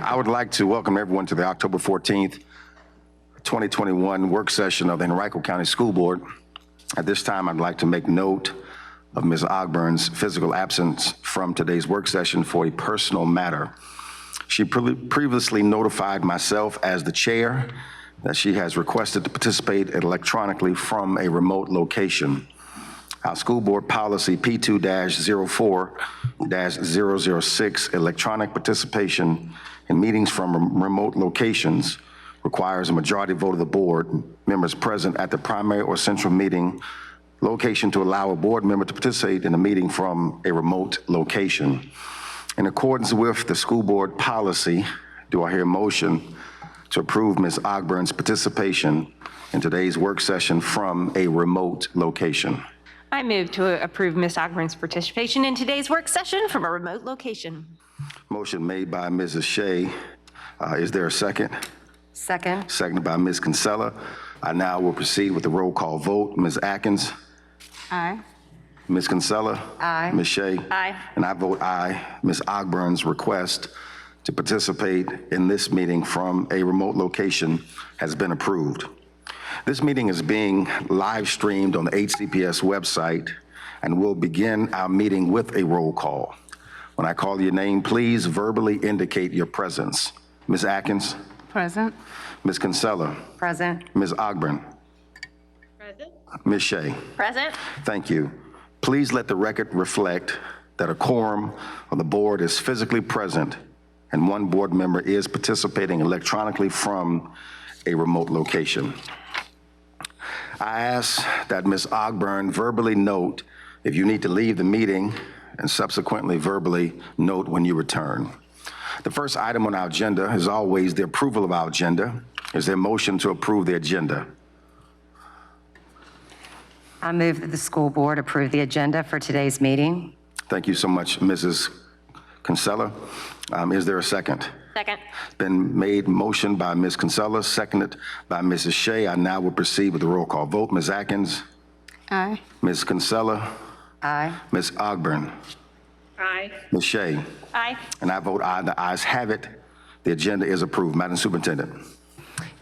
I would like to welcome everyone to the October 14th, 2021 work session of the Henrico County School Board. At this time, I'd like to make note of Ms. Ogburn's physical absence from today's work session for a personal matter. She previously notified myself as the chair that she has requested to participate electronically from a remote location. Our school board policy P2-04-006, electronic participation in meetings from remote locations, requires a majority vote of the board members present at the primary or central meeting location to allow a board member to participate in a meeting from a remote location. In accordance with the school board policy, do I hear a motion to approve Ms. Ogburn's participation in today's work session from a remote location? I move to approve Ms. Ogburn's participation in today's work session from a remote location. Motion made by Mrs. Shea. Is there a second? Second. Seconded by Ms. Kinsella. I now will proceed with the roll call vote. Ms. Atkins? Aye. Ms. Kinsella? Aye. Ms. Shea? Aye. And I vote aye. Ms. Ogburn's request to participate in this meeting from a remote location has been approved. This meeting is being live streamed on the HCPS website, and we'll begin our meeting with a roll call. When I call your name, please verbally indicate your presence. Ms. Atkins? Present. Ms. Kinsella? Present. Ms. Ogburn? Present. Ms. Shea? Present. Thank you. Please let the record reflect that a quorum of the board is physically present and one board member is participating electronically from a remote location. I ask that Ms. Ogburn verbally note if you need to leave the meeting and subsequently verbally note when you return. The first item on our agenda is always the approval of our agenda. Is there a motion to approve the agenda? I move that the school board approve the agenda for today's meeting. Thank you so much, Mrs. Kinsella. Is there a second? Second. It's been made motion by Ms. Kinsella, seconded by Mrs. Shea. I now will proceed with the roll call vote. Ms. Atkins? Aye. Ms. Kinsella? Aye. Ms. Ogburn? Aye. Ms. Shea? Aye. And I vote aye. The ayes have it. The agenda is approved. Madam Superintendent.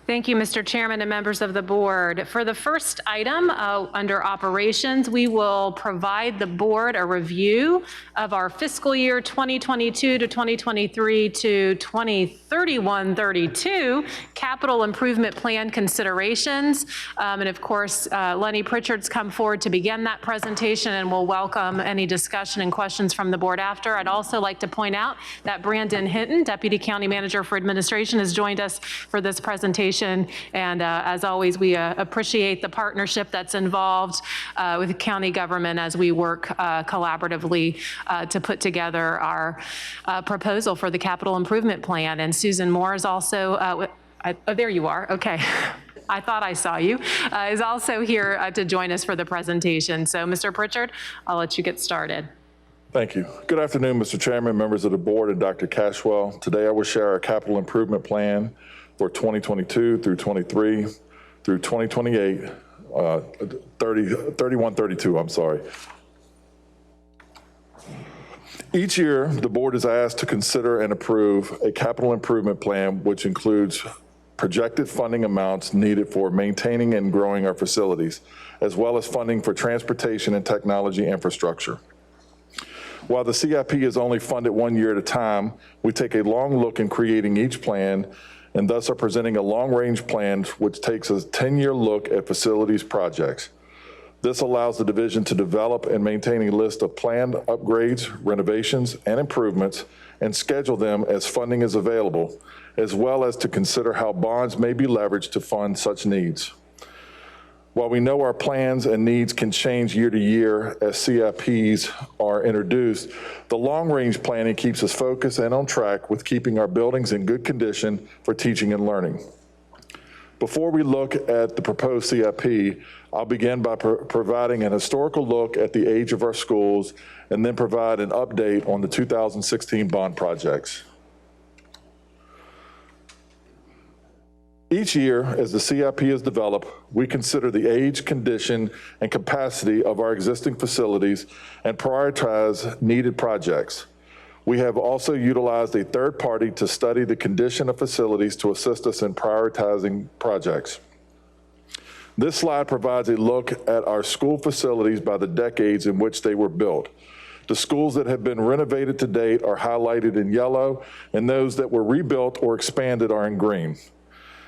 Thank you, Mr. Chairman and members of the board. For the first item under operations, we will provide the board a review of our fiscal year 2022 to 2023 to 2031-32 capital improvement plan considerations. And of course, Lenny Pritchard's come forward to begin that presentation, and we'll welcome any discussion and questions from the board after. I'd also like to point out that Brandon Hinton, Deputy County Manager for Administration, has joined us for this presentation. And as always, we appreciate the partnership that's involved with county government as we work collaboratively to put together our proposal for the capital improvement plan. And Susan Moore is also, oh, there you are, okay. I thought I saw you, is also here to join us for the presentation. So Mr. Pritchard, I'll let you get started. Thank you. Good afternoon, Mr. Chairman, members of the board, and Dr. Cashwell. Today I will share our capital improvement plan for 2022 through 23 through 2028, 31-32, I'm sorry. Each year, the board is asked to consider and approve a capital improvement plan, which includes projected funding amounts needed for maintaining and growing our facilities, as well as funding for transportation and technology infrastructure. While the CIP is only funded 1 year at a time, we take a long look in creating each plan and thus are presenting a long-range plan which takes a 10-year look at facilities projects. This allows the division to develop and maintain a list of planned upgrades, renovations, and improvements and schedule them as funding is available, as well as to consider how bonds may be leveraged to fund such needs. While we know our plans and needs can change year to year as CIPs are introduced, the long-range planning keeps us focused and on track with keeping our buildings in good condition for teaching and learning. Before we look at the proposed CIP, I'll begin by providing an historical look at the age of our schools and then provide an update on the 2016 bond projects. Each year, as the CIP is developed, we consider the age, condition, and capacity of our existing facilities and prioritize needed projects. We have also utilized a third party to study the condition of facilities to assist us in prioritizing projects. This slide provides a look at our school facilities by the decades in which they were built. The schools that have been renovated to date are highlighted in yellow, and those that were rebuilt or expanded are in green.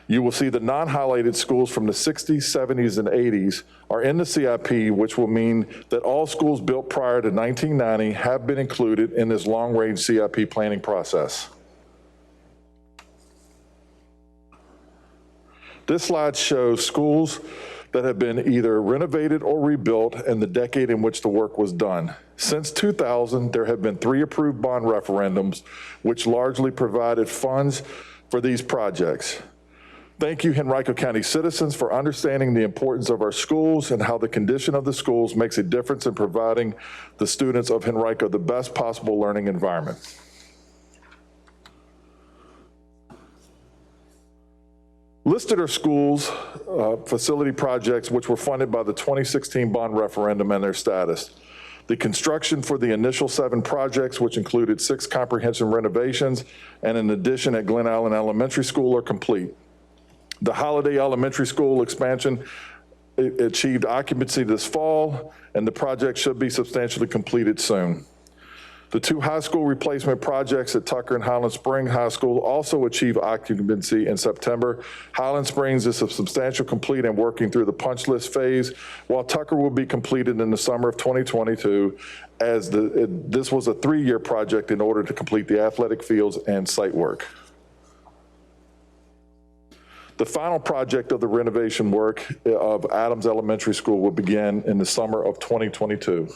You will see the non-highlighted schools from the 60s, 70s, and 80s are in the CIP, which will mean that all schools built prior to 1990 have been included in this long-range CIP planning process. This slide shows schools that have been either renovated or rebuilt in the decade in which the work was done. Since 2000, there have been 3 approved bond referendums, which largely provided funds for these projects. Thank you, Henrico County citizens, for understanding the importance of our schools and how the condition of the schools makes a difference in providing the students of Henrico the best possible learning environment. Listed are schools, facility projects which were funded by the 2016 bond referendum and their status. The construction for the initial 7 projects, which included 6 comprehensive renovations and an addition at Glen Allen Elementary School, are complete. The Holiday Elementary School expansion achieved occupancy this fall, and the project should be substantially completed soon. The 2 high school replacement projects at Tucker and Highland Springs High School also achieved occupancy in September. Highland Springs is a substantial complete and working through the punch list phase, while Tucker will be completed in the summer of 2022, as this was a 3-year project in order to complete the athletic fields and site work. The final project of the renovation work of Adams Elementary School will begin in the summer of 2022.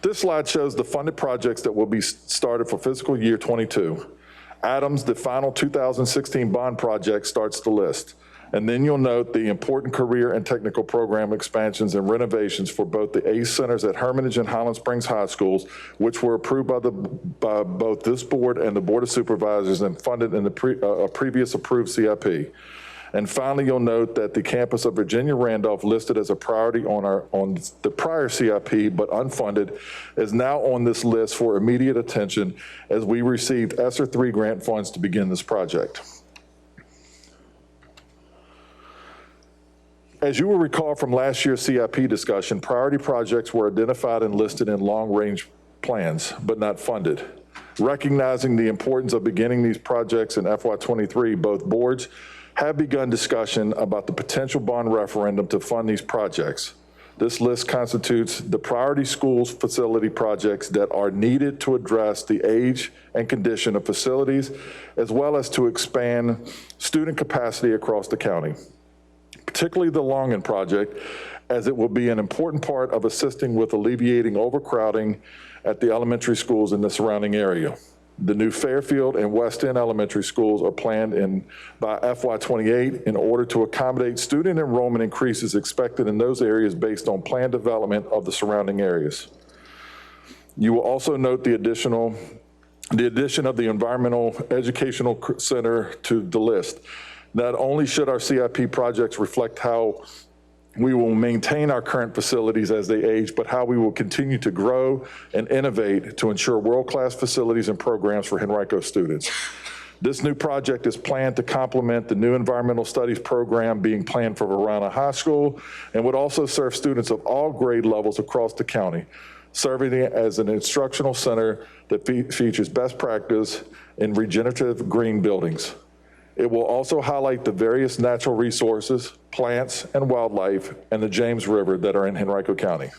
This slide shows the funded projects that will be started for fiscal year 22. Adams, the final 2016 bond project, starts the list. And then you'll note the important career and technical program expansions and renovations for both the ACE centers at Hermitage and Highland Springs High Schools, which were approved by both this board and the Board of Supervisors and funded in the previous approved CIP. And finally, you'll note that the campus of Virginia Randolph, listed as a priority on the prior CIP but unfunded, is now on this list for immediate attention as we received ESSER 3 grant funds to begin this project. As you will recall from last year's CIP discussion, priority projects were identified and listed in long-range plans, but not funded. Recognizing the importance of beginning these projects in FY23, both boards have begun discussion about the potential bond referendum to fund these projects. This list constitutes the priority schools facility projects that are needed to address the age and condition of facilities, as well as to expand student capacity across the county, particularly the Longin project, as it will be an important part of assisting with alleviating overcrowding at the elementary schools in the surrounding area. The new Fairfield and West End elementary schools are planned by FY28 in order to accommodate student enrollment increases expected in those areas based on planned development of the surrounding areas. You will also note the addition of the Environmental Educational Center to the list. Not only should our CIP projects reflect how we will maintain our current facilities as they age, but how we will continue to grow and innovate to ensure world-class facilities and programs for Henrico students. This new project is planned to complement the new environmental studies program being planned for Varana High School and would also serve students of all grade levels across the county, serving as an instructional center that features best practice in regenerative green buildings. It will also highlight the various natural resources, plants, and wildlife in the James River that are in Henrico County.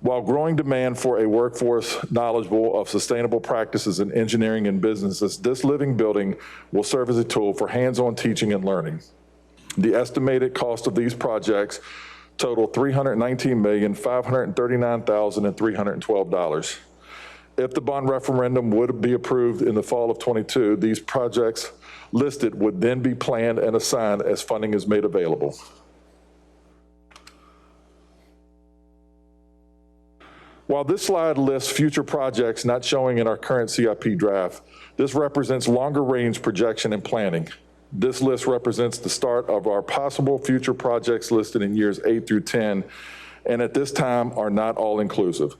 While growing demand for a workforce knowledgeable of sustainable practices in engineering and businesses, this living building will serve as a tool for hands-on teaching and learning. The estimated cost of these projects total $319,539,312. If the bond referendum would be approved in the fall of 22, these projects listed would then be planned and assigned as funding is made available. While this slide lists future projects not showing in our current CIP draft, this represents longer range projection and planning. This list represents the start of our possible future projects listed in years 8 through 10 and at this time are not all inclusive.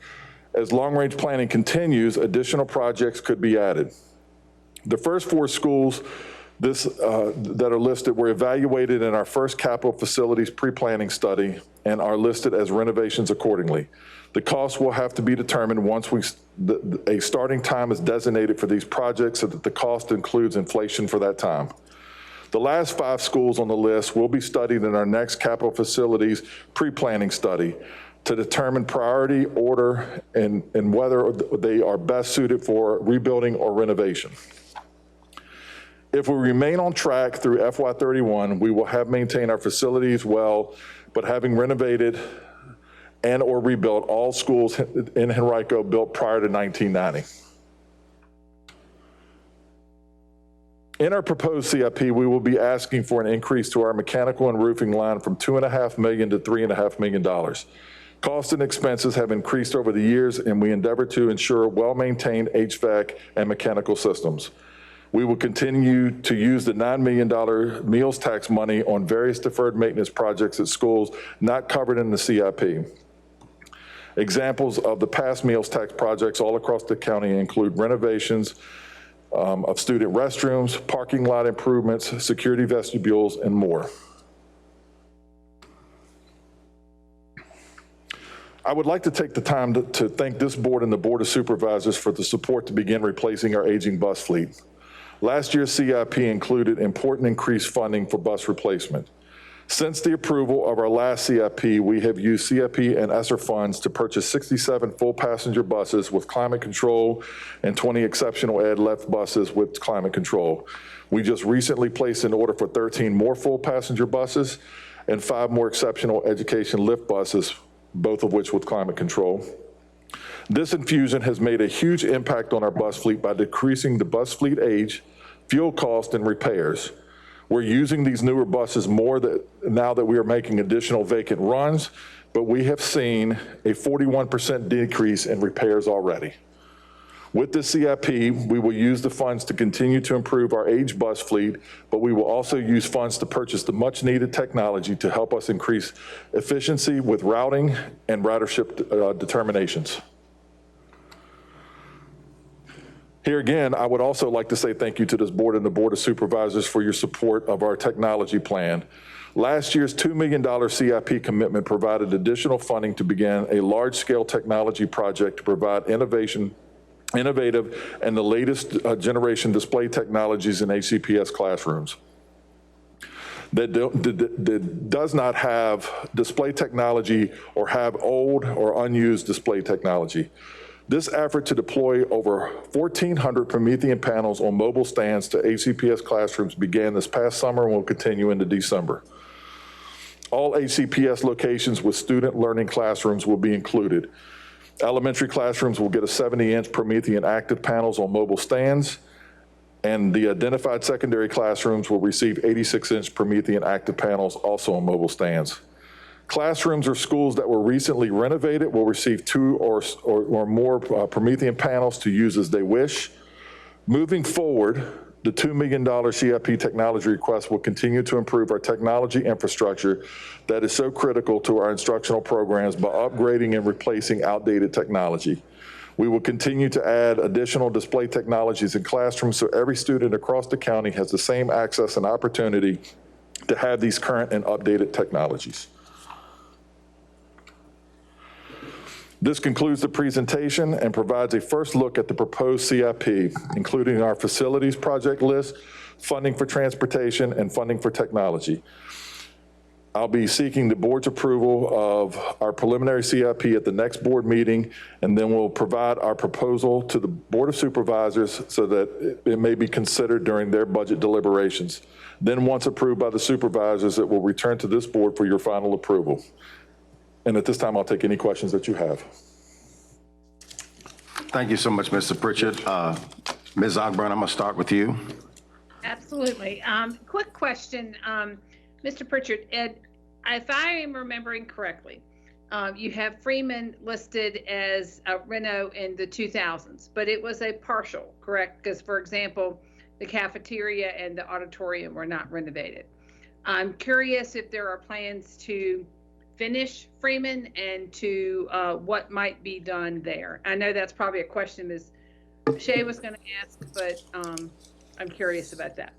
As long-range planning continues, additional projects could be added. The first 4 schools that are listed were evaluated in our first capital facilities pre-planning study and are listed as renovations accordingly. The cost will have to be determined once a starting time is designated for these projects so that the cost includes inflation for that time. The last 5 schools on the list will be studied in our next capital facilities pre-planning study to determine priority order and whether they are best suited for rebuilding or renovation. If we remain on track through FY31, we will have maintained our facilities well, but having renovated and or rebuilt all schools in Henrico built prior to 1990. In our proposed CIP, we will be asking for an increase to our mechanical and roofing line from $2.5 million to $3.5 million. Costs and expenses have increased over the years, and we endeavor to ensure well-maintained HVAC and mechanical systems. We will continue to use the $9 million meals tax money on various deferred maintenance projects at schools not covered in the CIP. Examples of the past meals tax projects all across the county include renovations of student restrooms, parking lot improvements, security vestibules, and more. I would like to take the time to thank this board and the Board of Supervisors for the support to begin replacing our aging bus fleet. Last year's CIP included important increased funding for bus replacement. Since the approval of our last CIP, we have used CIP and ESSER funds to purchase 67 full passenger buses with climate control and 20 exceptional ed left buses with climate control. We just recently placed an order for 13 more full passenger buses and 5 more exceptional education lift buses, both of which with climate control. This infusion has made a huge impact on our bus fleet by decreasing the bus fleet age, fuel cost, and repairs. We're using these newer buses more now that we are making additional vacant runs, but we have seen a 41% decrease in repairs already. With the CIP, we will use the funds to continue to improve our aged bus fleet, but we will also use funds to purchase the much needed technology to help us increase efficiency with routing and ridership determinations. Here again, I would also like to say thank you to this board and the Board of Supervisors for your support of our technology plan. Last year's $2 million CIP commitment provided additional funding to begin a large-scale technology project to provide innovative and the latest generation display technologies in HCPS classrooms. That does not have display technology or have old or unused display technology. This effort to deploy over 1,400 Promethean panels on mobile stands to HCPS classrooms began this past summer and will continue into December. All HCPS locations with student learning classrooms will be included. Elementary classrooms will get a 70-inch Promethean active panels on mobile stands, and the identified secondary classrooms will receive 86-inch Promethean active panels also on mobile stands. Classrooms or schools that were recently renovated will receive 2 or more Promethean panels to use as they wish. Moving forward, the $2 million CIP technology request will continue to improve our technology infrastructure that is so critical to our instructional programs by upgrading and replacing outdated technology. We will continue to add additional display technologies in classrooms so every student across the county has the same access and opportunity to have these current and updated technologies. This concludes the presentation and provides a first look at the proposed CIP, including our facilities project list, funding for transportation, and funding for technology. I'll be seeking the board's approval of our preliminary CIP at the next board meeting, and then we'll provide our proposal to the Board of Supervisors so that it may be considered during their budget deliberations. Then once approved by the supervisors, it will return to this board for your final approval. And at this time, I'll take any questions that you have. Thank you so much, Mr. Pritchard. Ms. Ogburn, I'm going to start with you. Absolutely. Quick question, Mr. Pritchard. If I am remembering correctly, you have Freeman listed as a reno in the 2000s, but it was a partial, correct? Because, for example, the cafeteria and the auditorium were not renovated. I'm curious if there are plans to finish Freeman and to what might be done there? I know that's probably a question Ms. Shea was going to ask, but I'm curious about that.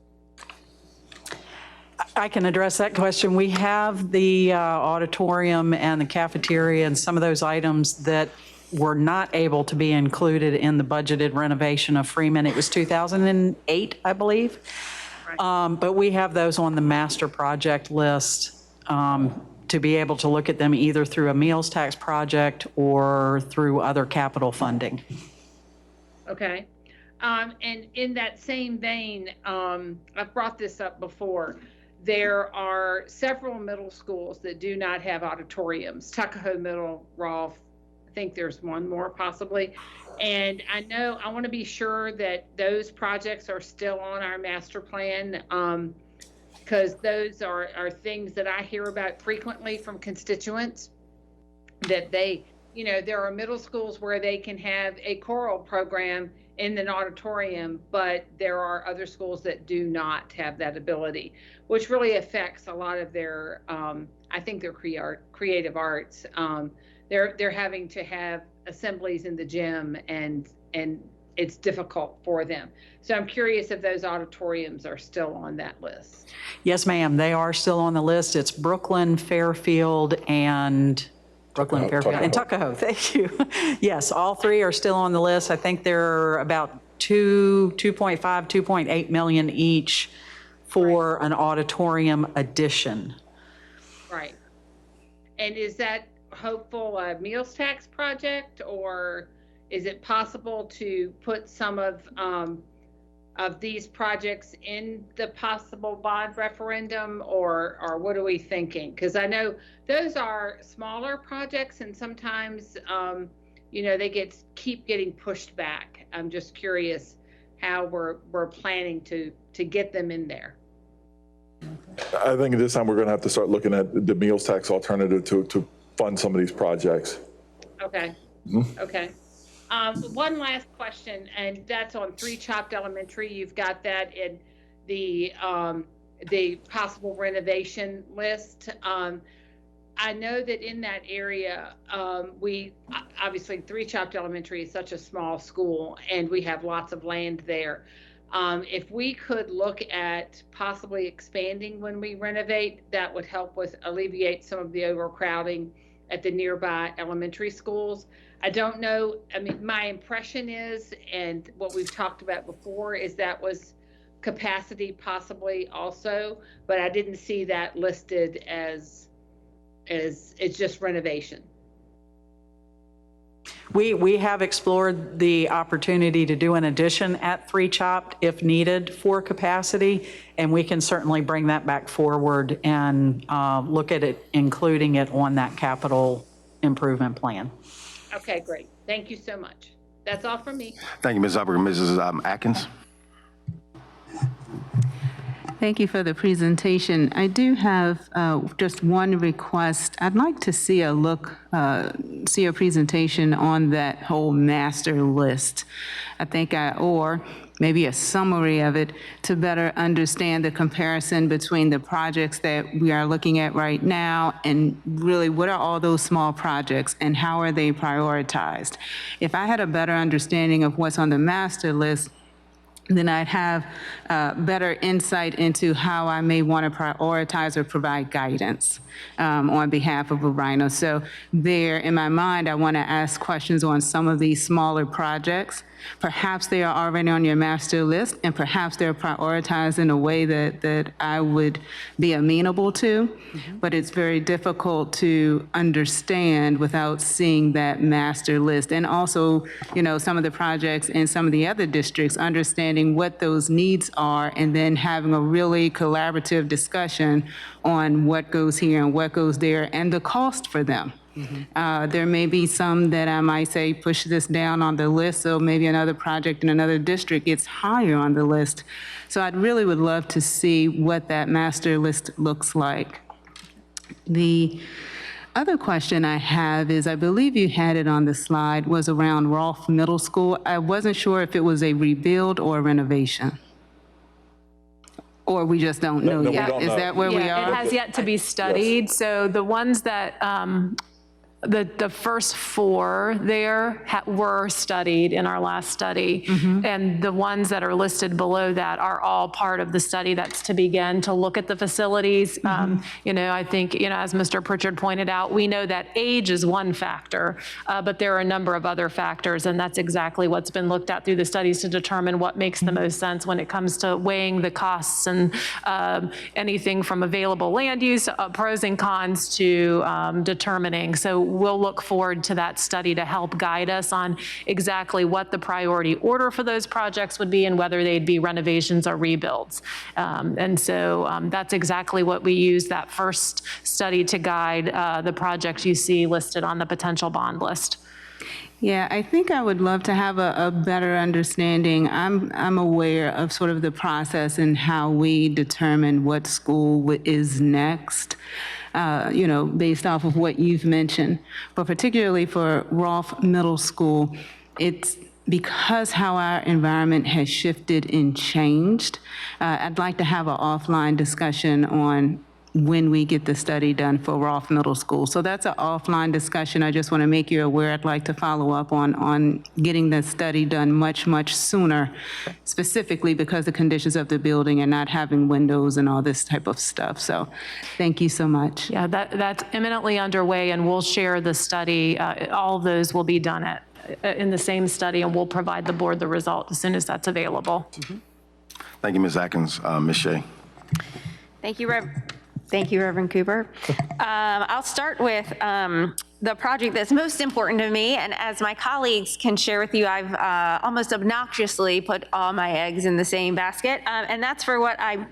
I can address that question. We have the auditorium and the cafeteria and some of those items that were not able to be included in the budgeted renovation of Freeman. It was 2008, I believe. Right. But we have those on the master project list to be able to look at them either through a meals tax project or through other capital funding. Okay. And in that same vein, I've brought this up before. There are several middle schools that do not have auditoriums. Tuckahoe Middle, Rolfe, I think there's one more possibly. And I know I want to be sure that those projects are still on our master plan, because those are things that I hear about frequently from constituents, that they, you know, there are middle schools where they can have a choral program in an auditorium, but there are other schools that do not have that ability, which really affects a lot of their, I think their creative arts. They're having to have assemblies in the gym, and it's difficult for them. So I'm curious if those auditoriums are still on that list. Yes, ma'am, they are still on the list. It's Brooklyn, Fairfield, and Tuckahoe. Thank you. Yes, all three are still on the list. I think they're about 2.5, 2.8 million each for an auditorium addition. Right. And is that hopeful a meals tax project, or is it possible to put some of these projects in the possible bond referendum, or what are we thinking? Because I know those are smaller projects, and sometimes you know, they keep getting pushed back. I'm just curious how we're planning to get them in there. I think this time we're going to have to start looking at the meals tax alternative to fund some of these projects. Okay. Okay. One last question, and that's on 3 Chopped Elementary. You've got that in the possible renovation list. I know that in that area, we obviously 3 Chopped Elementary is such a small school, and we have lots of land there. If we could look at possibly expanding when we renovate, that would help with alleviate some of the overcrowding at the nearby elementary schools. I don't know, I mean, my impression is, and what we've talked about before, is that was capacity possibly also, but I didn't see that listed as it's just renovation. We have explored the opportunity to do an addition at 3 Chopped if needed for capacity, and we can certainly bring that back forward and look at it, including it on that capital improvement plan. Okay, great. Thank you so much. That's all from me. Thank you, Ms. Upper. Mrs. Atkins? Thank you for the presentation. I do have just one request. I'd like to see a presentation on that whole master list. I think or maybe a summary of it to better understand the comparison between the projects that we are looking at right now and really what are all those small projects and how are they prioritized. If I had a better understanding of what's on the master list, then I'd have better insight into how I may want to prioritize or provide guidance on behalf of Rhino. So there, in my mind, I want to ask questions on some of these smaller projects. Perhaps they are already on your master list, and perhaps they're prioritized in a way that I would be amenable to, but it's very difficult to understand without seeing that master list. And also, you know, some of the projects in some of the other districts, understanding what those needs are, and then having a really collaborative discussion on what goes here and what goes there and the cost for them. There may be some that I might say push this down on the list, so maybe another project in another district gets higher on the list. So I really would love to see what that master list looks like. The other question I have is, I believe you had it on the slide, was around Rolfe Middle School. I wasn't sure if it was a rebuild or a renovation. or we just don't know No, we yet? don't Is know. that where we Yeah, are? it has yet to be studied. So the ones that, the first four there were studied in our last study. And the ones that are listed below that are all part of the study that's to begin to look at the facilities. You know, I think, you know, as Mr. Pritchard pointed out, we know that age is one factor, but there are a number of other factors, and that's exactly what's been looked at through the studies to determine what makes the most sense when it comes to weighing the costs and anything from available land use, pros and cons, to determining. So we'll look forward to that study to help guide us on exactly what the priority order for those projects would be and whether they'd be renovations or rebuilds. And so that's exactly what we use that first study to guide the projects you see listed on the potential bond list. Yeah, I think I would love to have a better understanding. I'm aware of sort of the process and how we determine what school is next, you know, based off of what you've mentioned. But particularly for Rolfe Middle School, it's because how our environment has shifted and changed. I'd like to have an offline discussion on when we get the study done for Rolfe Middle School. So that's an offline discussion. I just want to make you aware. I'd like to follow up on getting the study done much, much sooner, specifically because the conditions of the building and not having windows and all this type of stuff. So thank you so much. Yeah, that's imminently underway, and we'll share the study. All of those will be done in the same study, and we'll provide the board the result as soon as that's available. Thank you, Ms. Atkins. Ms. Shea. Thank you, Reverend Cooper. I'll start with the project that's most important to me, and as my colleagues can share with you, I've almost obnoxiously put all my eggs in the same basket, and that's for what I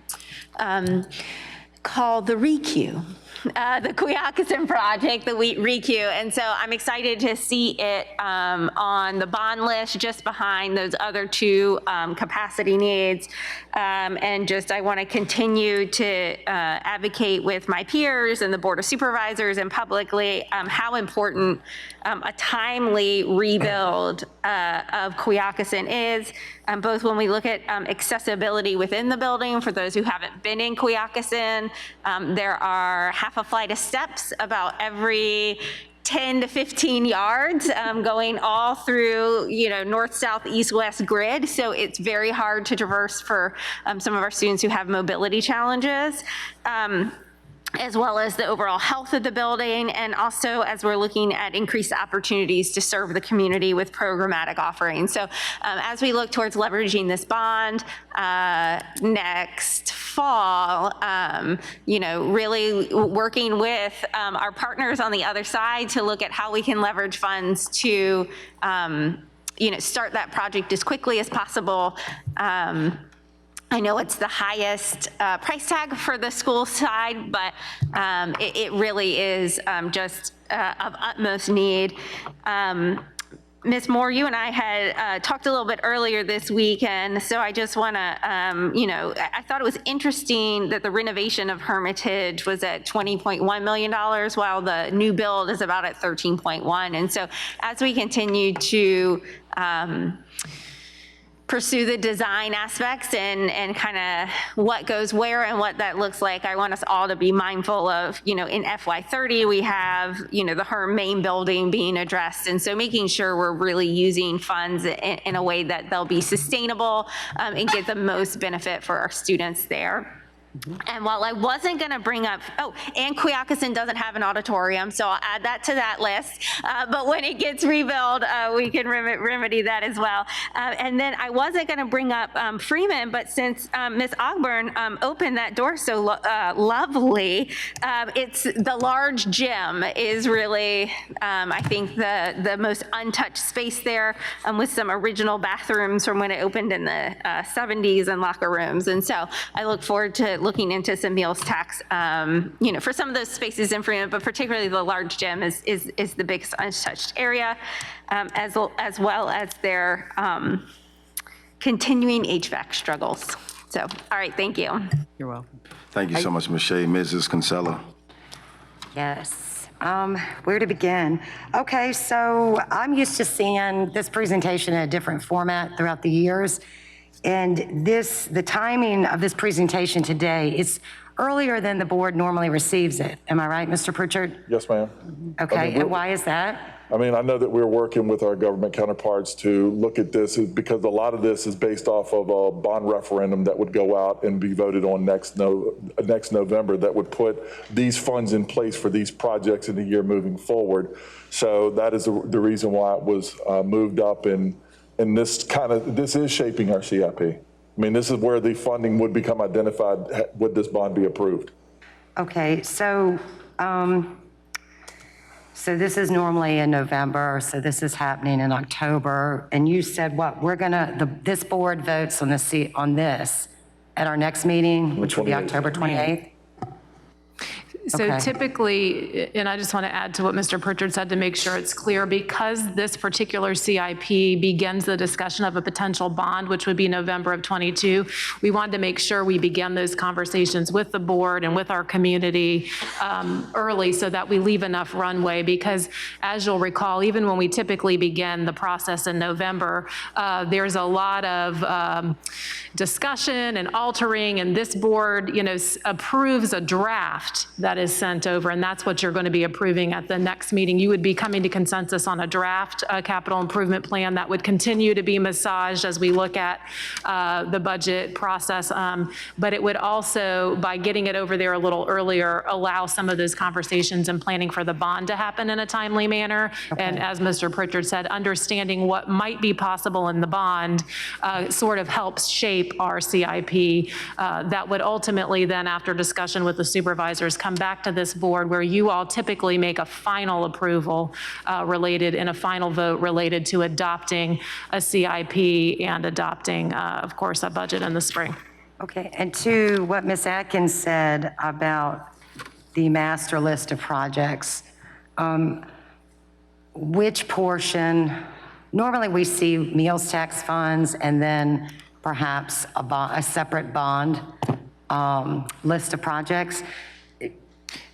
call the REQ. The Quioccasin project, the REQ. And so I'm excited to see it on the bond list just behind those other two capacity needs. And just I want to continue to advocate with my peers and the Board of Supervisors and publicly how important a timely rebuild of Quioccasin is, both when we look at accessibility within the building for those who haven't been in Quioccasin. There are half a flight of steps about every 10 to 15 yards going all through, you know, north, south, east, west grid. So it's very hard to traverse for some of our students who have mobility challenges. As well as the overall health of the building, and also as we're looking at increased opportunities to serve the community with programmatic offerings. So as we look towards leveraging this bond next fall, you know, really working with our partners on the other side to look at how we can leverage funds to, you know, start that project as quickly as possible. I know it's the highest price tag for the school side, but it really is just of utmost need. Ms. Moore, you and I had talked a little bit earlier this week, and so I just want to, you know, I thought it was interesting that the renovation of Hermitage was at $20.1 million, while the new build is about at 13.1. And so as we continue to pursue the design aspects and kind of what goes where and what that looks like, I want us all to be mindful of, you know, in FY30, we have, you know, the HERM main building being addressed. And so making sure we're really using funds in a way that they'll be sustainable and get the most benefit for our students there. And while I wasn't going to bring up, oh, and Quioccasin doesn't have an auditorium, so I'll add that to that list. But when it gets rebuilt, we can remedy that as well. And then I wasn't going to bring up Freeman, but since Ms. Ogburn opened that door so lovely, it's the large gym is really, I think, the most untouched space there, with some original bathrooms from when it opened in the 70s and locker rooms. And so I look forward to looking into some meals tax, you know, for some of those spaces in Freeman, but particularly the large gym is the biggest untouched area, as well as their continuing HVAC struggles. So, all right, thank you. You're welcome. Thank you so much, Ms. Shea. Mrs. Gonzalo. Yes. Where to begin? Okay, so I'm used to seeing this presentation in a different format throughout the years. And the timing of this presentation today is earlier than the board normally receives it. Am I right, Mr. Pritchard? Yes, ma'am. Okay, and why is that? I mean, I know that we're working with our government counterparts to look at this because a lot of this is based off of a bond referendum that would go out and be voted on next November that would put these funds in place for these projects in the year moving forward. So that is the reason why it was moved up, and this is shaping our CIP. I mean, this is where the funding would become identified would this bond be approved. Okay, so this is normally in November, so this is happening in October, and you said what? This board votes on this at our next meeting, which will be October 28th? So Okay. typically, and I just want to add to what Mr. Pritchard said to make sure it's clear, because this particular CIP begins the discussion of a potential bond, which would be November of '22, we wanted to make sure we began those conversations with the board and with our community early so that we leave enough runway, because as you'll recall, even when we typically begin the process in November, there's a lot of discussion and altering, and this board, approves a draft that is sent over, and that's what you're going to be approving at the next meeting. You would be coming to consensus on a draft capital improvement plan that would continue to be massaged as we look at the budget process, but it would also, by getting it over there a little earlier, allow some of those conversations and planning for the bond to happen in a timely manner. Okay. And as Mr. Pritchard said, understanding what might be possible in the bond sort of helps shape our CIP that would ultimately then, after discussion with the supervisors, come back to this board where you all typically make a final approval in a final vote related to adopting a CIP and adopting, of course, a budget in the spring. Okay, and to what Ms. Atkins said about the master list of projects, which portion, normally we see meals tax funds and then perhaps a separate bond list of projects.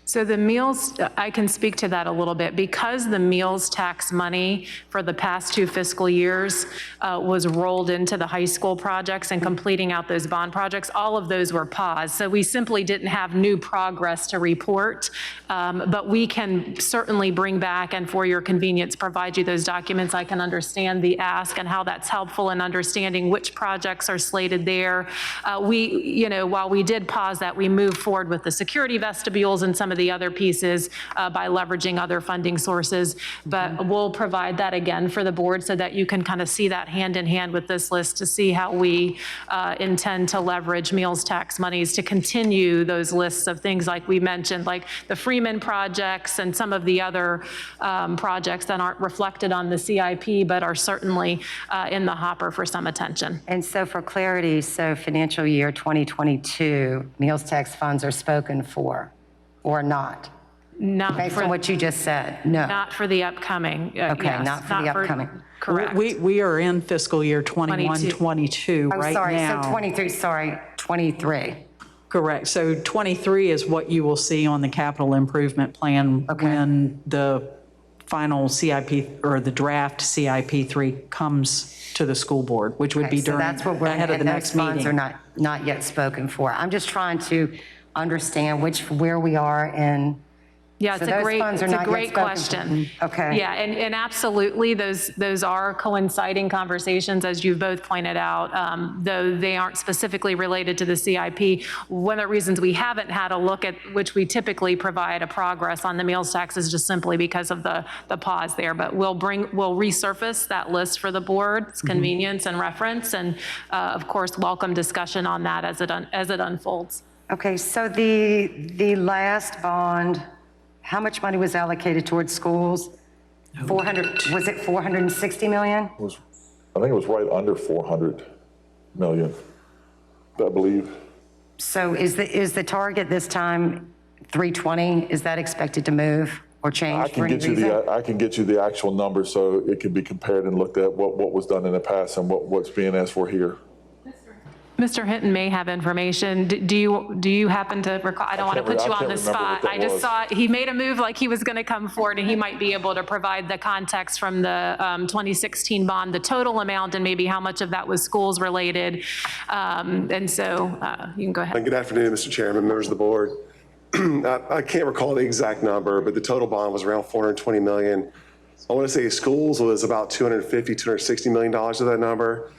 So the meals, I can speak to that a little bit. Because the meals tax money for the past 2 fiscal years was rolled into the high school projects and completing out those bond projects, all of those were paused. So we simply didn't have new progress to report, but we can certainly bring back and for your convenience provide you those documents. I can understand the ask and how that's helpful in understanding which projects are slated there. While we did pause that, we moved forward with the security vestibules and some of the other pieces by leveraging other funding sources, but we'll provide that again for the board so that you can kind of see that hand in hand with this list to see how we intend to leverage meals tax monies to continue those lists of things like we mentioned, like the Freeman projects and some of the other projects that aren't reflected on the CIP, but are certainly in the hopper for some attention. And so for clarity, so financial year 2022, meals tax funds are spoken for or not? Not Based for, on what you just said, no. Not for the upcoming. Okay, yes, not for the upcoming. Correct. We are in fiscal year 21, 22 Oh, right sorry, now. so 23. Correct. So 23 is what you will see on the capital improvement plan when the final CIP or the draft CIP 3 comes to the school board, which would be So during that's what we're, ahead of the next those funds meeting. are not yet spoken for. I'm just trying to understand where we are in. Yeah, So it's a those great, funds are it's a not yet great spoken question. for. Okay. Yeah, and absolutely, those are coinciding conversations, as you've both pointed out, though they aren't specifically related to the CIP. One of the reasons we haven't had a look at, which we typically provide a progress on the meals tax, is just simply because of the pause there. But we'll resurface that list for the board's convenience and reference, and of course, welcome discussion on that as it unfolds. Okay, so the last bond, how much money was allocated towards schools? 400, was it 460 million? I think it was right under 400 million, I believe. So is the target this time 320? Is that expected to move or change for any reason? I can get you the actual number so it can be compared and looked at what was done in the past and what's being asked for here. Mr. Hinton may have information. Do you happen to recall? I don't want to put you on the spot. I just saw he made a move like he was going to come forward, and he might be able to provide the context from the 2016 bond, the total amount, and maybe how much of that was schools related. And so you can go ahead. Good afternoon, Mr. Chairman, members of the board. I can't recall the exact number, but the total bond was around $420 million. I want to say schools was about $260 million of that number.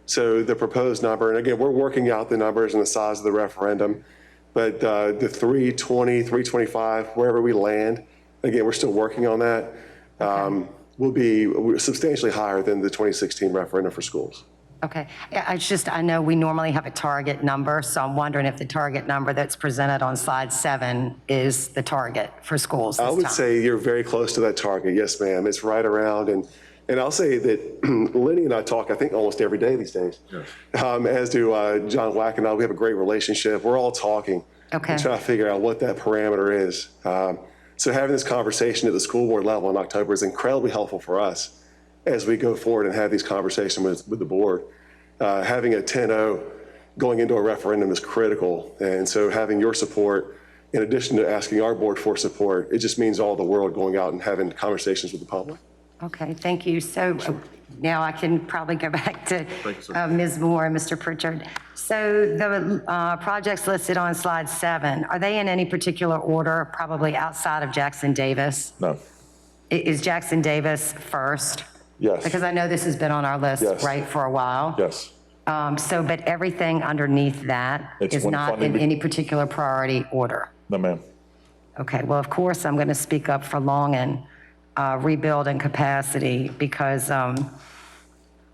So the proposed number, and again, we're working out the numbers and the size of the referendum, but the 320, 325, wherever we land, again, we're still working on that, will be substantially higher than the 2016 referendum for schools. Okay, yeah, I know we normally have a target number, so I'm wondering if the target number that's presented on slide 7 is the target for schools this I would time. say you're very close to that target. Yes, ma'am. It's right around, and I'll say that Lenny and I talk, I think, almost every day these days. Yes. As do John Wack and I. We have a great relationship. We're all talking and trying to figure out what that parameter is. So having this conversation at the school board level in October is incredibly helpful for us as we go forward and have these conversations with the board. Having a 10-0 going into a referendum is critical. And so having your support, in addition to asking our board for support, it just means all the world going out and having conversations with the public. Okay, thank you. So now I can probably go back to Ms. Moore and Mr. Pritchard. So the projects listed on slide 7, are they in any particular order, probably outside of Jackson Davis? No. Is Jackson Davis first? Yes. Because I know this has been on our list, Yes. right, for a while? Yes. But everything underneath that is when not funding in any particular priority order? No, ma'am. Okay, well, of course, I'm going to speak up for Longan, rebuild and capacity, because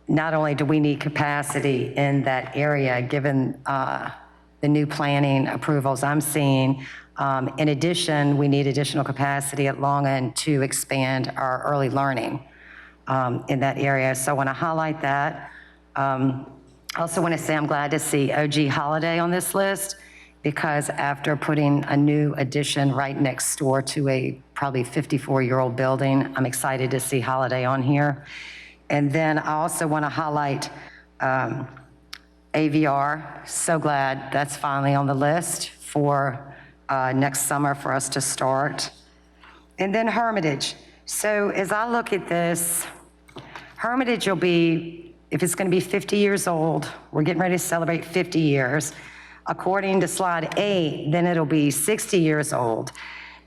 not only do we need capacity in that area, given the new planning approvals I'm seeing, in addition, we need additional capacity at Longan to expand our early learning in that area. So I want to highlight that. I also want to say I'm glad to see OG Holiday on this list, because after putting a new addition right next door to a probably 54-year-old building, I'm excited to see Holiday on here. And then I also want to highlight AVR. So glad that's finally on the list for next summer for us to start. And then Hermitage. So as I look at this, Hermitage will be, if it's going to be 50 years old, we're getting ready to celebrate 50 years. According to slide 8, then it'll be 60 years old.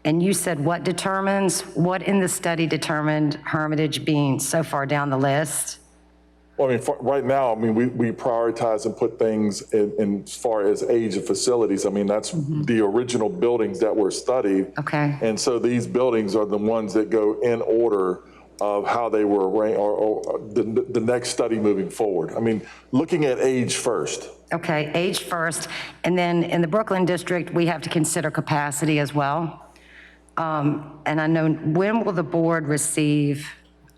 And you said what in the study determined Hermitage being so far down the list? Well, I mean, right now, I mean, we prioritize and put things in as far as age of facilities. I mean, that's the original buildings that were studied. Okay. And so these buildings are the ones that go in order of how they were arranged, or the next study moving forward. I mean, looking at age first. Okay, age first. And then in the Brooklyn district, we have to consider capacity as well. And I know, when will the board receive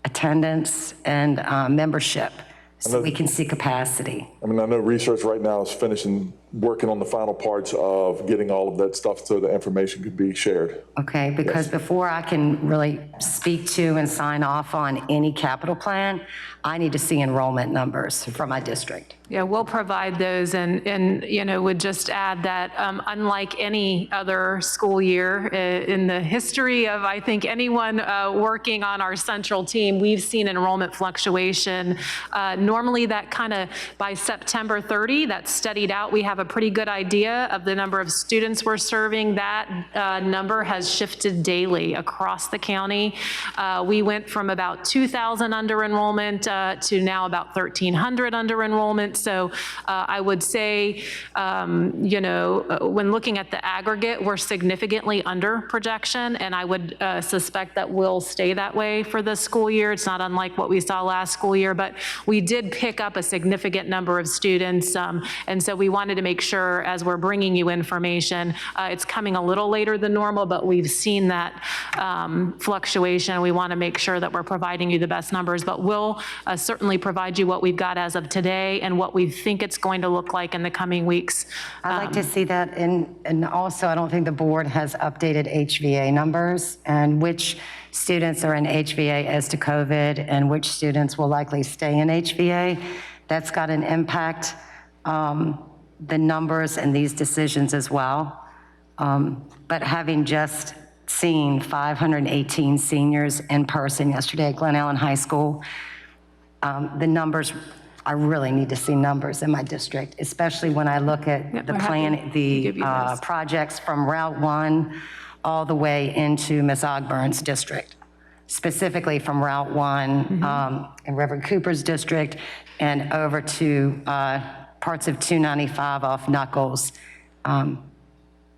attendance and membership so we can see capacity? I mean, I know research right now is finishing, working on the final parts of getting all of that stuff so the information could be shared. Okay, because before I can really speak to and sign off on any capital plan, I need to see enrollment numbers from my district. Yeah, we'll provide those, and would just add that unlike any other school year in the history of, I think, anyone working on our central team, we've seen enrollment fluctuation. Normally that kind of by September 30, that's steadied out. We have a pretty good idea of the number of students we're serving. That number has shifted daily across the county. We went from about 2,000 under enrollment to now about 1,300 under enrollment. So I would say, when looking at the aggregate, we're significantly under projection, and I would suspect that will stay that way for this school year. It's not unlike what we saw last school year, but we did pick up a significant number of students, and so we wanted to make sure, as we're bringing you information, it's coming a little later than normal, but we've seen that fluctuation. We want to make sure that we're providing you the best numbers, but we'll certainly provide you what we've got as of today and what we think it's going to look like in the coming weeks. I'd like to see that, and also I don't think the board has updated HVA numbers and which students are in HVA as to COVID and which students will likely stay in HVA. That's got an impact. the numbers and these decisions as well. But having just seen 518 seniors in person yesterday at Glen Ellen High School, the numbers, I really need to see numbers in my district, especially when I look at the plan, the projects from Route 1 all the way into Ms. Ogburn's district, specifically from Route 1 in Reverend Cooper's district and over to parts of 295 off Knuckles.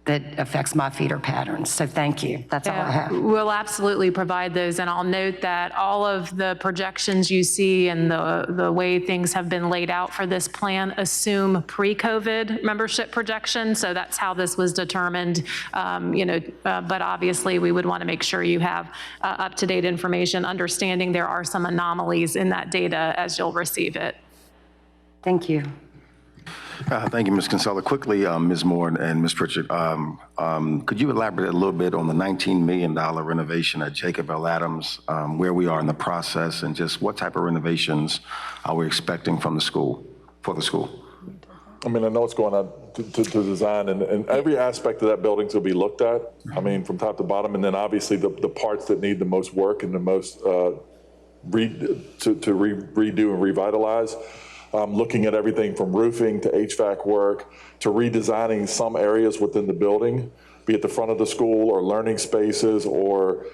That affects my feeder patterns. So thank you. That's all I have. We'll absolutely provide those, and I'll note that all of the projections you see and the way things have been laid out for this plan assume pre-COVID membership projections, so that's how this was determined. But obviously we would want to make sure you have up-to-date information, understanding there are some anomalies in that data as you'll receive it. Thank you. Thank you, Ms. Gonzalo. Quickly, Ms. Moore and Ms. Pritchard, could you elaborate a little bit on the $19 million renovation at Jacob L. Adams, where we are in the process, and just what type of renovations are we expecting from the school, for the school? I mean, I know what's going on to design, and every aspect of that building will be looked at, I mean, from top to bottom, and then obviously the parts that need the most work and the most redo and revitalize. Looking at everything from roofing to HVAC work to redesigning some areas within the building, be it the front of the school or learning spaces or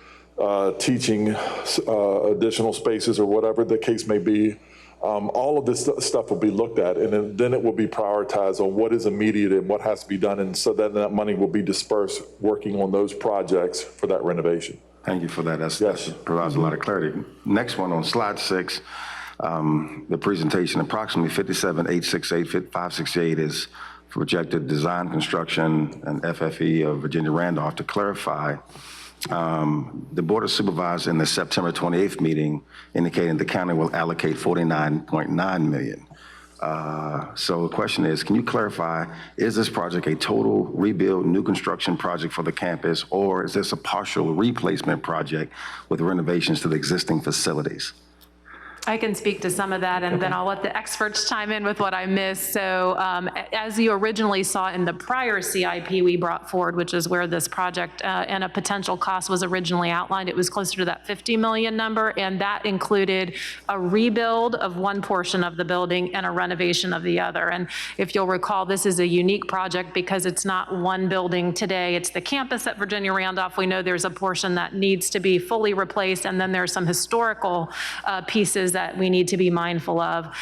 teaching additional spaces or whatever the case may be. All of this stuff will be looked at, and then it will be prioritized on what is immediate and what has to be done, and so that money will be dispersed working on those projects for that renovation. Thank you for that. That provides a lot of clarity. Next one on slide 6. The presentation, approximately 57,868,568 is projected design, construction, and FFE of Virginia Randolph. To clarify, the Board of Supervisors in the September 28th meeting indicating the county will allocate $49.9 million. So the question is, can you clarify, is this project a total rebuild, new construction project for the campus, or is this a partial replacement project with renovations to the existing facilities? I can speak to some of that, and then I'll let the experts chime in with what I missed. So as you originally saw in the prior CIP we brought forward, which is where this project and a potential cost was originally outlined, it was closer to that 50 million number, and that included a rebuild of one portion of the building and a renovation of the other. And if you'll recall, this is a unique project because it's not one building today, it's the campus at Virginia Randolph. We know there's a portion that needs to be fully replaced, and then there's some historical pieces that we need to be mindful of,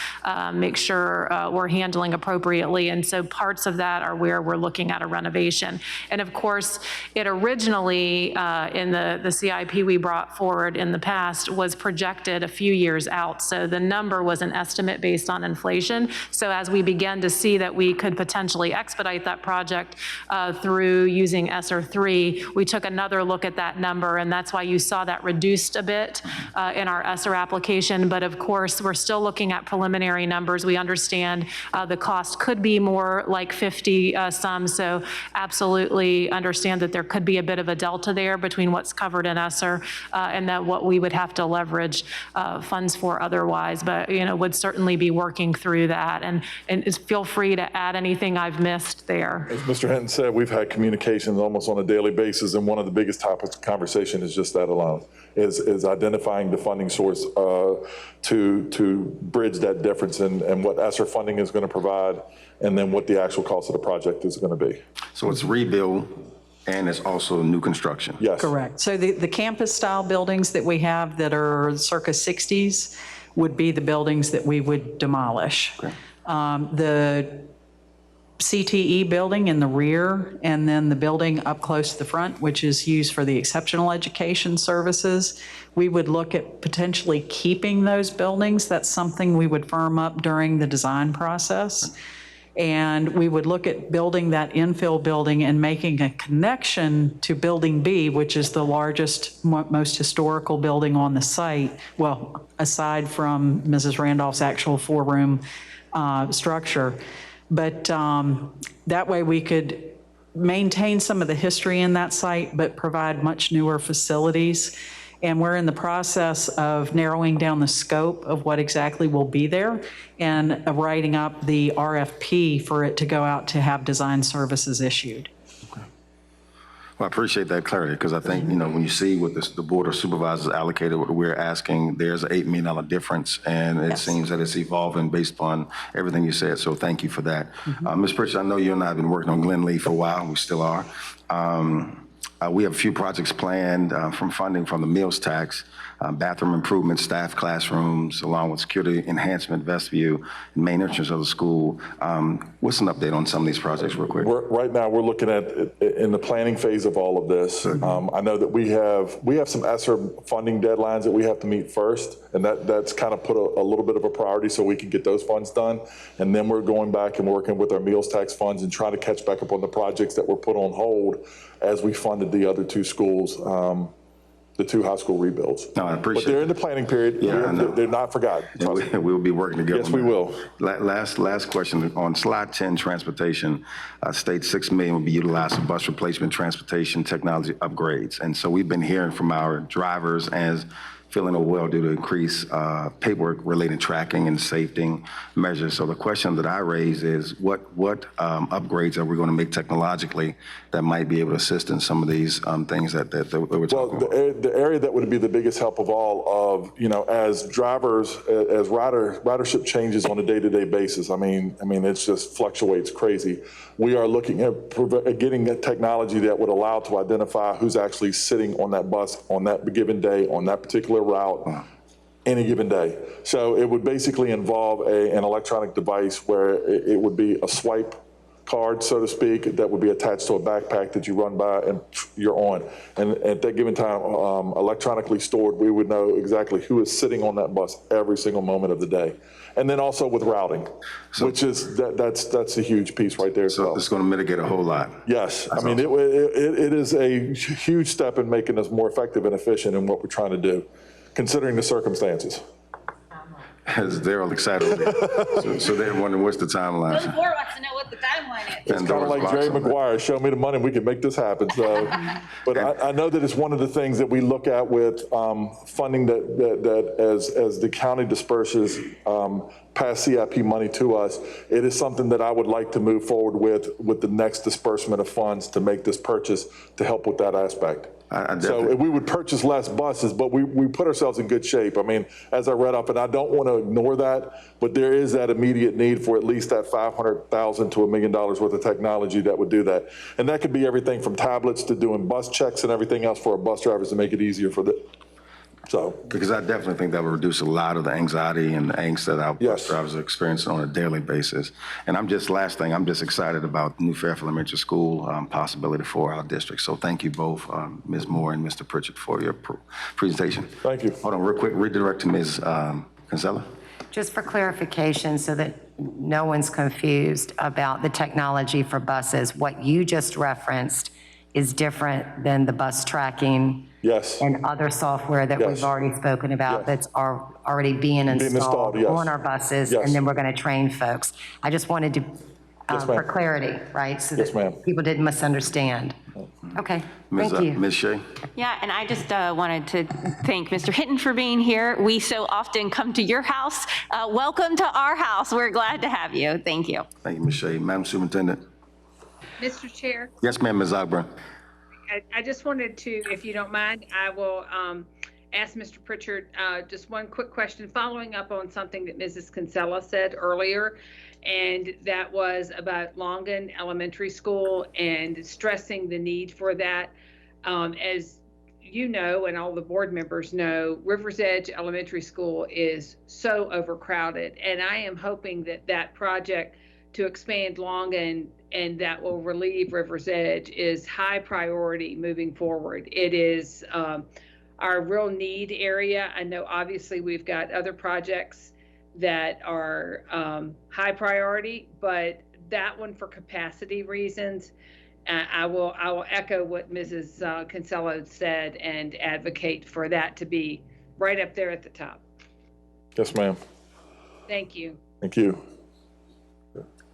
make sure we're handling appropriately. And so parts of that are where we're looking at a renovation. And of course, it originally in the CIP we brought forward in the past was projected a few years out. So the number was an estimate based on inflation. So as we began to see that we could potentially expedite that project through using ESSER 3, we took another look at that number, and that's why you saw that reduced a bit in our ESSER application. But of course, we're still looking at preliminary numbers. We understand the cost could be more like 50 some, so absolutely understand that there could be a bit of a delta there between what's covered in ESSER and that what we would have to leverage funds for otherwise. But would certainly be working through that, and feel free to add anything I've missed there. As Mr. Hinton said, we've had communications almost on a daily basis, and one of the biggest topics of conversation is just that alone, is identifying the funding source to bridge that difference and what ESSER funding is going to provide, and then what the actual cost of the project is going to be. So it's rebuild and it's also new construction? Yes. Correct. So the campus-style buildings that we have that are circa 60s would be the buildings that we would demolish. Okay. The CTE building in the rear, and then the building up close to the front, which is used for the exceptional education services, we would look at potentially keeping those buildings. That's something we would firm up during the design process. And we would look at building that infill building and making a connection to Building B, which is the largest, most historical building on the site. Well, aside from Mrs. Randolph's actual 4-room structure. But that way we could maintain some of the history in that site, but provide much newer facilities. And we're in the process of narrowing down the scope of what exactly will be there and writing up the RFP for it to go out to have design services issued. Well, I appreciate that clarity, because I think, when you see what the Board of Supervisors allocated, what we're asking, there's an $8 million difference, and it seems that it's evolving based upon everything you said, so thank you for that. Ms. Pritchard, I know you and I have been working on Glenlee for a while, we still are. We have a few projects planned from funding from the meals tax, bathroom improvements, staff classrooms, along with security enhancement, vestibule, and main entrance of the school. What's an update on some of these projects real quick? Right now, we're looking at, in the planning phase of all of this, I know that we have some ESSER funding deadlines that we have to meet first, and that's kind of put a little bit of a priority so we can get those funds done. And then we're going back and working with our meals tax funds and trying to catch back up on the projects that were put on hold as we funded the other two schools, the two high school rebuilds. No, I appreciate But they're in the planning period. Yeah, I know. They're not forgotten. We'll be working together. Yes, we will. Last question. On slide 10, transportation, states $6 million will be utilized for bus replacement, transportation, technology upgrades. And so we've been hearing from our drivers as feeling well due to increased paperwork related tracking and safety measures. So the question that I raise is what upgrades are we going to make technologically that might be able to assist in some of these things that we're talking about? The area that would be the biggest help of all of, as drivers, as ridership changes on a day-to-day basis, I mean, it just fluctuates crazy. We are looking at getting a technology that would allow to identify who's actually sitting on that bus on that given day, on that particular route, any given day. So it would basically involve an electronic device where it would be a swipe card, so to speak, that would be attached to a backpack that you run by and you're on. And at that given time, electronically stored, we would know exactly who is sitting on that bus every single moment of the day. And then also with routing, which is, that's a huge piece right there as well. So it's going to mitigate a whole lot. Yes, I mean, it is a huge step in making us more effective and efficient in what we're trying to do, considering the circumstances. They're all excited. So they're wondering what's the timeline. The board wants to know what the timeline is. It's kind of like Jerry Maguire, show me the money, we can make this happen. So, but I know that it's one of the things that we look at with funding that as the county disperses past CIP money to us, it is something that I would like to move forward with the next disbursement of funds to make this purchase to help with that aspect. So we would purchase less buses, but we put ourselves in good shape. I mean, as I read up, and I don't want to ignore that, but there is that immediate need for at least that $500,000 to $1 million worth of technology that would do that. And that could be everything from tablets to doing bus checks and everything else for our bus drivers to make it easier for the, so. Because I definitely think that would reduce a lot of the anxiety and the angst that our bus drivers are experiencing on a daily basis. And I'm just excited about New Fairfield Elementary School possibility for our district. So thank you both, Ms. Moore and Mr. Pritchard, for your presentation. Thank you. Hold on real quick, redirect to Ms. Gonzalo. Just for clarification, so that no one's confused about the technology for buses, what you just referenced is different than the bus tracking and other software that we've already spoken about that's already being installed on our buses, and then we're going to train folks. I just wanted to, for clarity, right? So that people didn't misunderstand. Okay, thank you. Ms. Shea? Yeah, and I just wanted to thank Mr. Hinton for being here. We so often come to your house. Welcome to our house. We're glad to have you. Thank you. Thank you, Ms. Shea. Madam Superintendent? Mr. Chair, Yes, ma'am, Ms. Ogburn. I just wanted to, if you don't mind, I will ask Mr. Pritchard just one quick question following up on something that Mrs. Kinsella said earlier, and that was about Longan Elementary School and stressing the need for that. As you know, and all the board members know, River's Edge Elementary School is so overcrowded, and I am hoping that that project to expand Longan and that will relieve River's Edge is high priority moving forward. It is our real need area. I know obviously we've got other projects that are high priority, but that one for capacity reasons, I will echo what Mrs. Kinsella said and advocate for that to be right up there at the top. Yes, ma'am. Thank you. Thank you.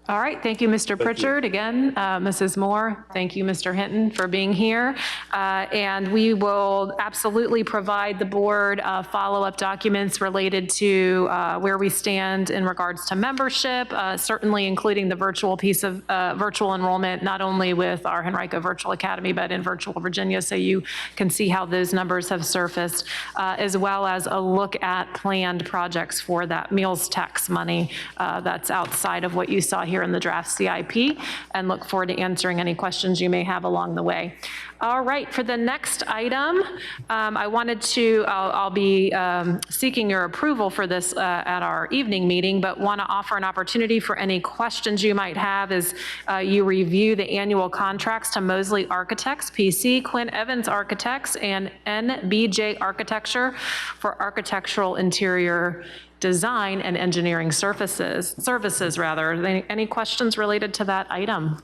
All right, thank you, Mr. Pritchard. Again, Mrs. Moore, thank you, Mr. Hinton, for being here. And we will absolutely provide the board follow-up documents related to where we stand in regards to membership, certainly including the virtual piece of virtual enrollment, not only with our Henrico Virtual Academy, but in Virtual Virginia, so you can see how those numbers have surfaced, as well as a look at planned projects for that meals tax money that's outside of what you saw here in the draft CIP, and look forward to answering any questions you may have along the way. All right, for the next item, I'll be seeking your approval for this at our evening meeting, but want to offer an opportunity for any questions you might have as you review the annual contracts to Mosley Architects, PC, Quinn Evans Architects, and NBJ Architecture for architectural interior design and engineering services. Any questions related to that item?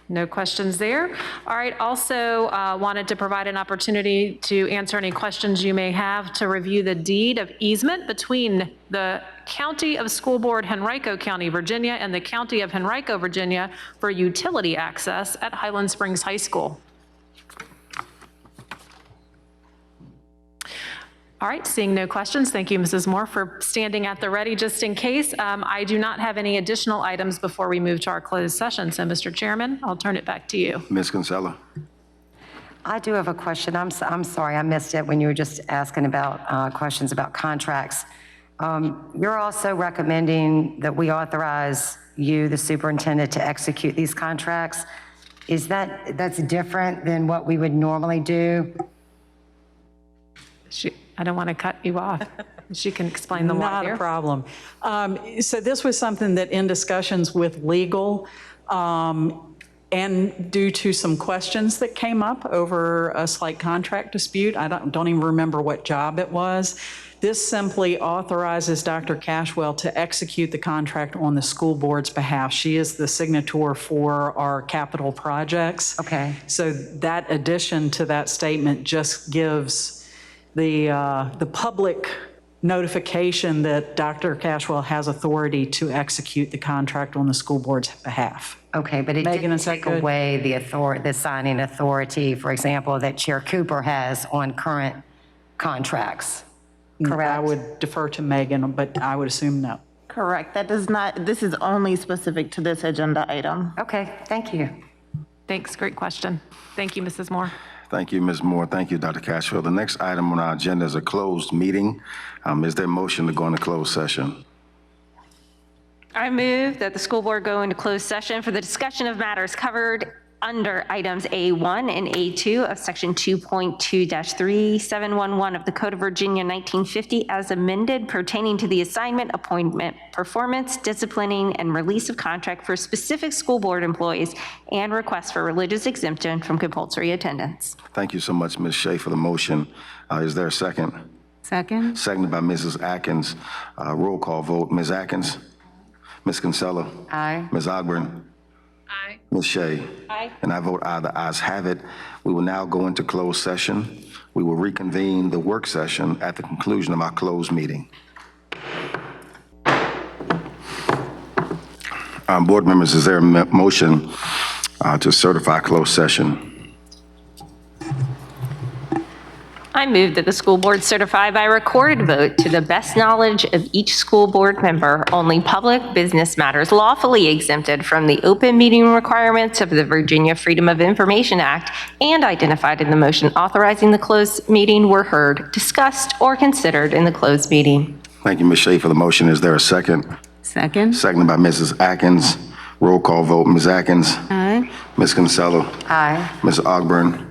No questions there. All right, also wanted to provide an opportunity to answer any questions you may have to review the deed of easement between the County of School Board, Henrico County, Virginia, and the County of Henrico, Virginia for utility access at Highland Springs High School. All right, seeing no questions, thank you, Mrs. Moore, for standing at the ready just in case. I do not have any additional items before we move to our closed session. So, Mr. Chairman, I'll turn it back to you. Ms. Gonzalo. I do have a question. I'm sorry, I missed it when you were just asking about questions about contracts. You're also recommending that we authorize you, the superintendent, to execute these contracts. That's different than what we would normally do? I don't want to cut you off. She can explain the law here. Not a problem. So this was something that in discussions with legal, and due to some questions that came up over a slight contract dispute, I don't even remember what job it was. This simply authorizes Dr. Cashwell to execute the contract on the school board's behalf. She is the signator for our capital projects. Okay. So that addition to that statement just gives the public notification that Dr. Cashwell has authority to execute the contract on the school board's behalf. Okay, but it Megan, didn't is that take good? away the signing authority, for example, that Chair Cooper has on current contracts, correct? I would defer to Megan, but I would assume no. Correct. That does not, this is only specific to this agenda item. Okay, thank you. Thanks, great question. Thank you, Mrs. Moore. Thank you, Ms. Moore. Thank you, Dr. Cashwell. The next item on our agenda is a closed meeting. Is there a motion to go into closed session? I move that the school board go into closed session for the discussion of matters covered under items A1 and A2 of Section 2.2-3711 of the Code of Virginia 1950 as amended pertaining to the assignment, appointment, performance, disciplining, and release of contract for specific school board employees and request for religious exemption from compulsory attendance. Thank you so much, Ms. Shea, for the motion. Is there a second? Second? Seconded by Mrs. Atkins. Roll call vote. Ms. Atkins? Ms. Gonzalo? Aye. Ms. Ogburn? Aye. Ms. Shea? Aye. And I vote aye. The ayes have it. We will now go into closed session. We will reconvene the work session at the conclusion of our closed meeting. Board members, is there a motion to certify closed session? I move that the school board certify by recorded vote to the best knowledge of each school board member only public business matters lawfully exempted from the open meeting requirements of the Virginia Freedom of Information Act and identified in the motion authorizing the closed meeting were heard, discussed, or considered in the closed meeting. Thank you, Ms. Shea, for the motion. Is there a second? Second? Seconded by Mrs. Atkins. Roll call vote. Ms. Atkins? Aye. Ms. Gonzalo? Aye. Ms. Ogburn?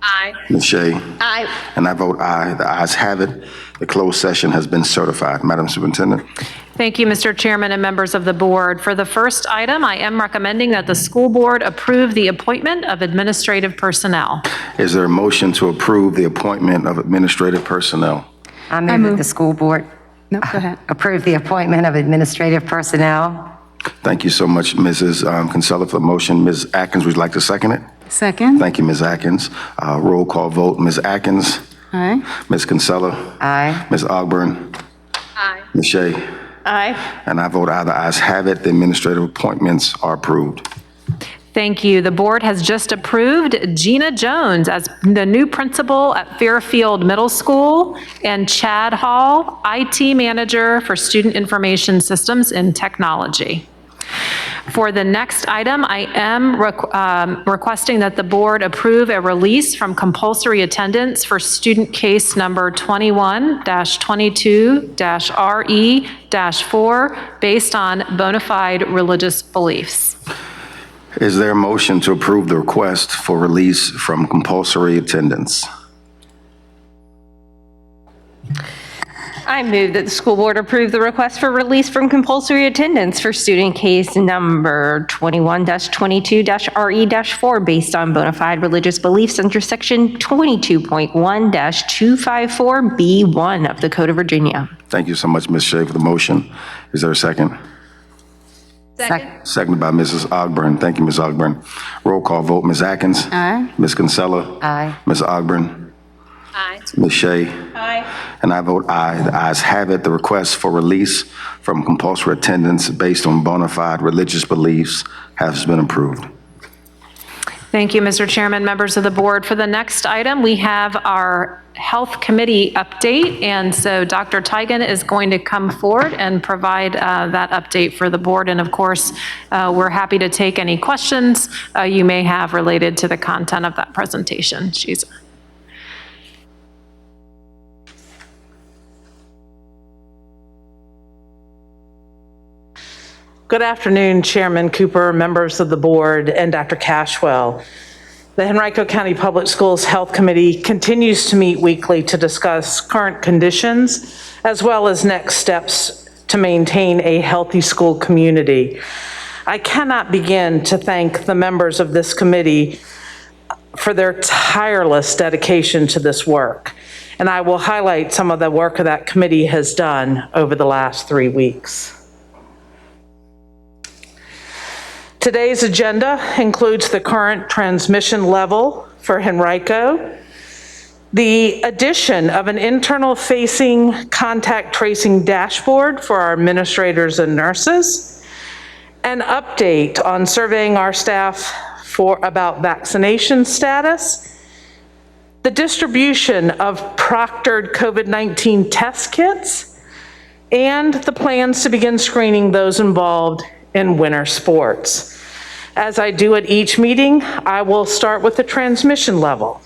Aye. Ms. Shea? Aye. And I vote aye. The ayes have it. The closed session has been certified. Madam Superintendent? Thank you, Mr. Chairman and members of the board. For the first item, I am recommending that the school board approve the appointment of administrative personnel. Is there a motion to approve the appointment of administrative personnel? I move that the school board No, go ahead. approve the appointment of administrative personnel. Thank you so much, Mrs. Kinsella, for the motion. Ms. Atkins, would you like to second it? Second? Thank you, Ms. Atkins. Roll call vote. Ms. Atkins? Aye. Ms. Kinsella? Aye. Ms. Ogburn? Aye. Ms. Shea? Aye. And I vote aye. The ayes have it. The administrative appointments are approved. Thank you. The board has just approved Gina Jones as the new principal at Fairfield Middle School and Chad Hall, IT manager for Student Information Systems and Technology. For the next item, I am requesting that the board approve a release from compulsory attendance for student case number 21-22-RE-4 based on bona fide religious beliefs. Is there a motion to approve the request for release from compulsory attendance? I move that the school board approve the request for release from compulsory attendance for student case number 21-22-RE-4 based on bona fide religious beliefs under section 22.1-254B1 of the Code of Virginia. Thank you so much, Ms. Shea, for the motion. Is there a second? Second. Seconded by Mrs. Ogburn. Thank you, Ms. Ogburn. Roll call vote, Ms. Atkins. Aye. Ms. Gonzalo. Aye. Ms. Ogburn. Aye. Ms. Shea. Aye. And I vote aye. The ayes have it. The request for release from compulsory attendance based on bona fide religious beliefs has been approved. Thank you, Mr. Chairman, members of the board. For the next item, we have our Health Committee update. And so Dr. Tigan is going to come forward and provide that update for the board. And of course, we're happy to take any questions you may have related to the content of that presentation. Good afternoon, Chairman Cooper, members of the board, and Dr. Cashwell. The Henrico County Public Schools Health Committee continues to meet weekly to discuss current conditions as well as next steps to maintain a healthy school community. I cannot begin to thank the members of this committee for their tireless dedication to this work, and I will highlight some of the work that committee has done over the last 3 weeks. Today's agenda includes the current transmission level for Henrico, the addition of an internal-facing contact tracing dashboard for our administrators and nurses, an update on surveying our staff about vaccination status, the distribution of proctored COVID-19 test kits, and the plans to begin screening those involved in winter sports. As I do at each meeting, I will start with the transmission level.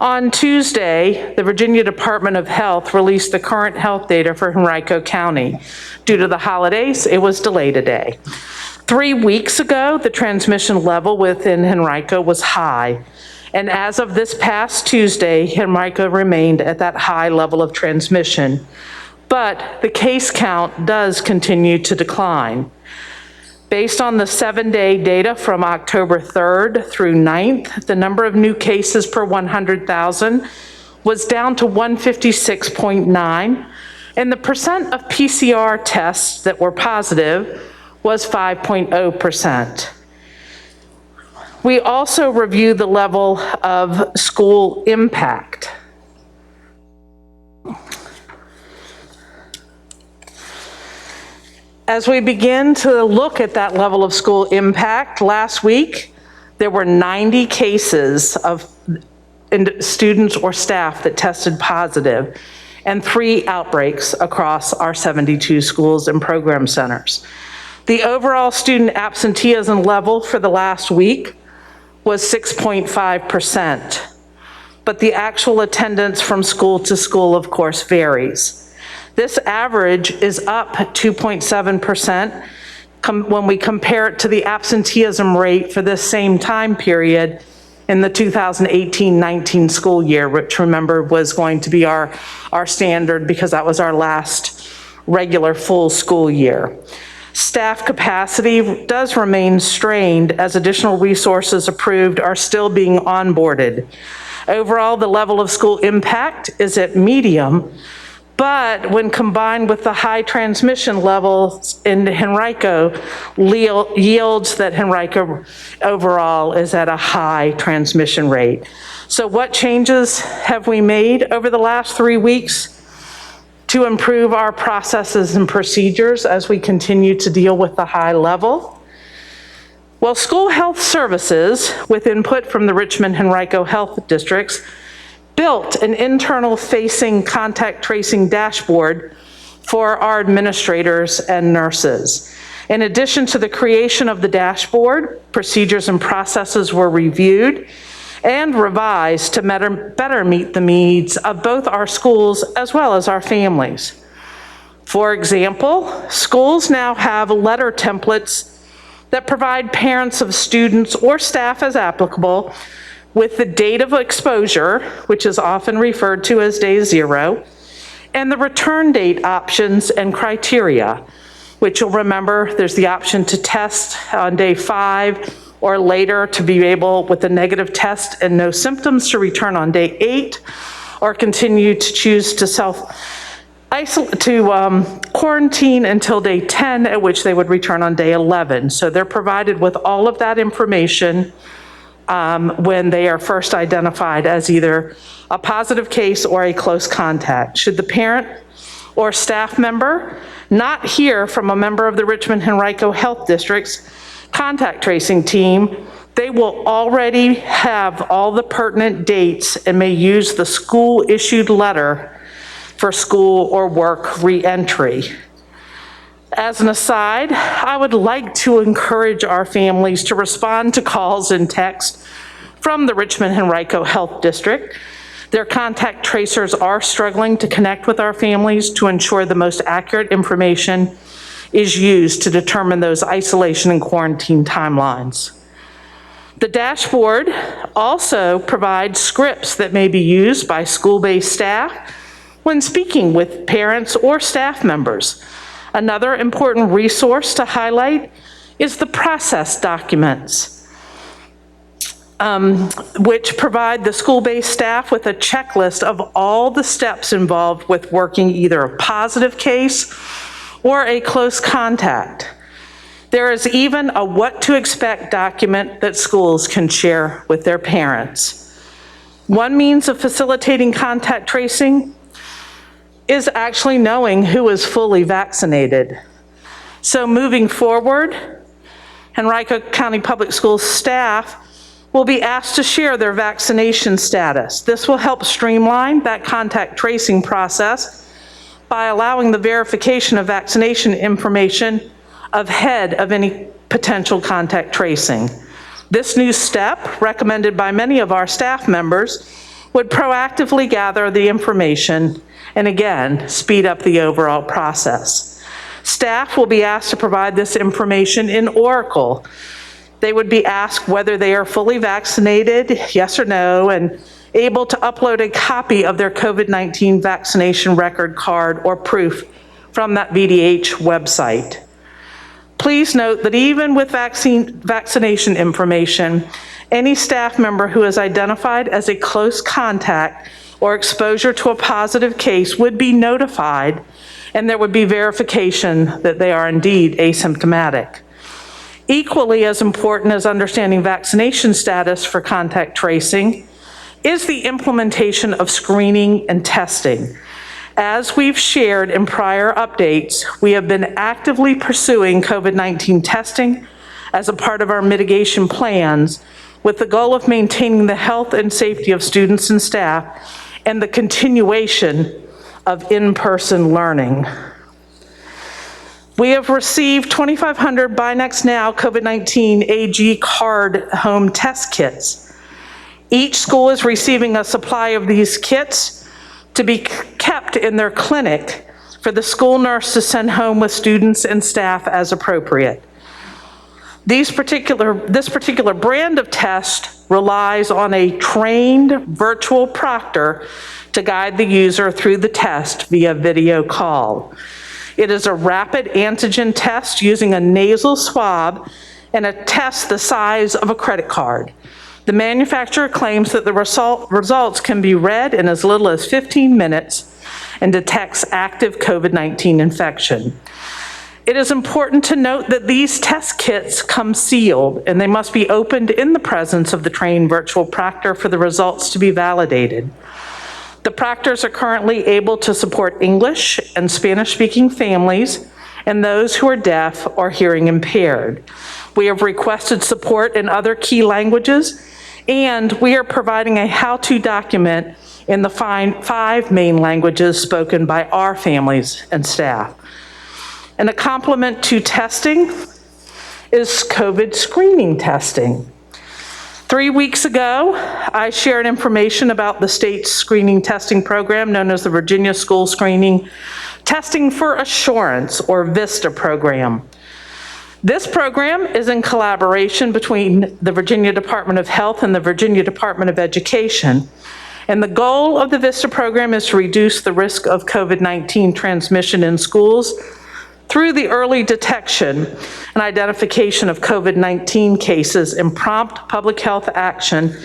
On Tuesday, the Virginia Department of Health released the current health data for Henrico County. Due to the holidays, it was delayed a day. 3 weeks ago, the transmission level within Henrico was high. And as of this past Tuesday, Henrico remained at that high level of transmission. But the case count does continue to decline. Based on the 7-day data from October 3rd through 9th, the number of new cases per 100,000 was down to 156.9, and the percent of PCR tests that were positive was 5.0%. We also reviewed the level of school impact. As we begin to look at that level of school impact, last week, there were 90 cases of students or staff that tested positive and 3 outbreaks across our 72 schools and program centers. The overall student absenteeism level for the last week was 6.5%, but the actual attendance from school to school, of course, varies. This average is up 2.7% when we compare it to the absenteeism rate for this same time period in the 2018-19 school year, which remember was going to be our standard because that was our last regular full school year. Staff capacity does remain strained as additional resources approved are still being onboarded. Overall, the level of school impact is at medium, but when combined with the high transmission levels in Henrico, yields that Henrico overall is at a high transmission rate. So what changes have we made over the last 3 weeks? to improve our processes and procedures as we continue to deal with the high level. Well, school health services, with input from the Richmond Henrico Health Districts, built an internal facing contact tracing dashboard for our administrators and nurses. In addition to the creation of the dashboard, procedures and processes were reviewed and revised to better meet the needs of both our schools as well as our families. For example, schools now have letter templates that provide parents of students or staff as applicable with the date of exposure, which is often referred to as day 0, and the return date options and criteria, which you'll remember there's the option to test on day 5 or later to be able, with a negative test and no symptoms, to return on day 8, or continue to choose to quarantine until day 10, at which they would return on day 11. So they're provided with all of that information when they are first identified as either a positive case or a close contact. Should the parent or staff member not hear from a member of the Richmond Henrico Health District's contact tracing team, they will already have all the pertinent dates and may use the school-issued letter for school or work re-entry. As an aside, I would like to encourage our families to respond to calls and texts from the Richmond Henrico Health District. Their contact tracers are struggling to connect with our families to ensure the most accurate information is used to determine those isolation and quarantine timelines. The dashboard also provides scripts that may be used by school-based staff when speaking with parents or staff members. Another important resource to highlight is the process documents, which provide the school-based staff with a checklist of all the steps involved with working either a positive case or a close contact. There is even a what to expect document that schools can share with their parents. One means of facilitating contact tracing is actually knowing who is fully vaccinated. So moving forward, Henrico County Public Schools staff will be asked to share their vaccination status. This will help streamline that contact tracing process by allowing the verification of vaccination information ahead of any potential contact tracing. This new step, recommended by many of our staff members, would proactively gather the information and again, speed up the overall process. Staff will be asked to provide this information in Oracle. They would be asked whether they are fully vaccinated, yes or no, and able to upload a copy of their COVID-19 vaccination record card or proof from that VDH website. Please note that even with vaccination information, any staff member who is identified as a close contact or exposure to a positive case would be notified, and there would be verification that they are indeed asymptomatic. Equally as important as understanding vaccination status for contact tracing is the implementation of screening and testing. As we've shared in prior updates, we have been actively pursuing COVID-19 testing as a part of our mitigation plans with the goal of maintaining the health and safety of students and staff and the continuation of in-person learning. We have received 2,500 Binax Now COVID-19 AG card home test kits. Each school is receiving a supply of these kits to be kept in their clinic for the school nurse to send home with students and staff as appropriate. This particular brand of test relies on a trained virtual proctor to guide the user through the test via video call. It is a rapid antigen test using a nasal swab and a test the size of a credit card. The manufacturer claims that the results can be read in as little as 15 minutes and detects active COVID-19 infection. It is important to note that these test kits come sealed and they must be opened in the presence of the trained virtual proctor for the results to be validated. The proctors are currently able to support English and Spanish-speaking families and those who are deaf or hearing impaired. We have requested support in other key languages, and we are providing a how-to document in the 5 main languages spoken by our families and staff. And a complement to testing is COVID screening testing. 3 weeks ago, I shared information about the state's screening testing program known as the Virginia School Screening Testing for Assurance, or VISTA program. This program is in collaboration between the Virginia Department of Health and the Virginia Department of Education. And the goal of the VISTA program is to reduce the risk of COVID-19 transmission in schools through the early detection and identification of COVID-19 cases and prompt public health action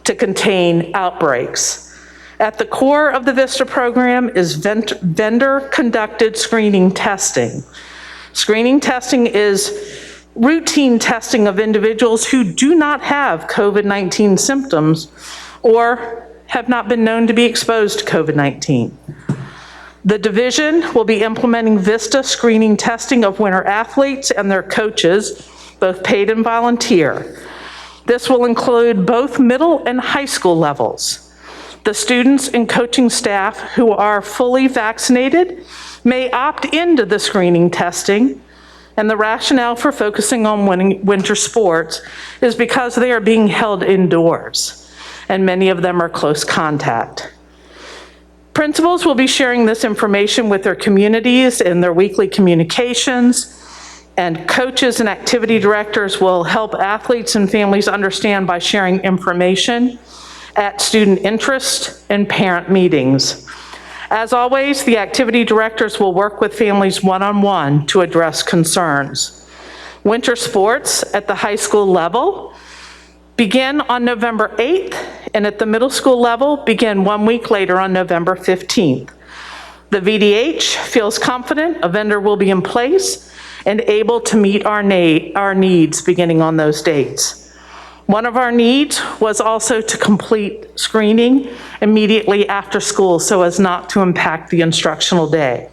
to contain outbreaks. At the core of the VISTA program is vendor-conducted screening testing. Screening testing is routine testing of individuals who do not have COVID-19 symptoms or have not been known to be exposed to COVID-19. The division will be implementing VISTA screening testing of winter athletes and their coaches, both paid and volunteer. This will include both middle and high school levels. The students and coaching staff who are fully vaccinated may opt into the screening testing, and the rationale for focusing on winter sports is because they are being held indoors, and many of them are close contact. Principals will be sharing this information with their communities in their weekly communications, and coaches and activity directors will help athletes and families understand by sharing information at student interest and parent meetings. As always, the activity directors will work with families one-on-one to address concerns. Winter sports at the high school level begin on November 8th, and at the middle school level, begin 1 week later on November 15th. The VDH feels confident a vendor will be in place and able to meet our needs beginning on those dates. One of our needs was also to complete screening immediately after school so as not to impact the instructional day.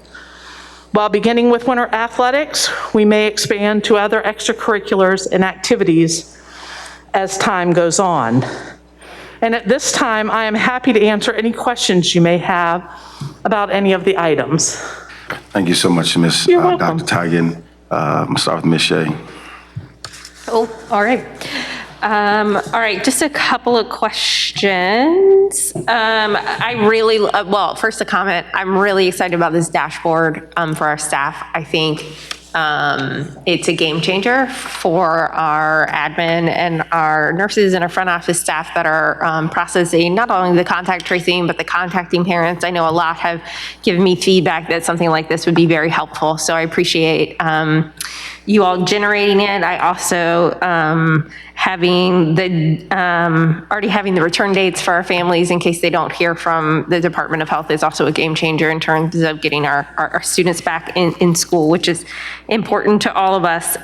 While beginning with winter athletics, we may expand to other extracurriculars and activities as time goes on. And at this time, I am happy to answer any questions you may have about any of the items. Thank you so much, Ms. You're welcome. Dr. Teigen. I'll start with Ms. Shea. Oh, all right. All right, just a couple of questions. Well, first a comment. I'm really excited about this dashboard for our staff. I think it's a game changer for our admin and our nurses and our front office staff that are processing not only the contact tracing, but the contacting parents. I know a lot have given me feedback that something like this would be very helpful. So I appreciate you all generating it. I also already having the return dates for our families in case they don't hear from the Department of Health is also a game changer in terms of getting our students back in school, which is important to all of us.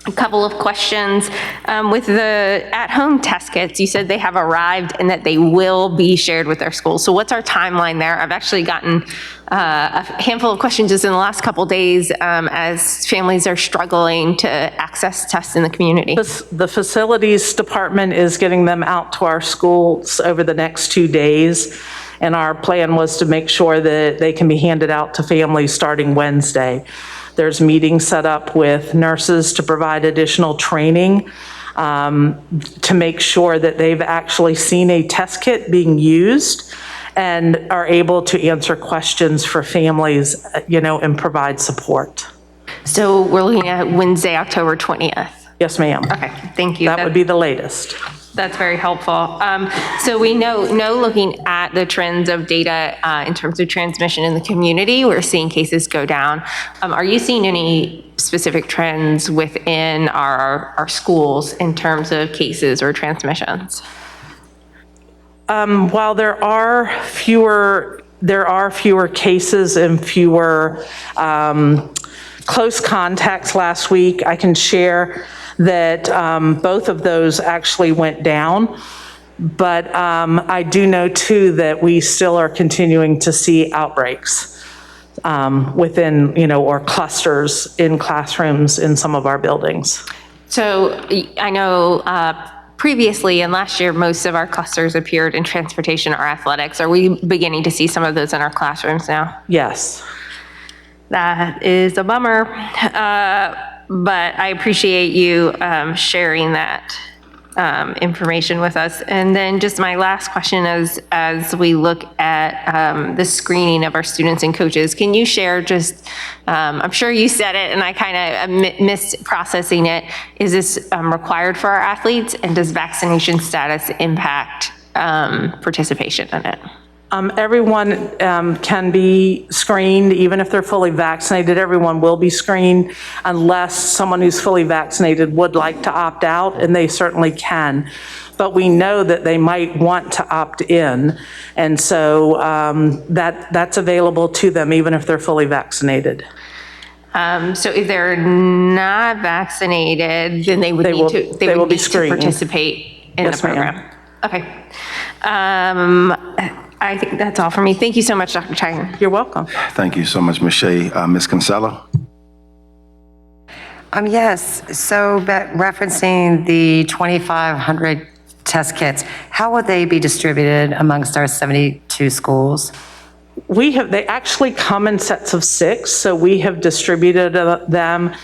A couple of questions. With the at-home test kits, you said they have arrived and that they will be shared with their schools. So what's our timeline there? I've actually gotten a handful of questions just in the last couple of days as families are struggling to access tests in the community. The facilities department is getting them out to our schools over the next 2 days. And our plan was to make sure that they can be handed out to families starting Wednesday. There's meetings set up with nurses to provide additional training to make sure that they've actually seen a test kit being used and are able to answer questions for families, and provide support. So we're looking at Wednesday, October 20th. Yes, ma'am. Okay, thank you. That would be the latest. That's very helpful. So we know looking at the trends of data in terms of transmission in the community, we're seeing cases go down. Are you seeing any specific trends within our schools in terms of cases or transmissions? While there are fewer cases and fewer close contacts last week, I can share that both of those actually went down. But I do know too that we still are continuing to see outbreaks within, or clusters in classrooms in some of our buildings. So I know previously and last year, most of our clusters appeared in transportation or athletics. Are we beginning to see some of those in our classrooms now? Yes. That is a bummer, but I appreciate you sharing that information with us. And then just my last question is, as we look at the screening of our students and coaches, can you share just, I'm sure you said it and I kind of missed processing it. Is this required for our athletes, and does vaccination status impact participation in it? Everyone can be screened, even if they're fully vaccinated. Everyone will be screened unless someone who's fully vaccinated would like to opt out, and they certainly can. But we know that they might want to opt in, and so that's available to them even if they're fully vaccinated. So if they're not vaccinated, then they would need to participate in the program. Okay. I think that's all for me. Thank you so much, Dr. Chang. You're welcome. Thank you so much, Ms. Shea. Ms. Gonzalo? Yes, so referencing the 2,500 test kits, how will they be distributed amongst our 72 schools? They actually come in sets of 6, so we have distributed them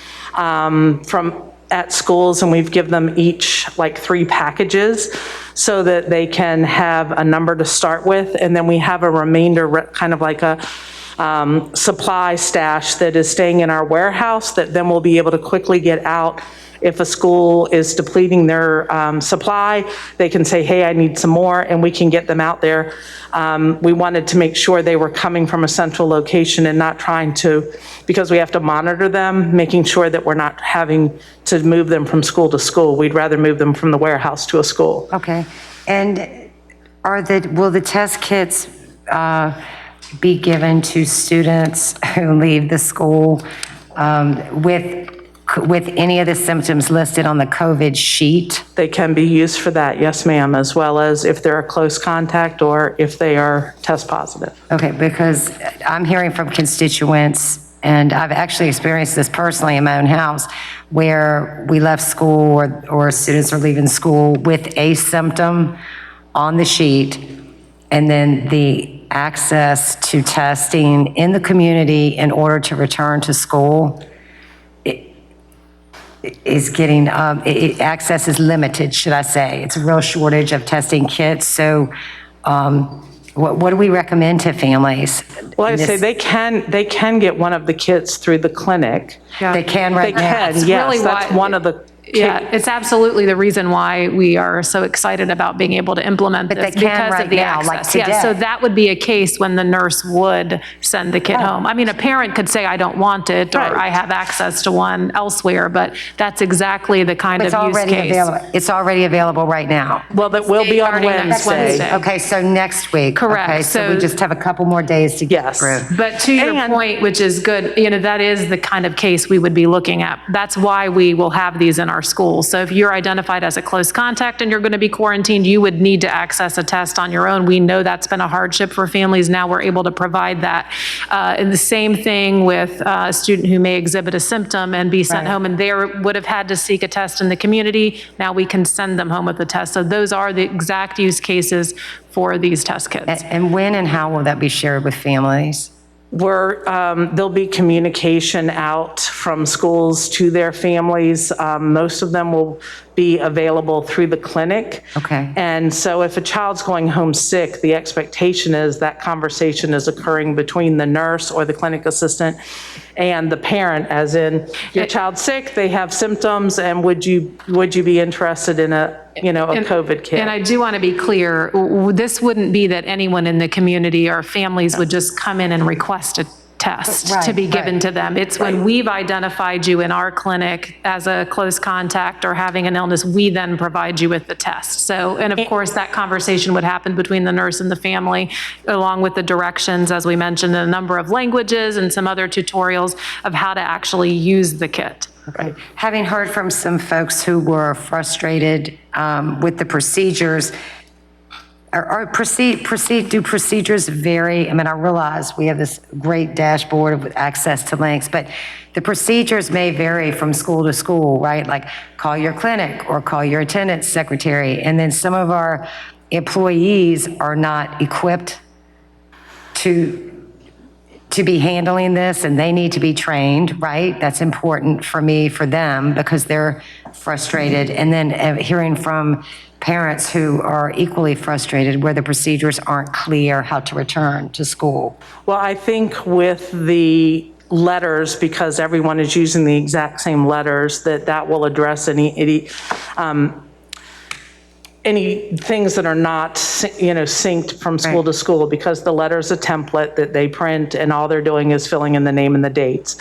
at schools, and we've given them each like 3 packages so that they can have a number to start with, and then we have a remainder, kind of like a supply stash that is staying in our warehouse that then we'll be able to quickly get out. If a school is depleting their supply, they can say, hey, I need some more, and we can get them out there. We wanted to make sure they were coming from a central location and not trying to, because we have to monitor them, making sure that we're not having to move them from school to school. We'd rather move them from the warehouse to a school. Okay. And will the test kits be given to students who leave the school with any of the symptoms listed on the COVID sheet? They can be used for that, yes, ma'am, as well as if they're a close contact or if they are test positive. Okay, because I'm hearing from constituents, and I've actually experienced this personally in my own house, where we left school or students are leaving school with a symptom on the sheet, and then the access to testing in the community in order to return to school is getting, access is limited, should I say. It's a real shortage of testing kits. So what do we recommend to families? Well, I'd say they can get one of the kits through the clinic. They can right now. They can, yes, that's one of the. Yeah, it's absolutely the reason why we are so excited about being able to implement this, because of the access. Yeah, so that would be a case when the nurse would send the kit home. I mean, a parent could say, I don't want it, or I have access to one elsewhere, but that's exactly the kind of use case. It's already available right now. Well, that will be on Wednesday. Okay, so next week. Correct. Okay, so we just have a couple more days to get through. But to your point, which is good, that is the kind of case we would be looking at. That's why we will have these in our schools. So if you're identified as a close contact and you're going to be quarantined, you would need to access a test on your own. We know that's been a hardship for families. Now we're able to provide that. And the same thing with a student who may exhibit a symptom and be sent home, and they would have had to seek a test in the community. Now we can send them home with a test. So those are the exact use cases for these test kits. And when and how will that be shared with families? There'll be communication out from schools to their families. Most of them will be available through the clinic. Okay. And so if a child's going home sick, the expectation is that conversation is occurring between the nurse or the clinic assistant and the parent, as in, your child's sick, they have symptoms, and would you be interested in a COVID kit? And I do want to be clear, this wouldn't be that anyone in the community or families would just come in and request a test to be given to them. It's when we've identified you in our clinic as a close contact or having an illness, we then provide you with the test. So, and of course, that conversation would happen between the nurse and the family, along with the directions, as we mentioned, in a number of languages and some other tutorials of how to actually use the kit. Right. Having heard from some folks who were frustrated with the procedures, do procedures vary? I mean, I realize we have this great dashboard with access to links, but the procedures may vary from school to school, right? Like call your clinic or call your attendance secretary. And then some of our employees are not equipped to be handling this, and they need to be trained, right? That's important for me, for them, because they're frustrated. And then hearing from parents who are equally frustrated where the procedures aren't clear how to return to school. Well, I think with the letters, because everyone is using the exact same letters, that will address any things that are not, synced from school to school, because the letter's a template that they print and all they're doing is filling in the name and the dates.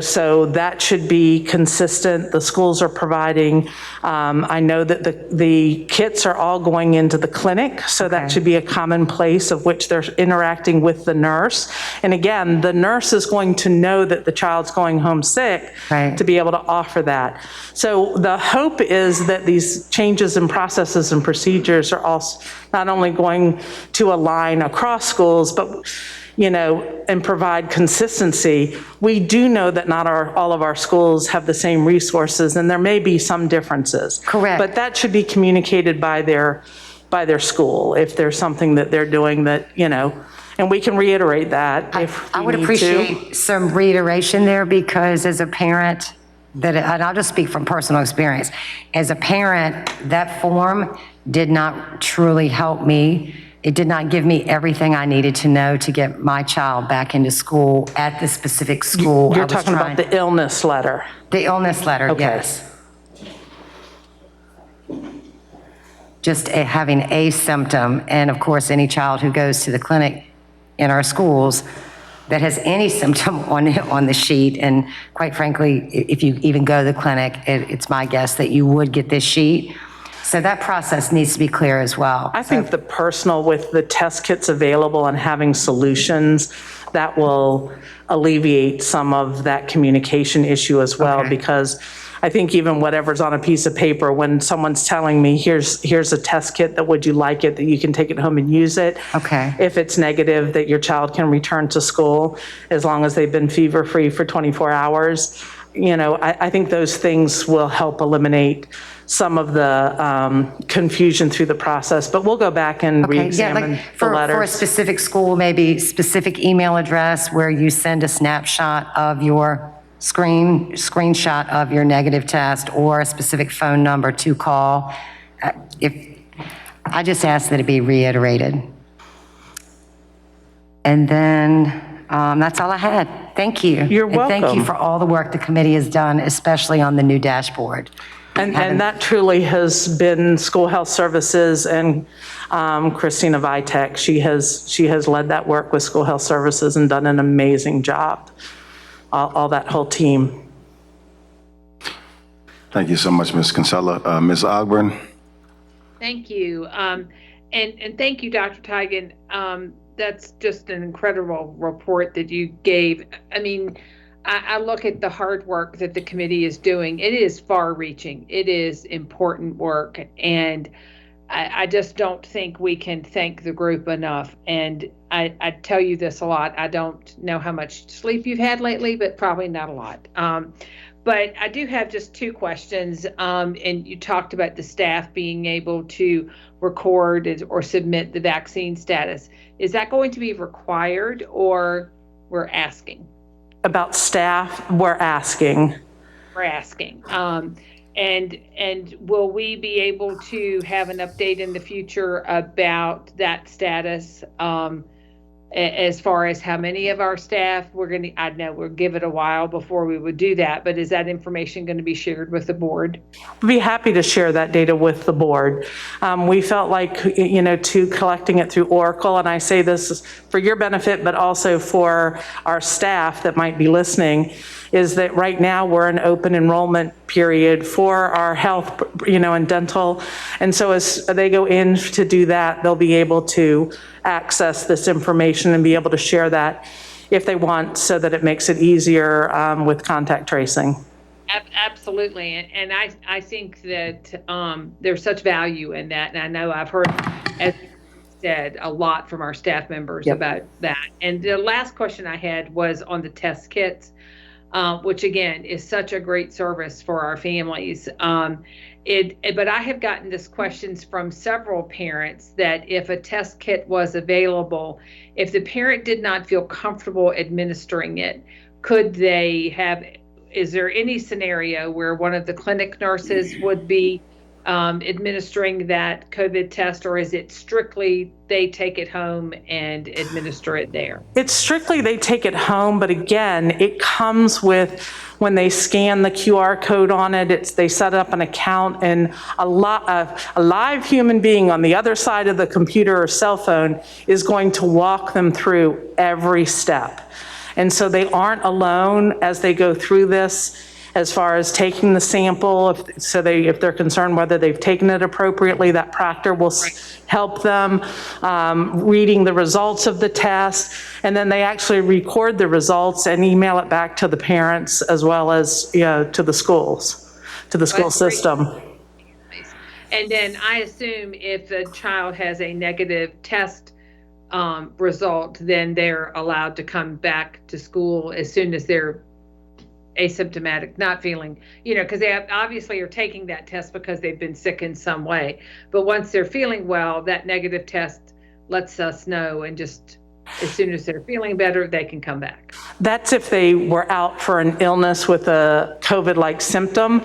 So that should be consistent. The schools are providing, I know that the kits are all going into the clinic, so that should be a common place of which they're interacting with the nurse. And again, the nurse is going to know that the child's going home sick to be able to offer that. So the hope is that these changes in processes and procedures are also not only going to align across schools, but and provide consistency. We do know that not all of our schools have the same resources, and there may be some differences. Correct. But that should be communicated by their school if there's something that they're doing that, and we can reiterate that if I would we need appreciate some reiteration there, because as a parent, and I'll just speak from personal experience, as a parent, that form did not truly help me. It did not give me everything I needed to know to get my child back into school at the specific school. You're talking about the illness letter. The illness letter, Okay. yes. Just having a symptom, and of course, any child who goes to the clinic in our schools that has any symptom on the sheet, and quite frankly, if you even go to the clinic, it's my guess that you would get this sheet. So that process needs to be clear as well. I think the personal with the test kits available and having solutions, that will alleviate some of that communication issue as well, because I think even whatever's on a piece of paper, when someone's telling me, here's a test kit, that would you like it, that you can take it home and use it. Okay. If it's negative, that your child can return to school as long as they've been fever-free for 24 hours. I think those things will help eliminate some of the confusion through the process, but we'll go back and re-examine the letters. For a specific school, maybe specific email address where you send a snapshot of your screenshot of your negative test, or a specific phone number to call. I just ask that it be reiterated. And then that's all I had. Thank you. You're And thank you welcome. for all the work the committee has done, especially on the new dashboard. And that truly has been School Health Services and Christina Vitek. She has led that work with School Health Services and done an amazing job, all that whole team. Thank you so much, Ms. Kinsella. Ms. Ogburn? Thank you. And thank you, Dr. Tigan. That's just an incredible report that you gave. I mean, I look at the hard work that the committee is doing. It is far-reaching. It is important work. And I just don't think we can thank the group enough. And I tell you this a lot. I don't know how much sleep you've had lately, but probably not a lot. But I do have just two questions. And you talked about the staff being able to record or submit the vaccine status. Is that going to be required, or we're asking? About staff, we're asking. We're asking. And will we be able to have an update in the future about that status, as far as how many of our staff I know we'll give it a while before we would do that, but is that information going to be shared with the board? We'd be happy to share that data with the board. We felt like, collecting it through Oracle, and I say this for your benefit, but also for our staff that might be listening, is that right now we're in open enrollment period for our health, and dental. And so as they go in to do that, they'll be able to access this information and be able to share that if they want, so that it makes it easier with contact tracing. Absolutely. And I think that there's such value in that. And I know I've heard, as you said, a lot from our staff members about that. And the last question I had was on the test kits, which again is such a great service for our families. But I have gotten this questions from several parents that if a test kit was available, if the parent did not feel comfortable administering it, could they have, is there any scenario where one of the clinic nurses would be administering that COVID test, or is it strictly they take it home and administer it there? It's strictly they take it home, but again, it comes with, when they scan the QR code on it, they set up an account, and a live human being on the other side of the computer or cell phone is going to walk them through every step. And so they aren't alone as they go through this, as far as taking the sample. If they're concerned whether they've taken it appropriately, that proctor will help them, reading the results of the test, and then they actually record the results and email it back to the parents as well as to the schools, to the school system. And then I assume if the child has a negative test result, then they're allowed to come back to school as soon as they're asymptomatic, not feeling, because they obviously are taking that test because they've been sick in some way. But once they're feeling well, that negative test lets us know, and just as soon as they're feeling better, they can come back. That's if they were out for an illness with a COVID-like symptom.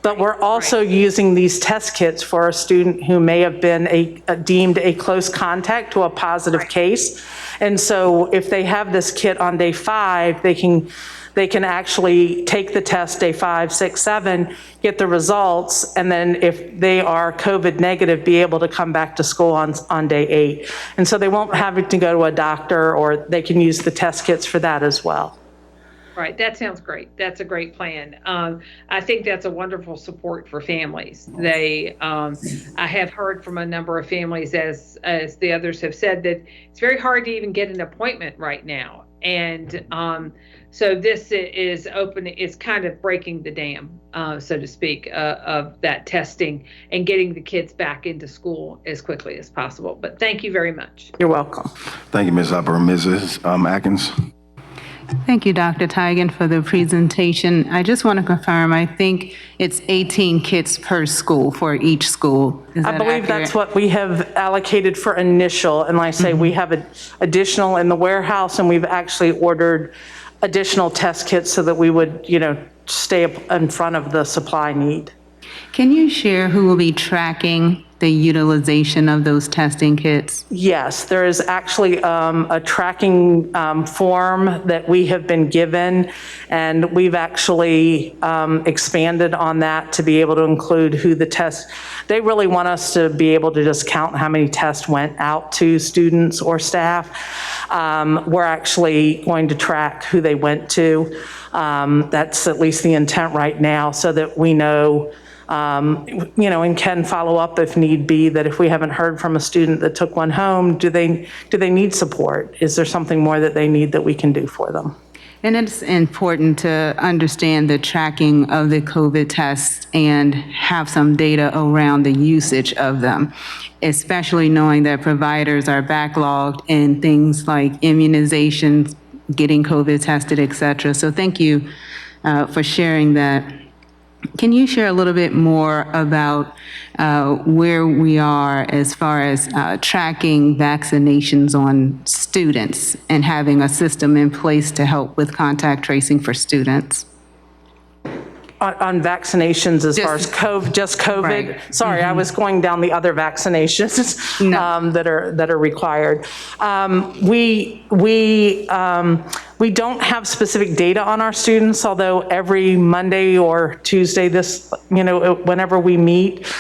But we're also using these test kits for a student who may have been deemed a close contact to a positive case. And so if they have this kit on day 5, they can actually take the test day 5, 6, 7, get the results, and then if they are COVID negative, be able to come back to school on day 8. And so they won't have to go to a doctor, or they can use the test kits for that as well. Right, that sounds great. That's a great plan. I think that's a wonderful support for families. I have heard from a number of families, as the others have said, that it's very hard to even get an appointment right now. And so this is kind of breaking the dam, so to speak, of that testing and getting the kids back into school as quickly as possible. But thank you very much. You're welcome. Thank you, Ms. Upper. Mrs. Atkins? Thank you, Dr. Tigan, for the presentation. I just want to confirm, I think it's 18 kits per school for each school. Is that I believe accurate? that's what we have allocated for initial. And like I say, we have additional in the warehouse, and we've actually ordered additional test kits so that we would, stay up in front of the supply need. Can you share who will be tracking the utilization of those testing kits? Yes, there is actually a tracking form that we have been given, and we've actually expanded on that to be able to include who the test. They really want us to be able to just count how many tests went out to students or staff. We're actually going to track who they went to. That's at least the intent right now, so that we know, and can follow up if need be, that if we haven't heard from a student that took one home, do they need support? Is there something more that they need that we can do for them? And it's important to understand the tracking of the COVID tests and have some data around the usage of them, especially knowing that providers are backlogged in things like immunizations, getting COVID tested, et cetera. So thank you for sharing that. Can you share a little bit more about where we are as far as tracking vaccinations on students and having a system in place to help with contact tracing for students? On vaccinations as far as just COVID? Right. Sorry, I was going down the other vaccinations that are required. We don't have specific data on our students, although every Monday or Tuesday, whenever we meet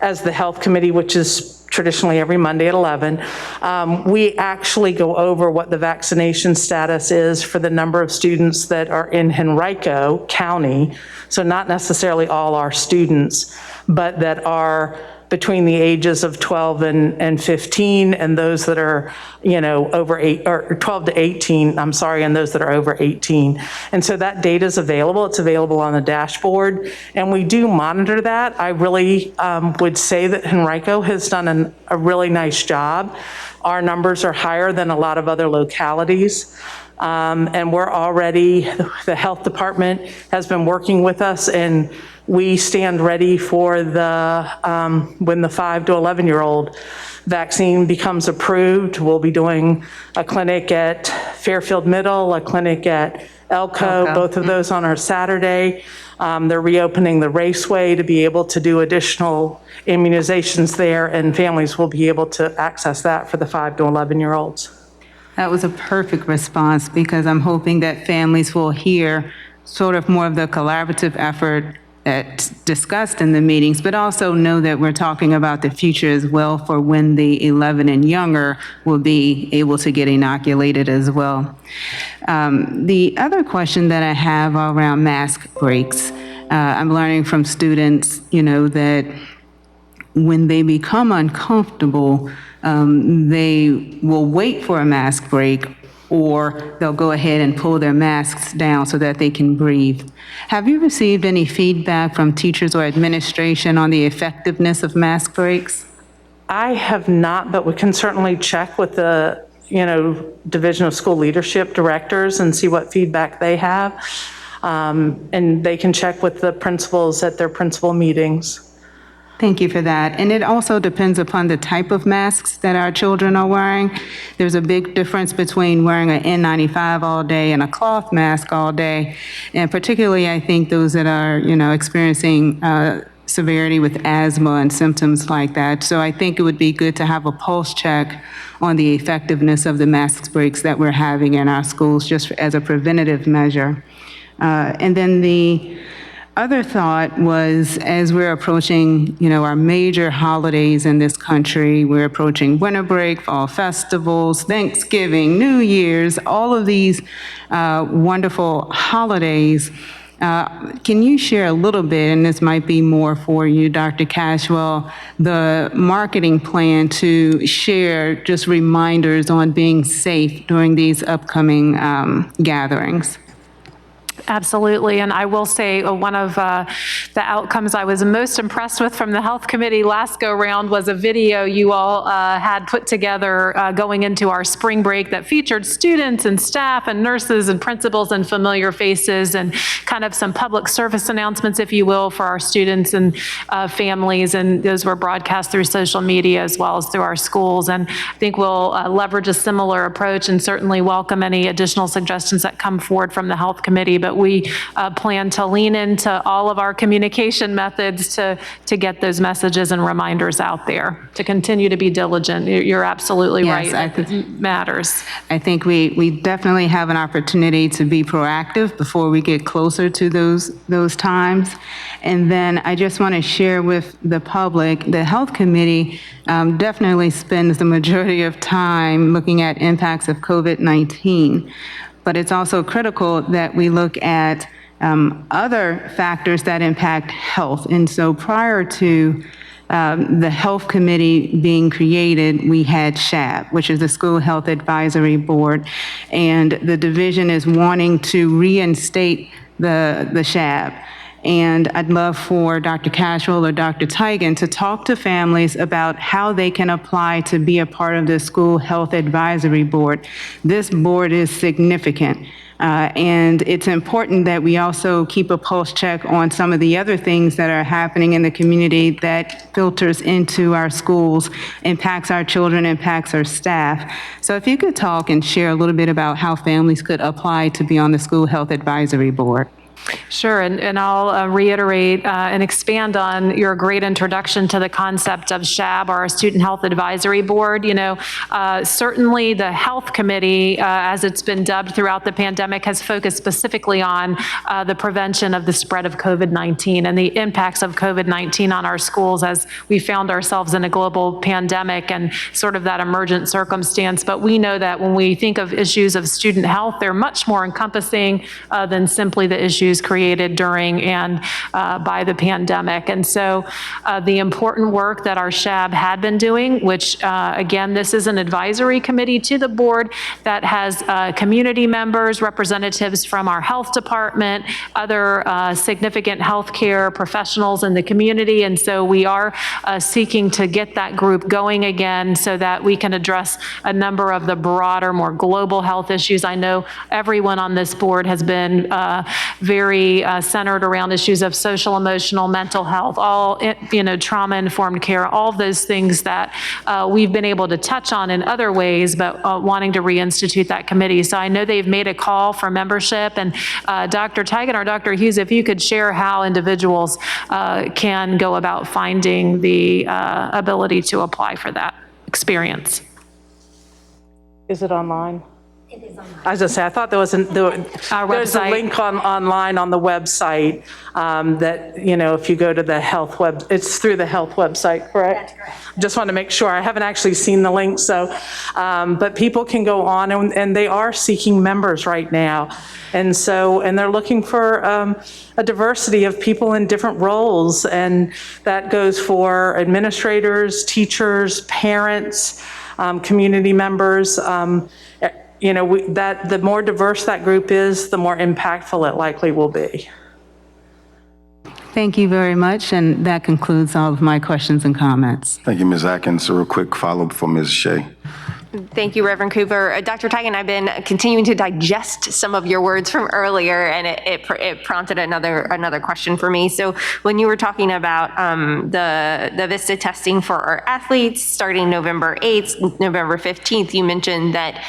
as the health committee, which is traditionally every Monday at 11, we actually go over what the vaccination status is for the number of students that are in Henrico County. So not necessarily all our students, but that are between the ages of 12 and 15, and those that are, over 12 to 18, I'm sorry, and those that are over 18. And so that data is available. It's available on the dashboard, and we do monitor that. I really would say that Henrico has done a really nice job. Our numbers are higher than a lot of other localities. And we're already, the health department has been working with us, and we stand ready for when the 5 to 11-year-old vaccine becomes approved. We'll be doing a clinic at Fairfield Middle, a clinic at Elko, both of those on our Saturday. They're reopening the Raceway to be able to do additional immunizations there, and families will be able to access that for the 5 to 11-year-olds. That was a perfect response, because I'm hoping that families will hear sort of more of the collaborative effort that's discussed in the meetings, but also know that we're talking about the future as well for when the 11 and younger will be able to get inoculated as well. The other question that I have around mask breaks, I'm learning from students, that when they become uncomfortable, they will wait for a mask break, or they'll go ahead and pull their masks down so that they can breathe. Have you received any feedback from teachers or administration on the effectiveness of mask breaks? I have not, but we can certainly check with the, Division of School Leadership directors and see what feedback they have. And they can check with the principals at their principal meetings. Thank you for that. And it also depends upon the type of masks that our children are wearing. There's a big difference between wearing an N95 all day and a cloth mask all day. And particularly, I think those that are, experiencing severity with asthma and symptoms like that. So I think it would be good to have a pulse check on the effectiveness of the mask breaks that we're having in our schools, just as a preventative measure. And then the other thought was, as we're approaching, our major holidays in this country, we're approaching winter break, fall festivals, Thanksgiving, New Year's, all of these wonderful holidays. Can you share a little bit, and this might be more for you, Dr. Cashwell, the marketing plan to share just reminders on being safe during these upcoming gatherings? Absolutely, and I will say one of the outcomes I was most impressed with from the Health Committee last go-round was a video you all had put together going into our spring break that featured students and staff and nurses and principals and familiar faces, and kind of some public service announcements, if you will, for our students and families, and those were broadcast through social media as well as through our schools. And I think we'll leverage a similar approach and certainly welcome any additional suggestions that come forward from the Health Committee, but we plan to lean into all of our communication methods to get those messages and reminders out there, to continue to be diligent. You're absolutely right. It matters. I think we definitely have an opportunity to be proactive before we get closer to those times. And then I just want to share with the public, the Health Committee definitely spends the majority of time looking at impacts of COVID-19. But it's also critical that we look at other factors that impact health. And so prior to the Health Committee being created, we had SHAB, which is the School Health Advisory Board. And the division is wanting to reinstate the SHAB. And I'd love for Dr. Cashwell or Dr. Tigan to talk to families about how they can apply to be a part of the School Health Advisory Board. This board is significant. And it's important that we also keep a pulse check on some of the other things that are happening in the community that filters into our schools, impacts our children, impacts our staff. So if you could talk and share a little bit about how families could apply to be on the School Health Advisory Board. Sure, and I'll reiterate and expand on your great introduction to the concept of SHAB, our Student Health Advisory Board. Certainly the Health Committee, as it's been dubbed throughout the pandemic, has focused specifically on the prevention of the spread of COVID-19 and the impacts of COVID-19 on our schools as we found ourselves in a global pandemic and sort of that emergent circumstance. But we know that when we think of issues of student health, they're much more encompassing than simply the issue issues created during and by the pandemic. And so the important work that our SHAB had been doing, which again, this is an advisory committee to the board that has community members, representatives from our health department, other significant healthcare professionals in the community. And so we are seeking to get that group going again so that we can address a number of the broader, more global health issues. I know everyone on this board has been very centered around issues of social, emotional, mental health, all, trauma-informed care, all those things that we've been able to touch on in other ways, but wanting to reinstitute that committee. So I know they've made a call for membership, and Dr. Tigan or Dr. Hughes, if you could share how individuals can go about finding the ability to apply for that experience. Is it online? It is online. I was going to say, I thought there's a link online on the website that, if you go to the health it's through the health website, correct? That's correct. Just want to make sure. I haven't actually seen the link, so, but people can go on and they are seeking members right now. And they're looking for a diversity of people in different roles, and that goes for administrators, teachers, parents, community members. The more diverse that group is, the more impactful it likely will be. Thank you very much, and that concludes all of my questions and comments. Thank you, Ms. Atkins. A real quick follow-up for Ms. Shea. Thank you, Reverend Cooper. Dr. Tigan, I've been continuing to digest some of your words from earlier, and it prompted another question for me. So when you were talking about the VISTA testing for our athletes starting November 8th, November 15th, you mentioned that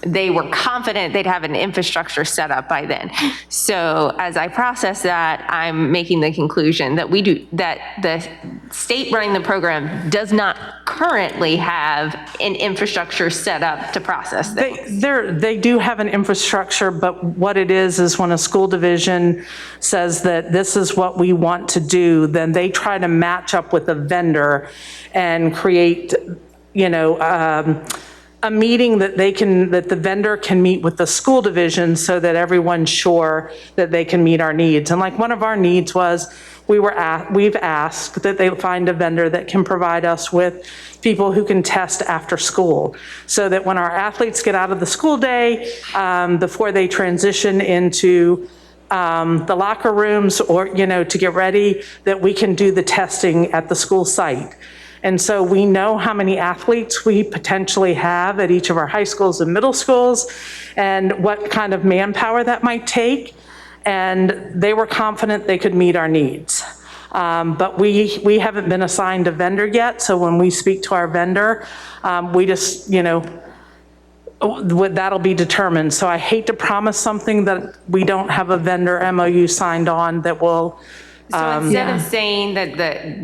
they were confident they'd have an infrastructure set up by then. So as I process that, I'm making the conclusion that that the state running the program does not currently have an infrastructure set up to process things. They do have an infrastructure, but what it is when a school division says that this is what we want to do, then they try to match up with a vendor and create, a meeting that the vendor can meet with the school division so that everyone's sure that they can meet our needs. And like one of our needs was, we've asked that they find a vendor that can provide us with people who can test after school, so that when our athletes get out of the school day, before they transition into the locker rooms or, to get ready, that we can do the testing at the school site. And so we know how many athletes we potentially have at each of our high schools and middle schools and what kind of manpower that might take. And they were confident they could meet our needs. But we haven't been assigned a vendor yet. So when we speak to our vendor, we just, that'll be determined. So I hate to promise something that we don't have a vendor MOU signed on that will. So instead of saying that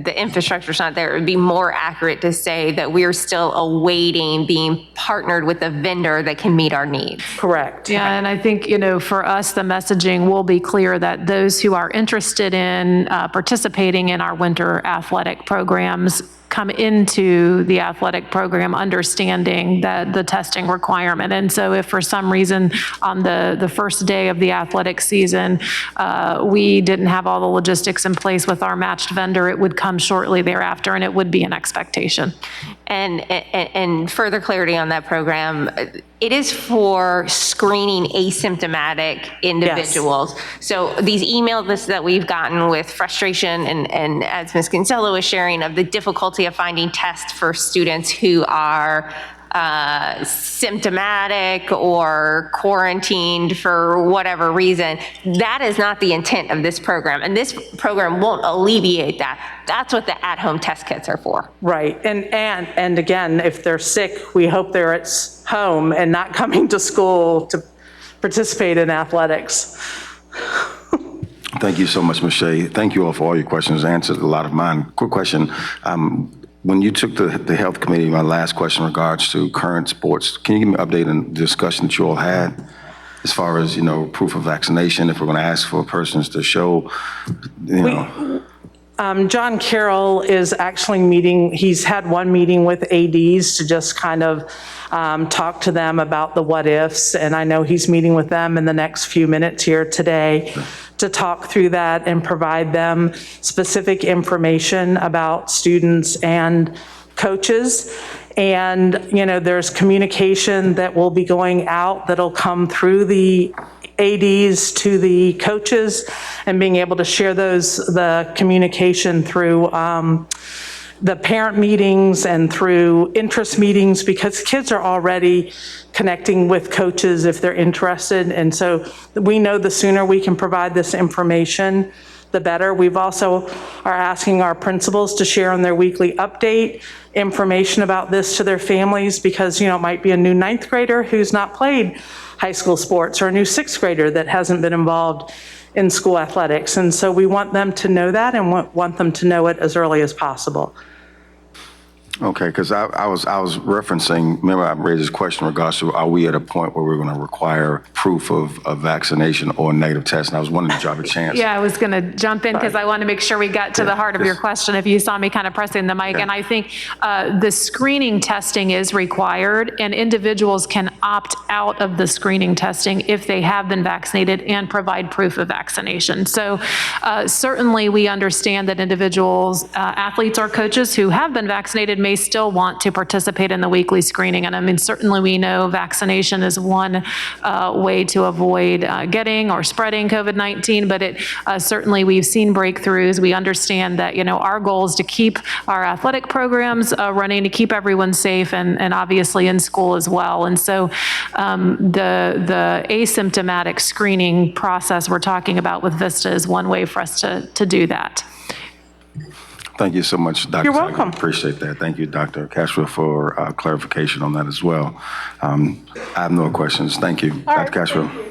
the infrastructure's not there, it would be more accurate to say that we're still awaiting being partnered with a vendor that can meet our needs. Correct. Yeah, and I think, for us, the messaging will be clear that those who are interested in participating in our winter athletic programs come into the athletic program understanding that the testing requirement. And so if for some reason on the first day of the athletic season, we didn't have all the logistics in place with our matched vendor, it would come shortly thereafter, and it would be an expectation. And further clarity on that program, it is for screening asymptomatic individuals. Yes. So these email lists that we've gotten with frustration and as Ms. Gonzalo was sharing of the difficulty of finding tests for students who are symptomatic or quarantined for whatever reason, that is not the intent of this program. And this program won't alleviate that. That's what the at-home test kits are for. Right. And again, if they're sick, we hope they're at home and not coming to school to participate in athletics. Thank you so much, Ms. Shea. Thank you all for all your questions. Answered a lot of mine. Quick question. When you took the health committee, my last question in regards to current sports, can you give me an update on the discussion that you all had as far as, proof of vaccination, if we're going to ask for persons to show, John Carroll is actually meeting, he's had one meeting with ADs to just kind of talk to them about the what ifs, and I know he's meeting with them in the next few minutes here today to talk through that and provide them specific information about students and coaches. And, you know, there's communication that will be going out that'll come through the ADs to the coaches, and being able to share the communication through the parent meetings and through interest meetings, because kids are already connecting with coaches if they're interested. And so we know the sooner we can provide this information, the better. We've also are asking our principals to share on their weekly update information about this to their families, because, you know, it might be a new 9th grader who's not played high school sports, or a new 6th grader that hasn't been involved in school athletics. And so we want them to know that, and want them to know it as early as possible. Okay, because I was referencing, remember I raised this question in regards to, are we at a point where we're going to require proof of vaccination or negative test? And I was wondering, did you have a chance? Yeah, I was going to jump in because I want to make sure we got to the heart of your question, if you saw me kind of pressing the mic. And I think the screening testing is required, and individuals can opt out of the screening testing if they have been vaccinated and provide proof of vaccination. So certainly we understand that individuals, athletes or coaches who have been vaccinated may still want to participate in the weekly screening. And I mean, certainly we know vaccination is one way to avoid getting or spreading COVID-19, but it certainly we've seen breakthroughs. We understand that, you know, our goal is to keep our athletic programs running, to keep everyone safe, and obviously in school as well. And so the asymptomatic screening process we're talking about with VISTA is one way for us to do that. Thank you so much, Dr. You're welcome. I appreciate that. Thank you, Dr. Cashwell, for clarification on that as well. I have no questions. Thank you, Dr. Cashwell.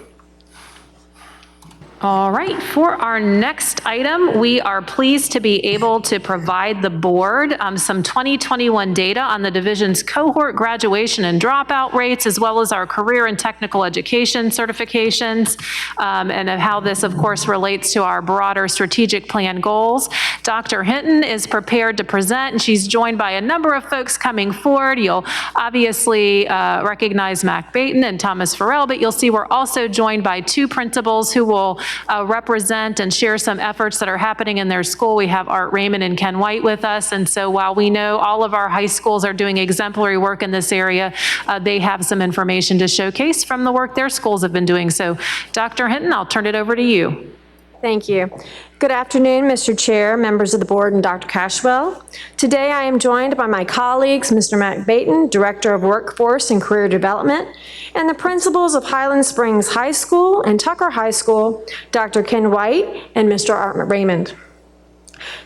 All right, for our next item, we are pleased to be able to provide the board some 2021 data on the division's cohort graduation and dropout rates, as well as our career and technical education certifications, and how this, of course, relates to our broader strategic plan goals. Dr. Hinton is prepared to present, and she's joined by a number of folks coming forward. You'll obviously recognize Mac Baton and Thomas Farrell, but you'll see we're also joined by 2 principals who will represent and share some efforts that are happening in their school. We have Art Raymond and Ken White with us, and so while we know all of our high schools are doing exemplary work in this area, they have some information to showcase from the work their schools have been doing. So Dr. Hinton, I'll turn it over to you. Thank you. Good afternoon, Mr. Chair, members of the board, and Dr. Cashwell. Today I am joined by my colleagues, Mr. Mac Baton, Director of Workforce and Career Development, and the principals of Highland Springs High School and Tucker High School, Dr. Ken White and Mr. Art Raymond.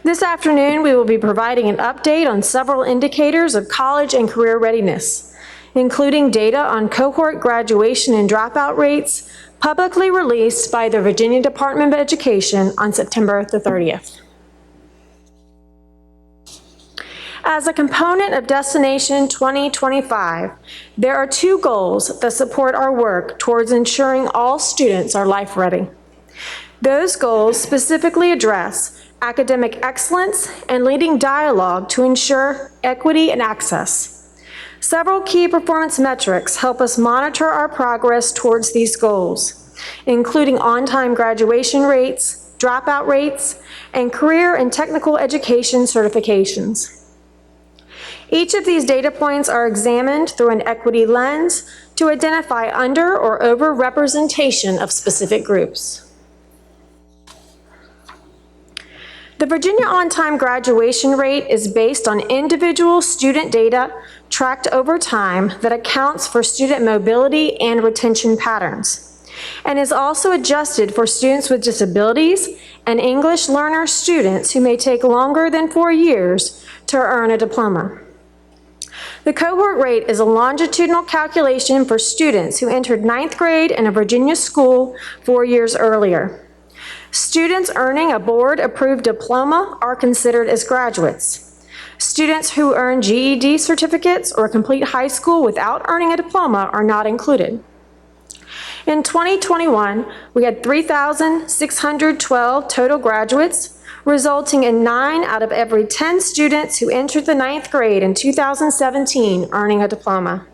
This afternoon we will be providing an update on several indicators of college and career readiness, including data on cohort graduation and dropout rates, publicly released by the Virginia Department of Education on September the 30th. As a component of Destination 2025, there are 2 goals that support our work towards ensuring all students are life ready. Those goals specifically address academic excellence and leading dialogue to ensure equity and access. Several key performance metrics help us monitor our progress towards these goals, including on-time graduation rates, dropout rates, and career and technical education certifications. Each of these data points are examined through an equity lens to identify under or over-representation of specific groups. The Virginia on-time graduation rate is based on individual student data tracked over time that accounts for student mobility and retention patterns, and is also adjusted for students with disabilities and English learner students who may take longer than 4 years to earn a diploma. The cohort rate is a longitudinal calculation for students who entered 9th grade in a Virginia school 4 years earlier. Students earning a board-approved diploma are considered as graduates. Students who earn GED certificates or complete high school without earning a diploma are not included. In 2021, we had 3,612 total graduates, resulting in 9 out of every 10 students who entered the 9th grade in 2017 earning a diploma.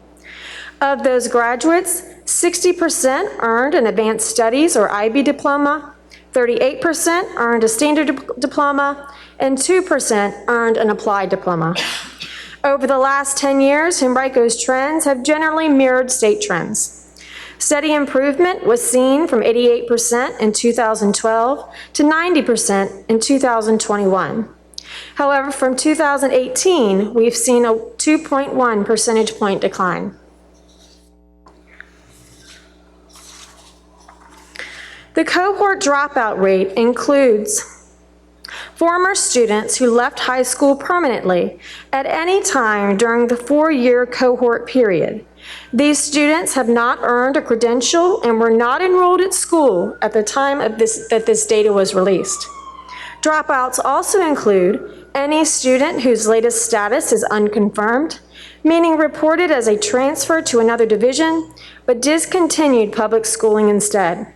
Of those graduates, 60% earned an advanced studies or IB diploma, 38% earned a standard diploma, and 2% earned an applied diploma. Over the last 10 years, Henrico's trends have generally mirrored state trends. Steady improvement was seen from 88% in 2012 to 90% in 2021. However, from 2018, we've seen a 2.1 percentage point decline. The cohort dropout rate includes former students who left high school permanently at any time during the 4-year cohort period. These students have not earned a credential and were not enrolled at school at the time of that this data was released. Dropouts also include any student whose latest status is unconfirmed, meaning reported as a transfer to another division, but discontinued public schooling instead.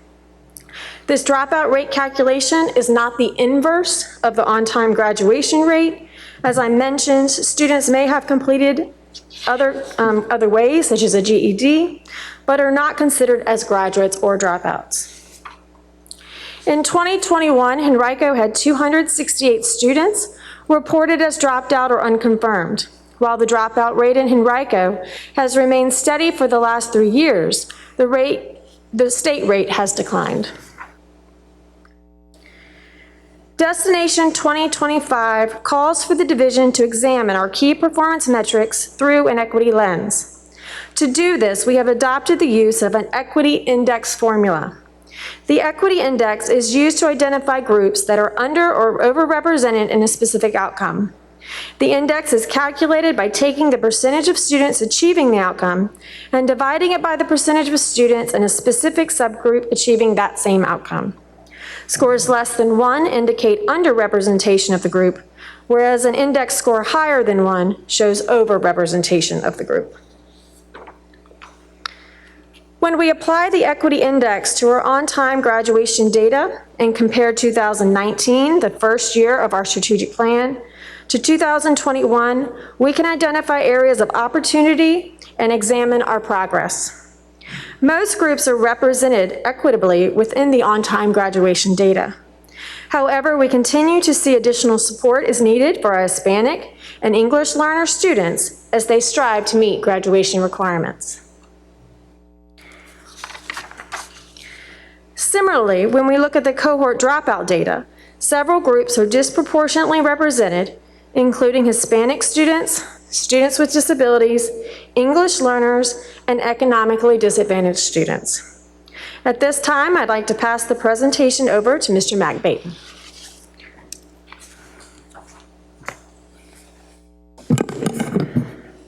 This dropout rate calculation is not the inverse of the on-time graduation rate. As I mentioned, students may have completed other ways, such as a GED, but are not considered as graduates or dropouts. In 2021, Henrico had 268 students reported as dropped out or unconfirmed. While the dropout rate in Henrico has remained steady for the last 3 years, the state rate has declined. Destination 2025 calls for the division to examine our key performance metrics through an equity lens. To do this, we have adopted the use of an equity index formula. The equity index is used to identify groups that are under or overrepresented in a specific outcome. The index is calculated by taking the percentage of students achieving the outcome and dividing it by the percentage of students in a specific subgroup achieving that same outcome. Scores less than 1 indicate underrepresentation of the group, whereas an index score higher than 1 shows overrepresentation of the group. When we apply the equity index to our on-time graduation data and compare 2019, the first year of our strategic plan, to 2021, we can identify areas of opportunity and examine our progress. Most groups are represented equitably within the on-time graduation data. However, we continue to see additional support is needed for our Hispanic and English learner students as they strive to meet graduation requirements. Similarly, when we look at the cohort dropout data, several groups are disproportionately represented, including Hispanic students, students with disabilities, English learners, and economically disadvantaged students. At this time, I'd like to pass the presentation over to Mr. Mac Baton.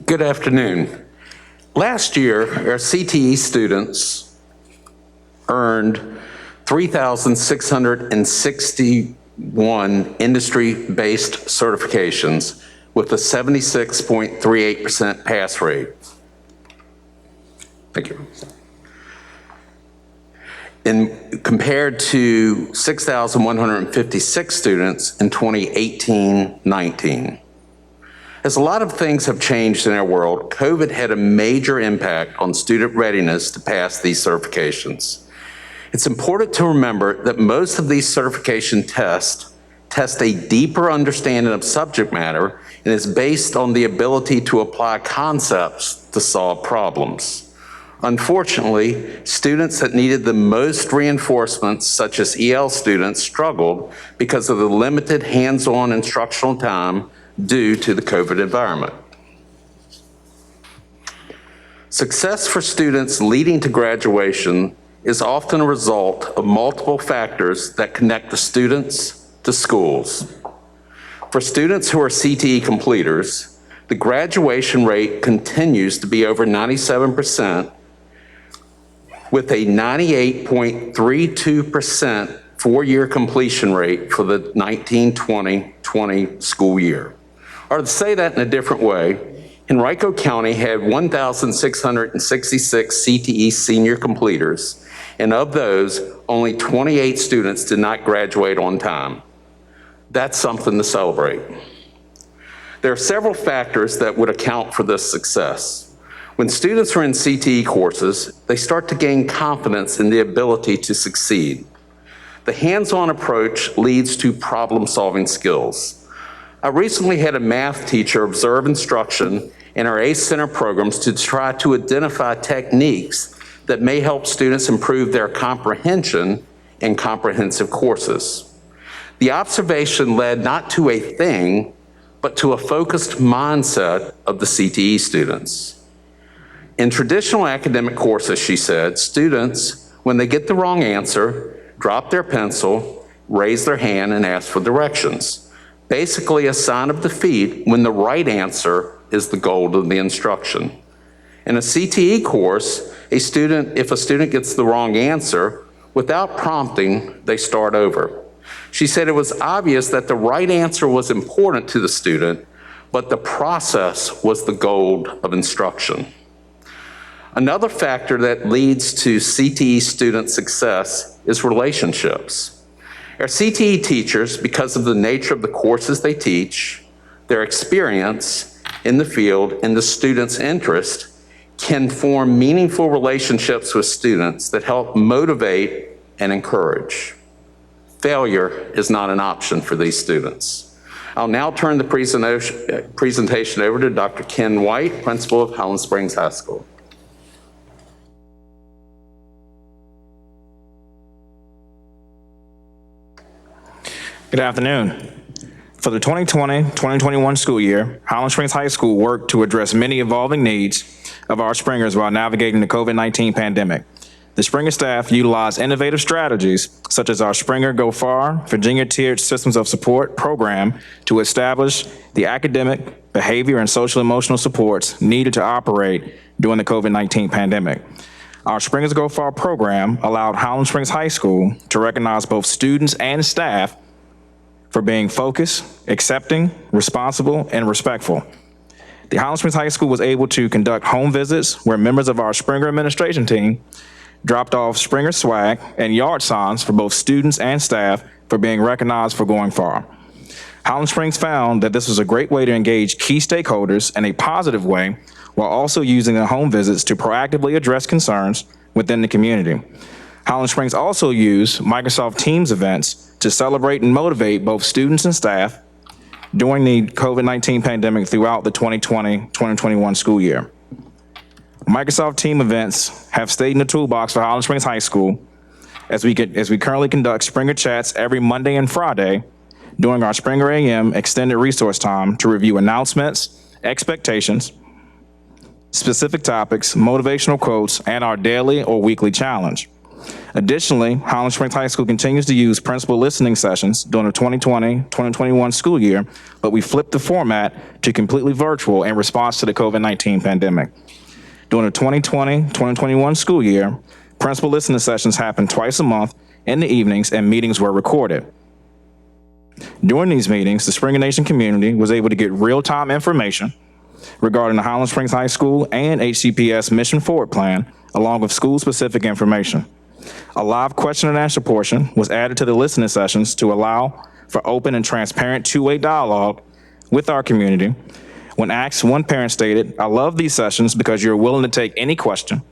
Good afternoon. Last year, our CTE students earned 3,661 industry-based certifications with a 76.38% pass rate. Thank you. Compared to 6,156 students in 2018-19. As a lot of things have changed in our world, COVID had a major impact on student readiness to pass these certifications. It's important to remember that most of these certification tests test a deeper understanding of subject matter and is based on the ability to apply concepts to solve problems. Unfortunately, students that needed the most reinforcements, such as EL students, struggled because of the limited hands-on instructional time due to the COVID environment. Success for students leading to graduation is often a result of multiple factors that connect the students to schools. For students who are CTE completers, the graduation rate continues to be over 97%, with a 98.32% four-year completion rate for the 19-20 school year. Or to say that in a different way, Henrico County had 1,666 CTE senior completers, and of those, only 28 students did not graduate on time. That's something to celebrate. There are several factors that would account for this success. When students are in CTE courses, they start to gain confidence in the ability to succeed. The hands-on approach leads to problem-solving skills. I recently had a math teacher observe instruction in our ACE Center programs to try to identify techniques that may help students improve their comprehension in comprehensive courses. The observation led not to a thing, but to a focused mindset of the CTE students. In traditional academic courses, she said, students, when they get the wrong answer, drop their pencil, raise their hand, and ask for directions. Basically a sign of defeat when the right answer is the goal of the instruction. In a CTE course, if a student gets the wrong answer, without prompting, they start over. She said it was obvious that the right answer was important to the student, but the process was the goal of instruction. Another factor that leads to CTE student success is relationships. Our CTE teachers, because of the nature of the courses they teach, their experience in the field, and the students' interest, can form meaningful relationships with students that help motivate and encourage. Failure is not an option for these students. I'll now turn the presentation over to Dr. Ken White, principal of Highland Springs High School. Good afternoon. For the 2020-2021 school year, Highland Springs High School worked to address many evolving needs of our Springers while navigating the COVID-19 pandemic. The Springer staff utilized innovative strategies such as our Springer Go Far Virginia Tiered Systems of Support program to establish the academic, behavior, and social emotional supports needed to operate during the COVID-19 pandemic. Our Springers Go Far program allowed Highland Springs High School to recognize both students and staff for being focused, accepting, responsible, and respectful. The Highland Springs High School was able to conduct home visits where members of our Springer administration team dropped off Springer swag and yard signs for both students and staff for being recognized for going far. Highland Springs found that this was a great way to engage key stakeholders in a positive way while also using the home visits to proactively address concerns within the community. Highland Springs also used Microsoft Teams events to celebrate and motivate both students and staff during the COVID-19 pandemic throughout the 2020-2021 school year. Microsoft Team events have stayed in the toolbox for Highland Springs High School as we currently conduct Springer chats every Monday and Friday during our Springer AM extended resource time to review announcements, expectations, specific topics, motivational quotes, and our daily or weekly challenge. Additionally, Highland Springs High School continues to use principal listening sessions during the 2020-2021 school year, but we flipped the format to completely virtual in response to the COVID-19 pandemic. During the 2020-2021 school year, principal listening sessions happened twice a month in the evenings and meetings were recorded. During these meetings, the Springer Nation community was able to get real-time information regarding the Highland Springs High School and HCPS Mission Forward Plan, along with school-specific information. A live question and answer portion was added to the listening sessions to allow for open and transparent two-way dialogue with our community. When asked, one parent stated, "I love these sessions because you're willing to take any question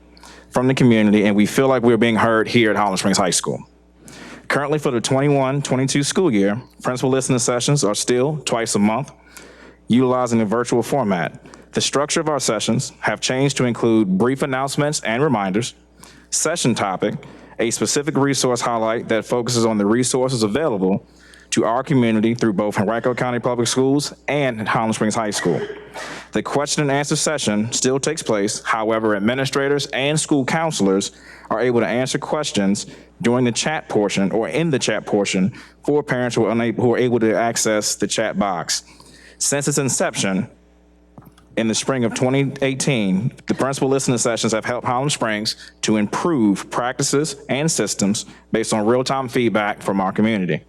from the community and we feel like we're being heard here at Highland Springs High School." Currently for the 21-22 school year, principal listening sessions are still twice a month, utilizing a virtual format. The structure of our sessions have changed to include brief announcements and reminders, session topic, a specific resource highlight that focuses on the resources available to our community through both Henrico County Public Schools and Highland Springs High School. The question and answer session still takes place. However, administrators and school counselors are able to answer questions during the chat portion or in the chat portion for parents who are able to access the chat box. Since its inception in the spring of 2018, the principal listening sessions have helped Highland Springs to improve practices and systems based on real-time feedback from our community.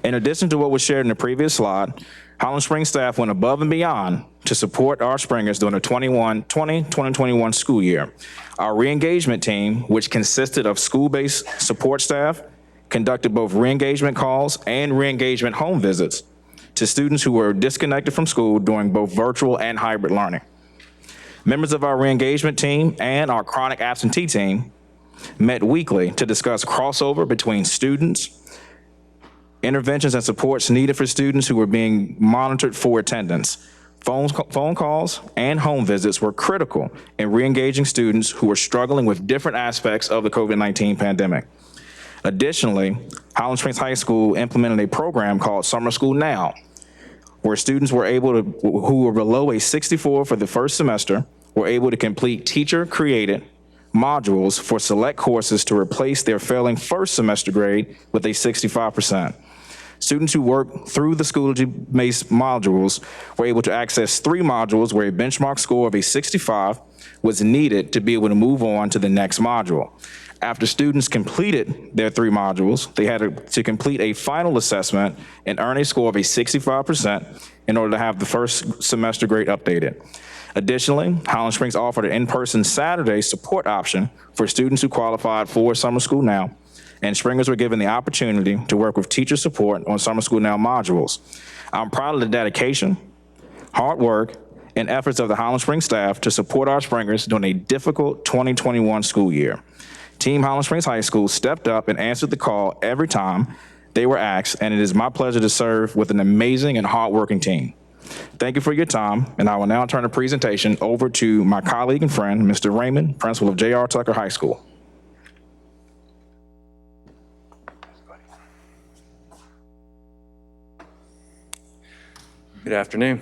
In addition to what was shared in the previous slide, Highland Springs staff went above and beyond to support our Springers during the 2020-2021 school year. Our re-engagement team, which consisted of school-based support staff, conducted both re-engagement calls and re-engagement home visits to students who were disconnected from school during both virtual and hybrid learning. Members of our re-engagement team and our chronic absentee team met weekly to discuss crossover between students, interventions and supports needed for students who were being monitored for attendance. Phone calls and home visits were critical in re-engaging students who were struggling with different aspects of the COVID-19 pandemic. Additionally, Highland Springs High School implemented a program called Summer School Now, where students were who were below a 64 for the first semester, were able to complete teacher-created modules for select courses to replace their failing first semester grade with a 65%. Students who worked through the Schoology-based modules were able to access 3 modules where a benchmark score of a 65 was needed to be able to move on to the next module. After students completed their 3 modules, they had to complete a final assessment and earn a score of a 65% in order to have the first semester grade updated. Additionally, Highland Springs offered an in-person Saturday support option for students who qualified for Summer School Now, and Springers were given the opportunity to work with teacher support on Summer School Now modules. I'm proud of the dedication, hard work, and efforts of the Highland Springs staff to support our Springers during a difficult 2021 school year. Team Highland Springs High School stepped up and answered the call every time they were asked, and it is my pleasure to serve with an amazing and hardworking team. Thank you for your time, and I will now turn the presentation over to my colleague and friend, Mr. Raymond, principal of J.R. Tucker High School. Good afternoon.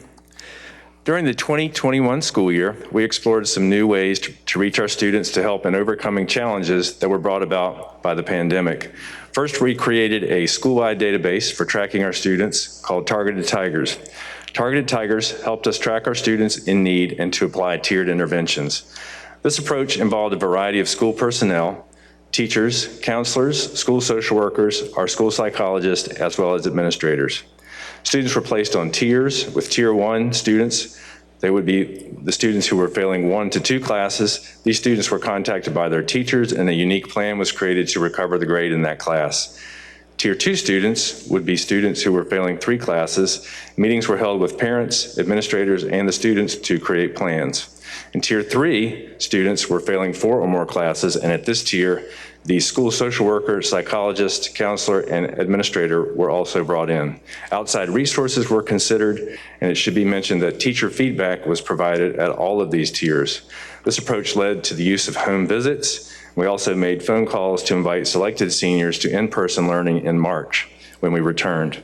During the 2021 school year, we explored some new ways to reach our students to help in overcoming challenges that were brought about by the pandemic. First, we created a school-wide database for tracking our students called Targeted Tigers. Targeted Tigers helped us track our students in need and to apply tiered interventions. This approach involved a variety of school personnel, teachers, counselors, school social workers, our school psychologists, as well as administrators. Students were placed on tiers. With Tier 1 students, they would be the students who were failing 1 to 2 classes. These students were contacted by their teachers, and a unique plan was created to recover the grade in that class. Tier 2 students would be students who were failing 3 classes. Meetings were held with parents, administrators, and the students to create plans. In Tier 3, students were failing 4 or more classes, and at this tier, the school social worker, psychologist, counselor, and administrator were also brought in. Outside resources were considered, and it should be mentioned that teacher feedback was provided at all of these tiers. This approach led to the use of home visits. We also made phone calls to invite selected seniors to in-person learning in March when we returned.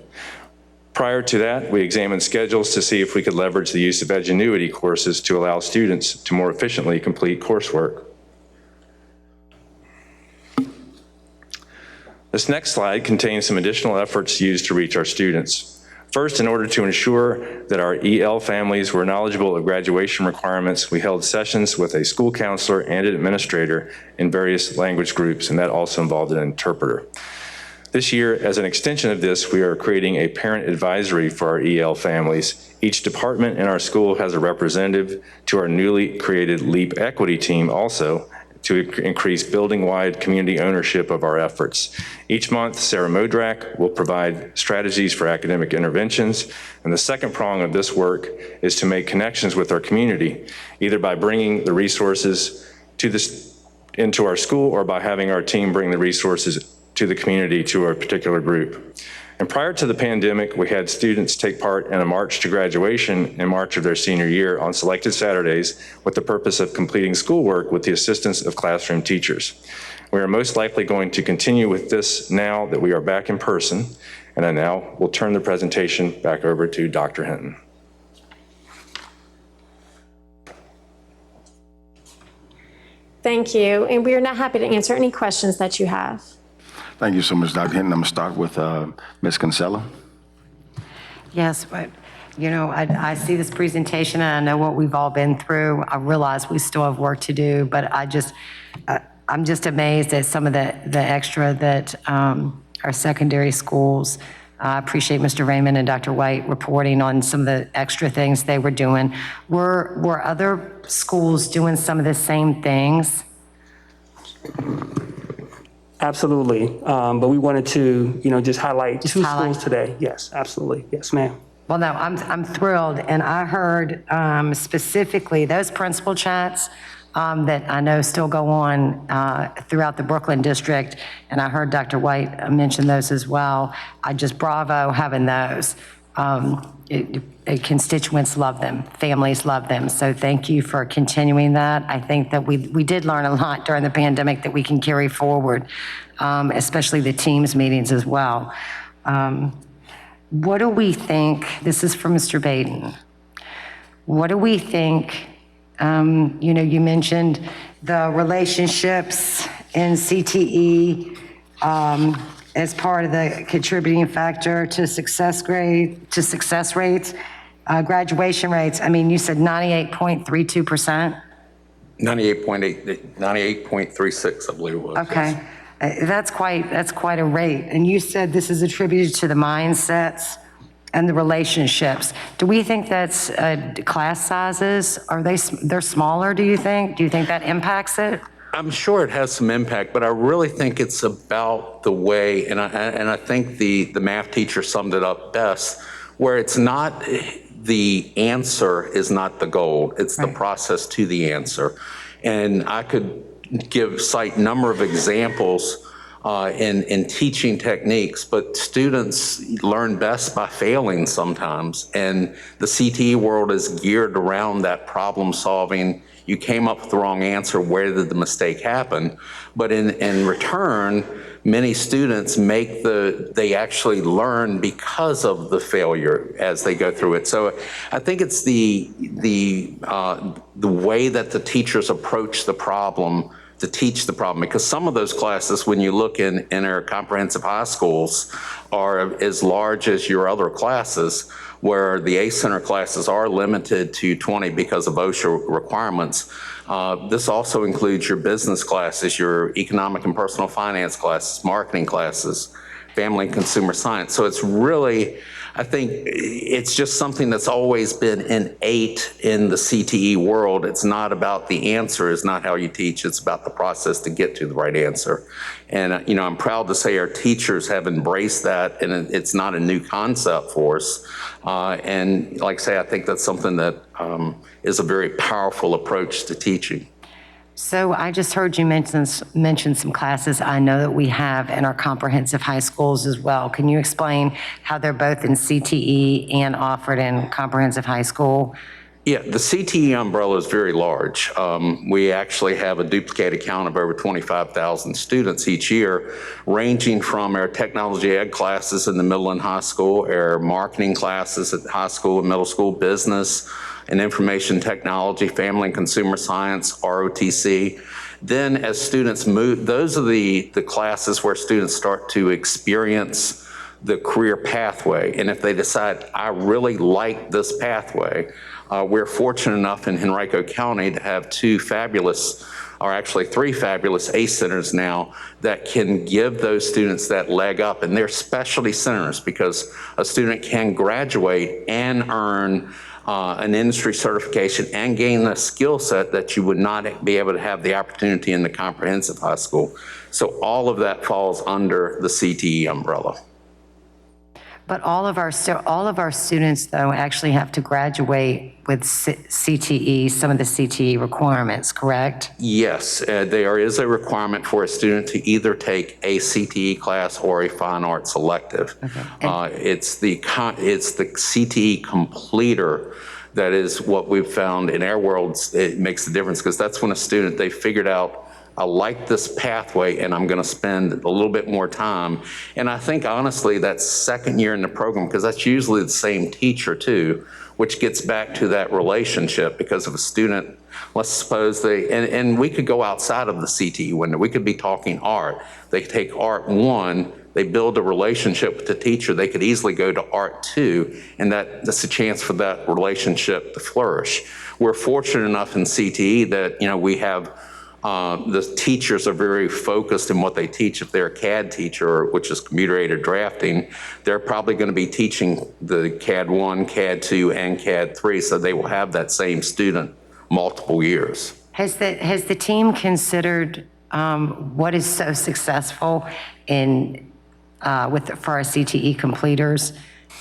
Prior to that, we examined schedules to see if we could leverage the use of Edgenuity courses to allow students to more efficiently complete coursework. This next slide contains some additional efforts used to reach our students. First, in order to ensure that our EL families were knowledgeable of graduation requirements, we held sessions with a school counselor and an administrator in various language groups, and that also involved an interpreter. This year, as an extension of this, we are creating a parent advisory for our EL families. Each department in our school has a representative to our newly created LEAP Equity team also, to increase building-wide community ownership of our efforts. Each month, Sarah Modrak will provide strategies for academic interventions, and the second prong of this work is to make connections with our community, either by bringing the resources into our school or by having our team bring the resources to the community to a particular group. And prior to the pandemic, we had students take part in a march to graduation in March of their senior year on selected Saturdays with the purpose of completing schoolwork with the assistance of classroom teachers. We are most likely going to continue with this now that we are back in person, and I now will turn the presentation back over to Dr. Hinton. Thank you, and we are now happy to answer any questions that you have. Thank you so much, Dr. Hinton. I'm going to start with Ms. Gonzalo. Yes, but, you know, I see this presentation and I know what we've all been through. I realize we still have work to do, but I'm just amazed at some of the extra that our secondary schools, I appreciate Mr. Raymond and Dr. White reporting on some of the extra things they were doing. Were other schools doing some of the same things? Absolutely. But we wanted to, just highlight two highlight. schools today. Yes, absolutely. Yes, ma'am. Well, no, I'm thrilled, and I heard specifically those principal chats that I know still go on throughout the Brooklyn district, and I heard Dr. White mention those as well. I just bravo having those. Constituents love them, families love them, so thank you for continuing that. I think that we did learn a lot during the pandemic that we can carry forward, especially the Teams meetings as well. What do we think, this is for Mr. Baden, what do we think, you mentioned the relationships in CTE as part of the contributing factor to success rates, graduation rates. I mean, you said 98.32%? 98.36, I believe it was. Okay. That's quite a rate. And you said this is attributed to the mindsets and the relationships. Do we think that's class sizes? They're smaller, do you think? Do you think that impacts it? I'm sure it has some impact, but I really think it's about the way, and I think the math teacher summed it up best, where it's not, the answer is not the goal, it's the process to the answer. And I could cite a number of examples in teaching techniques, but students learn best by failing sometimes. And the CTE world is geared around that problem solving. You came up with the wrong answer, where did the mistake happen? But in return, many students they actually learn because of the failure as they go through it. So I think it's the way that the teachers approach the problem to teach the problem, because some of those classes, when you look in our comprehensive high schools, are as large as your other classes, where the ACE Center classes are limited to 20 because of OSHA requirements. This also includes your business classes, your economic and personal finance classes, marketing classes, family and consumer science. So it's really, I think it's just something that's always been innate in the CTE world. It's not about the answer, it's not how you teach, it's about the process to get to the right answer. And I'm proud to say our teachers have embraced that, and it's not a new concept for us. And like I say, I think that's something that is a very powerful approach to teaching. So I just heard you mention some classes I know that we have in our comprehensive high schools as well. Can you explain how they're both in CTE and offered in comprehensive high school? Yeah, the CTE umbrella is very large. We actually have a duplicated count of over 25,000 students each year, ranging from our technology ed classes in the middle and high school, our marketing classes at high school and middle school, business and information technology, family and consumer science, ROTC. Then as students move, those are the classes where students start to experience the career pathway. And if they decide, I really like this pathway, we're fortunate enough in Henrico County to have three fabulous ACE centers now that can give those students that leg up. And they're specialty centers because a student can graduate and earn an industry certification and gain a skill set that you would not be able to have the opportunity in the comprehensive high school. So all of that falls under the CTE umbrella. But all of our students, though, actually have to graduate with CTE, some of the CTE requirements, correct? Yes, there is a requirement for a student to either take a CTE class or a fine arts elective. Okay. It's the CTE completer that is what we've found in our world. It makes the difference because that's when a student, they figured out, I like this pathway and I'm going to spend a little bit more time. And I think honestly that second year in the program, because that's usually the same teacher too, which gets back to that relationship, because if a student, let's suppose and we could go outside of the CTE window, we could be talking art. They take art 1, they build a relationship with the teacher, they could easily go to art 2, and that's a chance for that relationship to flourish. We're fortunate enough in CTE that, we have the teachers are very focused in what they teach. If they're a CAD teacher, which is computer-aided drafting, they're probably going to be teaching the CAD 1, CAD 2, and CAD 3, so they will have that same student multiple years. Has the team considered what is so successful in, for our CTE completers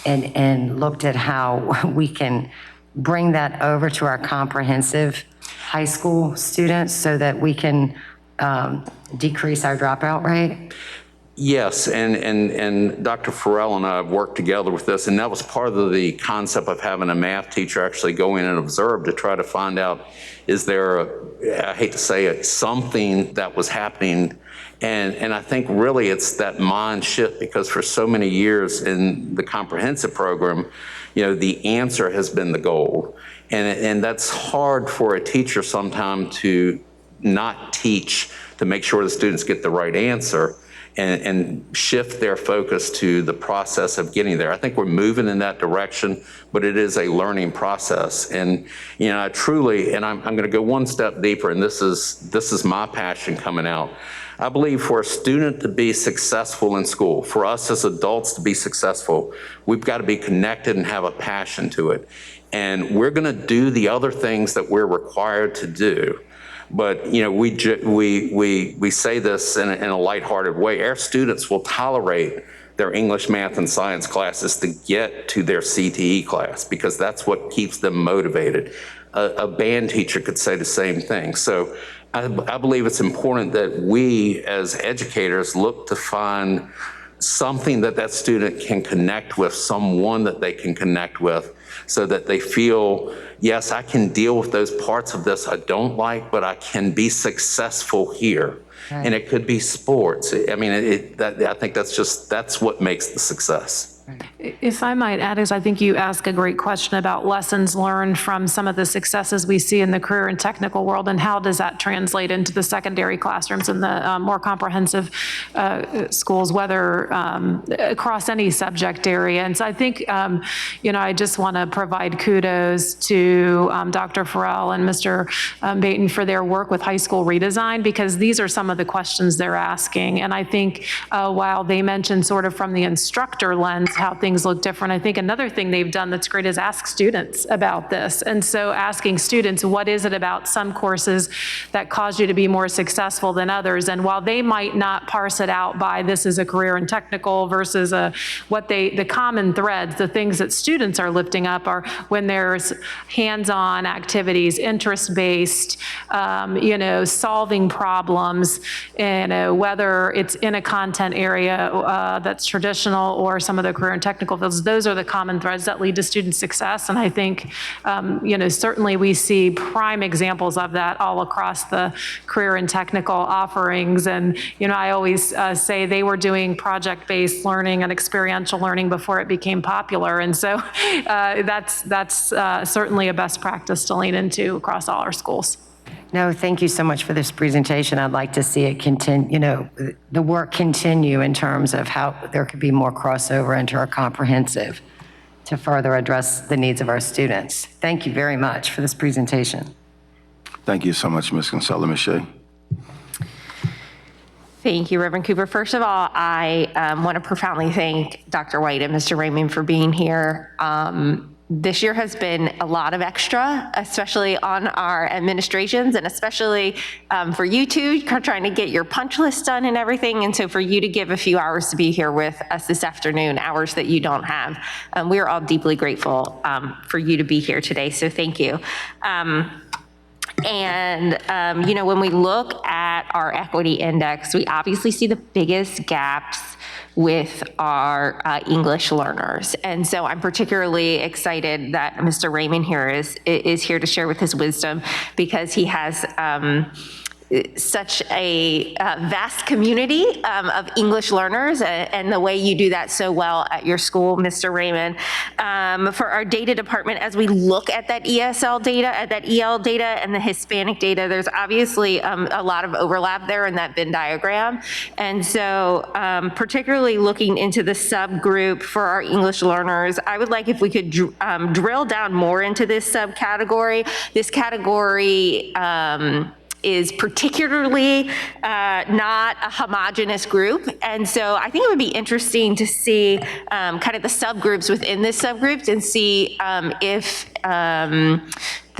and looked at how we can bring that over to our comprehensive high school students so that we can decrease our dropout rate? Yes, and Dr. Farrell and I have worked together with this, and that was part of the concept of having a math teacher actually go in and observe to try to find out, is there, I hate to say it, something that was happening. And I think really it's that mind shift, because for so many years in the comprehensive program, the answer has been the goal. And that's hard for a teacher sometimes to not teach to make sure the students get the right answer and shift their focus to the process of getting there. I think we're moving in that direction, but it is a learning process. And I truly, and I'm going to go one step deeper, and this is my passion coming out. I believe for a student to be successful in school, for us as adults to be successful, we've got to be connected and have a passion to it. And we're going to do the other things that we're required to do. But we say this in a lighthearted way. Our students will tolerate their English, math, and science classes to get to their CTE class, because that's what keeps them motivated. A band teacher could say the same thing. So I believe it's important that we as educators look to find something that student can connect with, someone that they can connect with, so that they feel, yes, I can deal with those parts of this I don't like, but I can be successful here. Right. And it could be sports. I mean, I think that's what makes the success. If I might add, is I think you ask a great question about lessons learned from some of the successes we see in the career and technical world, and how does that translate into the secondary classrooms and the more comprehensive schools, whether across any subject area. And so I think, I just want to provide kudos to Dr. Farrell and Mr. Baton for their work with high school redesign, because these are some of the questions they're asking. And I think while they mentioned sort of from the instructor lens how things look different, I think another thing they've done that's great is ask students about this. And so asking students, what is it about some courses that cause you to be more successful than others? And while they might not parse it out by this is a career and technical versus the common threads, the things that students are lifting up are when there's hands-on activities, interest-based, solving problems, whether it's in a content area that's traditional or some of the career and technical fields. Those are the common threads that lead to student success. And I think, certainly we see prime examples of that all across the career and technical offerings. And, I always say they were doing project-based learning and experiential learning before it became popular. And so that's certainly a best practice to lean into across all our schools. No, thank you so much for this presentation. I'd like to see it continue, the work continue in terms of how there could be more crossover into our comprehensive to further address the needs of our students. Thank you very much for this presentation. Thank you so much, Ms. Gonzalo. Ms. Shea. Thank you, Reverend Cooper. First of all, I want to profoundly thank Dr. White and Mr. Raymond for being here. This year has been a lot of extra, especially on our administrations, and especially for you two, trying to get your punch list done and everything. And so for you to give a few hours to be here with us this afternoon, hours that you don't have, we are all deeply grateful for you to be here today. So thank you. When we look at our equity index, we obviously see the biggest gaps with our English learners. And so I'm particularly excited that Mr. Raymond here is here to share with his wisdom, because he has such a vast community of English learners, and the way you do that so well at your school, Mr. Raymond. For our data department, as we look at that ESL data, at that EL data and the Hispanic data, there's obviously a lot of overlap there in that Venn diagram. And so particularly looking into the subgroup for our English learners, I would like if we could drill down more into this subcategory. This category is particularly not a homogeneous group. And so I think it would be interesting to see kind of the subgroups within this subgroup and see if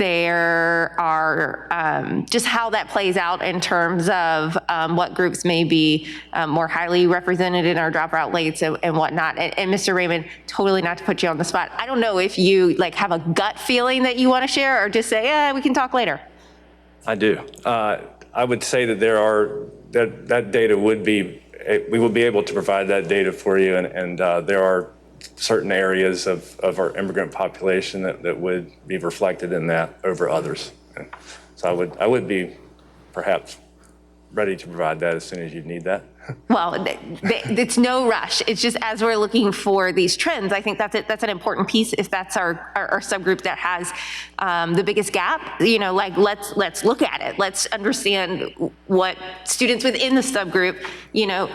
there are just how that plays out in terms of what groups may be more highly represented in our dropout rates and whatnot. And Mr. Raymond, totally not to put you on the spot, I don't know if you like have a gut feeling that you want to share or just say, yeah, we can talk later. I do. I would say that that data would be, we will be able to provide that data for you, and there are certain areas of our immigrant population that would be reflected in that over others. And so I would be perhaps ready to provide that as soon as you need that. Well, it's no rush. It's just as we're looking for these trends, I think that's an important piece. If that's our subgroup that has the biggest gap, you know, like let's look at it. Let's understand what students within the subgroup, you know,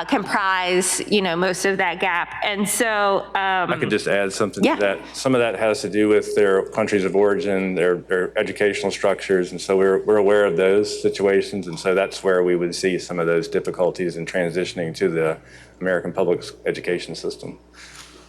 comprise, you know, most of that gap. And so I could just add something yeah. to that. Some of that has to do with their countries of origin, their educational structures, and so we're aware of those situations, and so that's where we would see some of those difficulties in transitioning to the American public education system.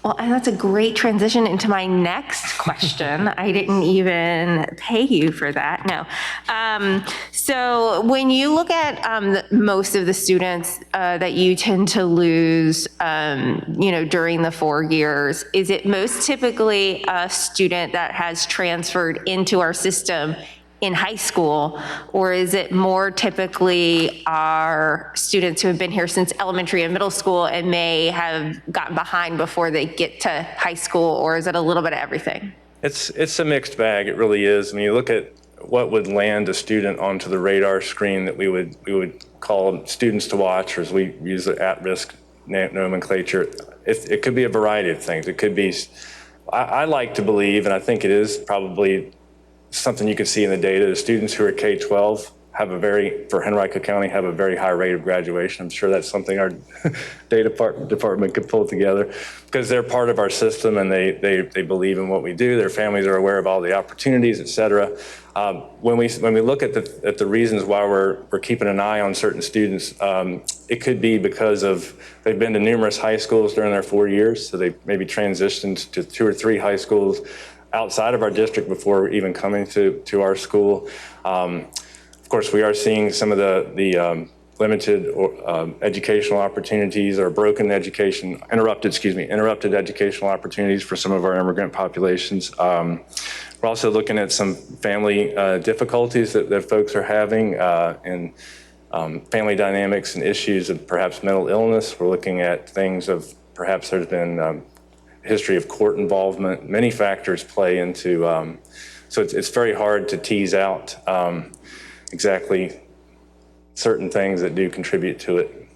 Well, and that's a great transition into my next question. I didn't even pay you for that. No. So when you look at most of the students that you tend to lose, you know, during the 4 years, is it most typically a student that has transferred into our system in high school, or is it more typically our students who have been here since elementary and middle school and may have gotten behind before they get to high school, or is it a little bit of everything? It's a mixed bag, it really is. When you look at what would land a student onto the radar screen that we would call students to watch, or as we use the at-risk nomenclature, it could be a variety of things. It could be, I like to believe, and I think it is probably something you can see in the data, the students who are K-12 for Henrico County, have a very high rate of graduation. I'm sure that's something our data department could pull together, because they're part of our system and they believe in what we do. Their families are aware of all the opportunities, et cetera. When we look at the reasons why we're keeping an eye on certain students, it could be because they've been to numerous high schools during their 4 years, so they maybe transitioned to 2 or 3 high schools outside of our district before even coming to our school. Of course, we are seeing some of the limited educational opportunities or interrupted educational opportunities for some of our immigrant populations. We're also looking at some family difficulties that folks are having and family dynamics and issues of perhaps mental illness. We're looking at things of perhaps there's been history of court involvement. Many factors play into, so it's very hard to tease out exactly certain things that do contribute to it.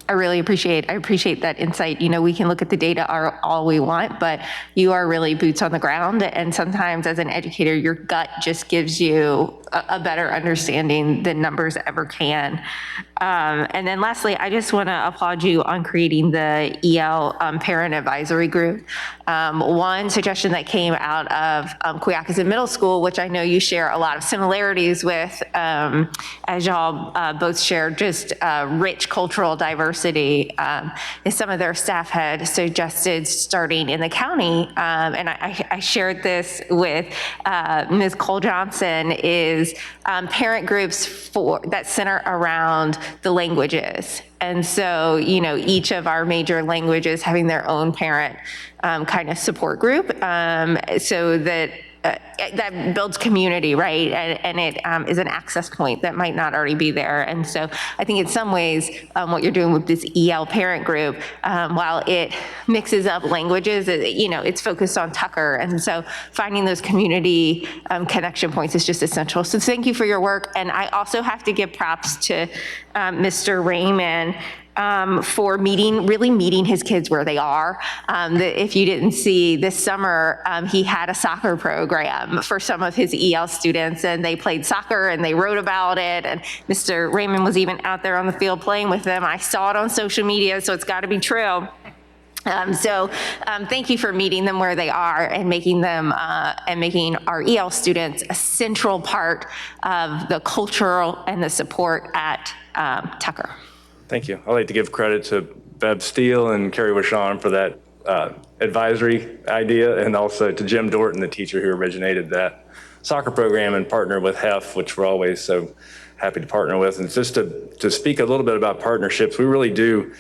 I appreciate that insight. You know, we can look at the data all we want, but you are really boots on the ground. And sometimes as an educator, your gut just gives you a better understanding than numbers ever can. And then lastly, I just want to applaud you on creating the EL Parent Advisory Group. One suggestion that came out of Quioccasin Middle School, which I know you share a lot of similarities with, as y'all both share just rich cultural diversity, is some of their staff had suggested starting in the county. And I shared this with Ms. Cole Johnson, is parent groups that center around the languages. And so, you know, each of our major languages having their own parent kind of support group, so that that builds community, right? And it is an access point that might not already be there. And so I think in some ways, what you're doing with this EL parent group, while it mixes up languages, you know, it's focused on Tucker. And so finding those community connection points is just essential. So thank you for your work. And I also have to give props to Mr. Raymond for really meeting his kids where they are. If you didn't see, this summer, he had a soccer program for some of his EL students, and they played soccer and they wrote about it. And Mr. Raymond was even out there on the field playing with them. I saw it on social media, so it's got to be true. So thank you for meeting them where they are and making them and making our EL students a central part of the cultural and the support at Tucker. Thank you. I'd like to give credit to Bev Steele and Carrie Washon for that advisory idea, and also to Jim Dorton, the teacher who originated that soccer program and partnered with HEF, which we're always so happy to partner with. And just to speak a little bit about partnerships, we really do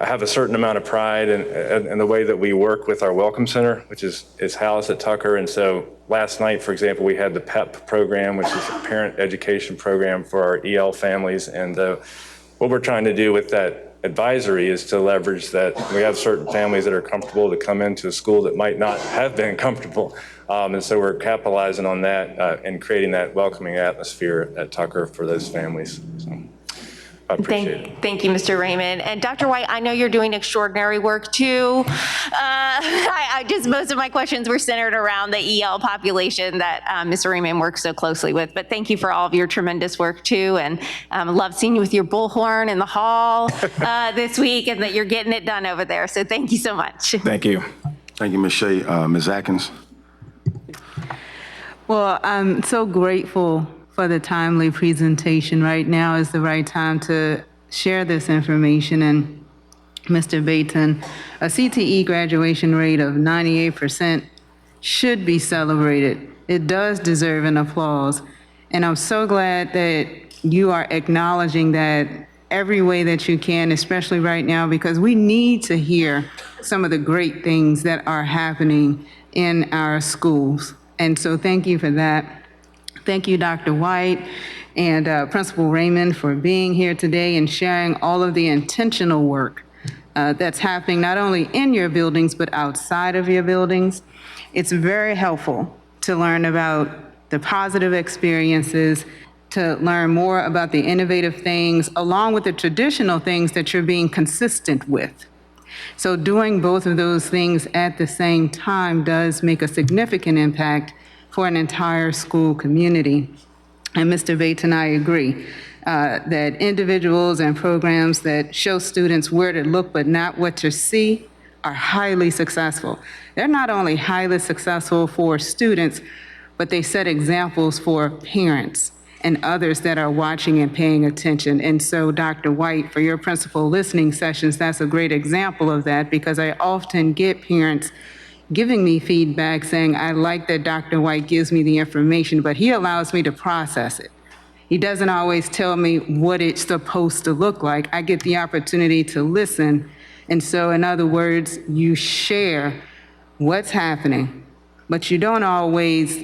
have a certain amount of pride in the way that we work with our Welcome Center, which is housed at Tucker. And so last night, for example, we had the PEP program, which is a parent education program for our EL families. And what we're trying to do with that advisory is to leverage that we have certain families that are comfortable to come into a school that might not have been comfortable. And so we're capitalizing on that and creating that welcoming atmosphere at Tucker for those families. So I appreciate it. Thank you, Mr. Raymond. And Dr. White, I know you're doing extraordinary work too. Most of my questions were centered around the EL population that Mr. Raymond works so closely with. But thank you for all of your tremendous work too. And love seeing you with your bullhorn in the hall this week, and that you're getting it done over there. So thank you so much. Thank you. Thank you, Ms. Shea. Ms. Atkins? Well, I'm so grateful for the timely presentation. Right now is the right time to share this information. And Mr. Baton, a CTE graduation rate of 98% should be celebrated. It does deserve an applause. And I'm so glad that you are acknowledging that every way that you can, especially right now, because we need to hear some of the great things that are happening in our schools. And so thank you for that. Thank you, Dr. White and Principal Raymond, for being here today and sharing all of the intentional work that's happening not only in your buildings, but outside of your buildings. It's very helpful to learn about the positive experiences, to learn more about the innovative things, along with the traditional things that you're being consistent with. So doing both of those things at the same time does make a significant impact for an entire school community. And Mr. Bates and I agree that individuals and programs that show students where to look but not what to see are highly successful. They're not only highly successful for students, but they set examples for parents and others that are watching and paying attention. And so, Dr. White, for your principal listening sessions, that's a great example of that, because I often get parents giving me feedback saying, I like that Dr. White gives me the information, but he allows me to process it. He doesn't always tell me what it's supposed to look like. I get the opportunity to listen. And so, in other words, you share what's happening, but you don't always,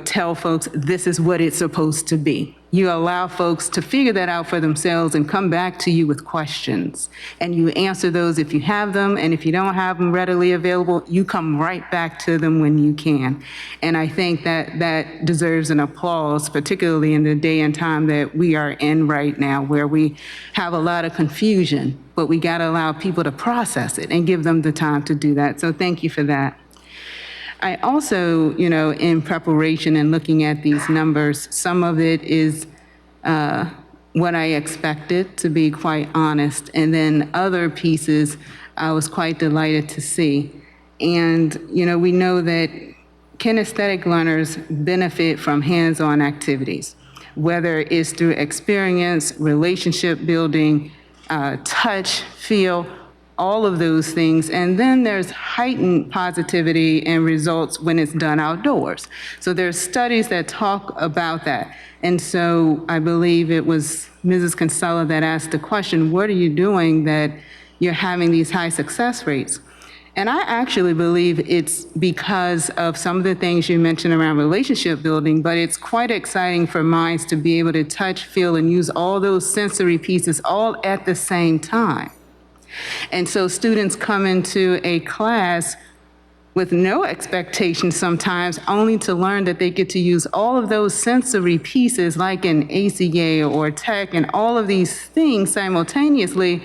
tell folks this is what it's supposed to be. You allow folks to figure that out for themselves and come back to you with questions. And you answer those if you have them, and if you don't have them readily available, you come right back to them when you can. And I think that deserves an applause, particularly in the day and time that we are in right now, where we have a lot of confusion, but we gotta allow people to process it and give them the time to do that. So thank you for that. I also, in preparation and looking at these numbers, some of it is what I expected, to be quite honest. And then other pieces I was quite delighted to see. And, we know that kinesthetic learners benefit from hands-on activities, whether it's through experience, relationship building, touch, feel, all of those things. And then there's heightened positivity and results when it's done outdoors. So there's studies that talk about that. And so I believe it was Mrs. Gonzalo that asked the question, what are you doing that you're having these high success rates? And I actually believe it's because of some of the things you mentioned around relationship building, but it's quite exciting for minds to be able to touch, feel, and use all those sensory pieces all at the same time. And so students come into a class with no expectation sometimes, only to learn that they get to use all of those sensory pieces like in ACA or tech and all of these things simultaneously,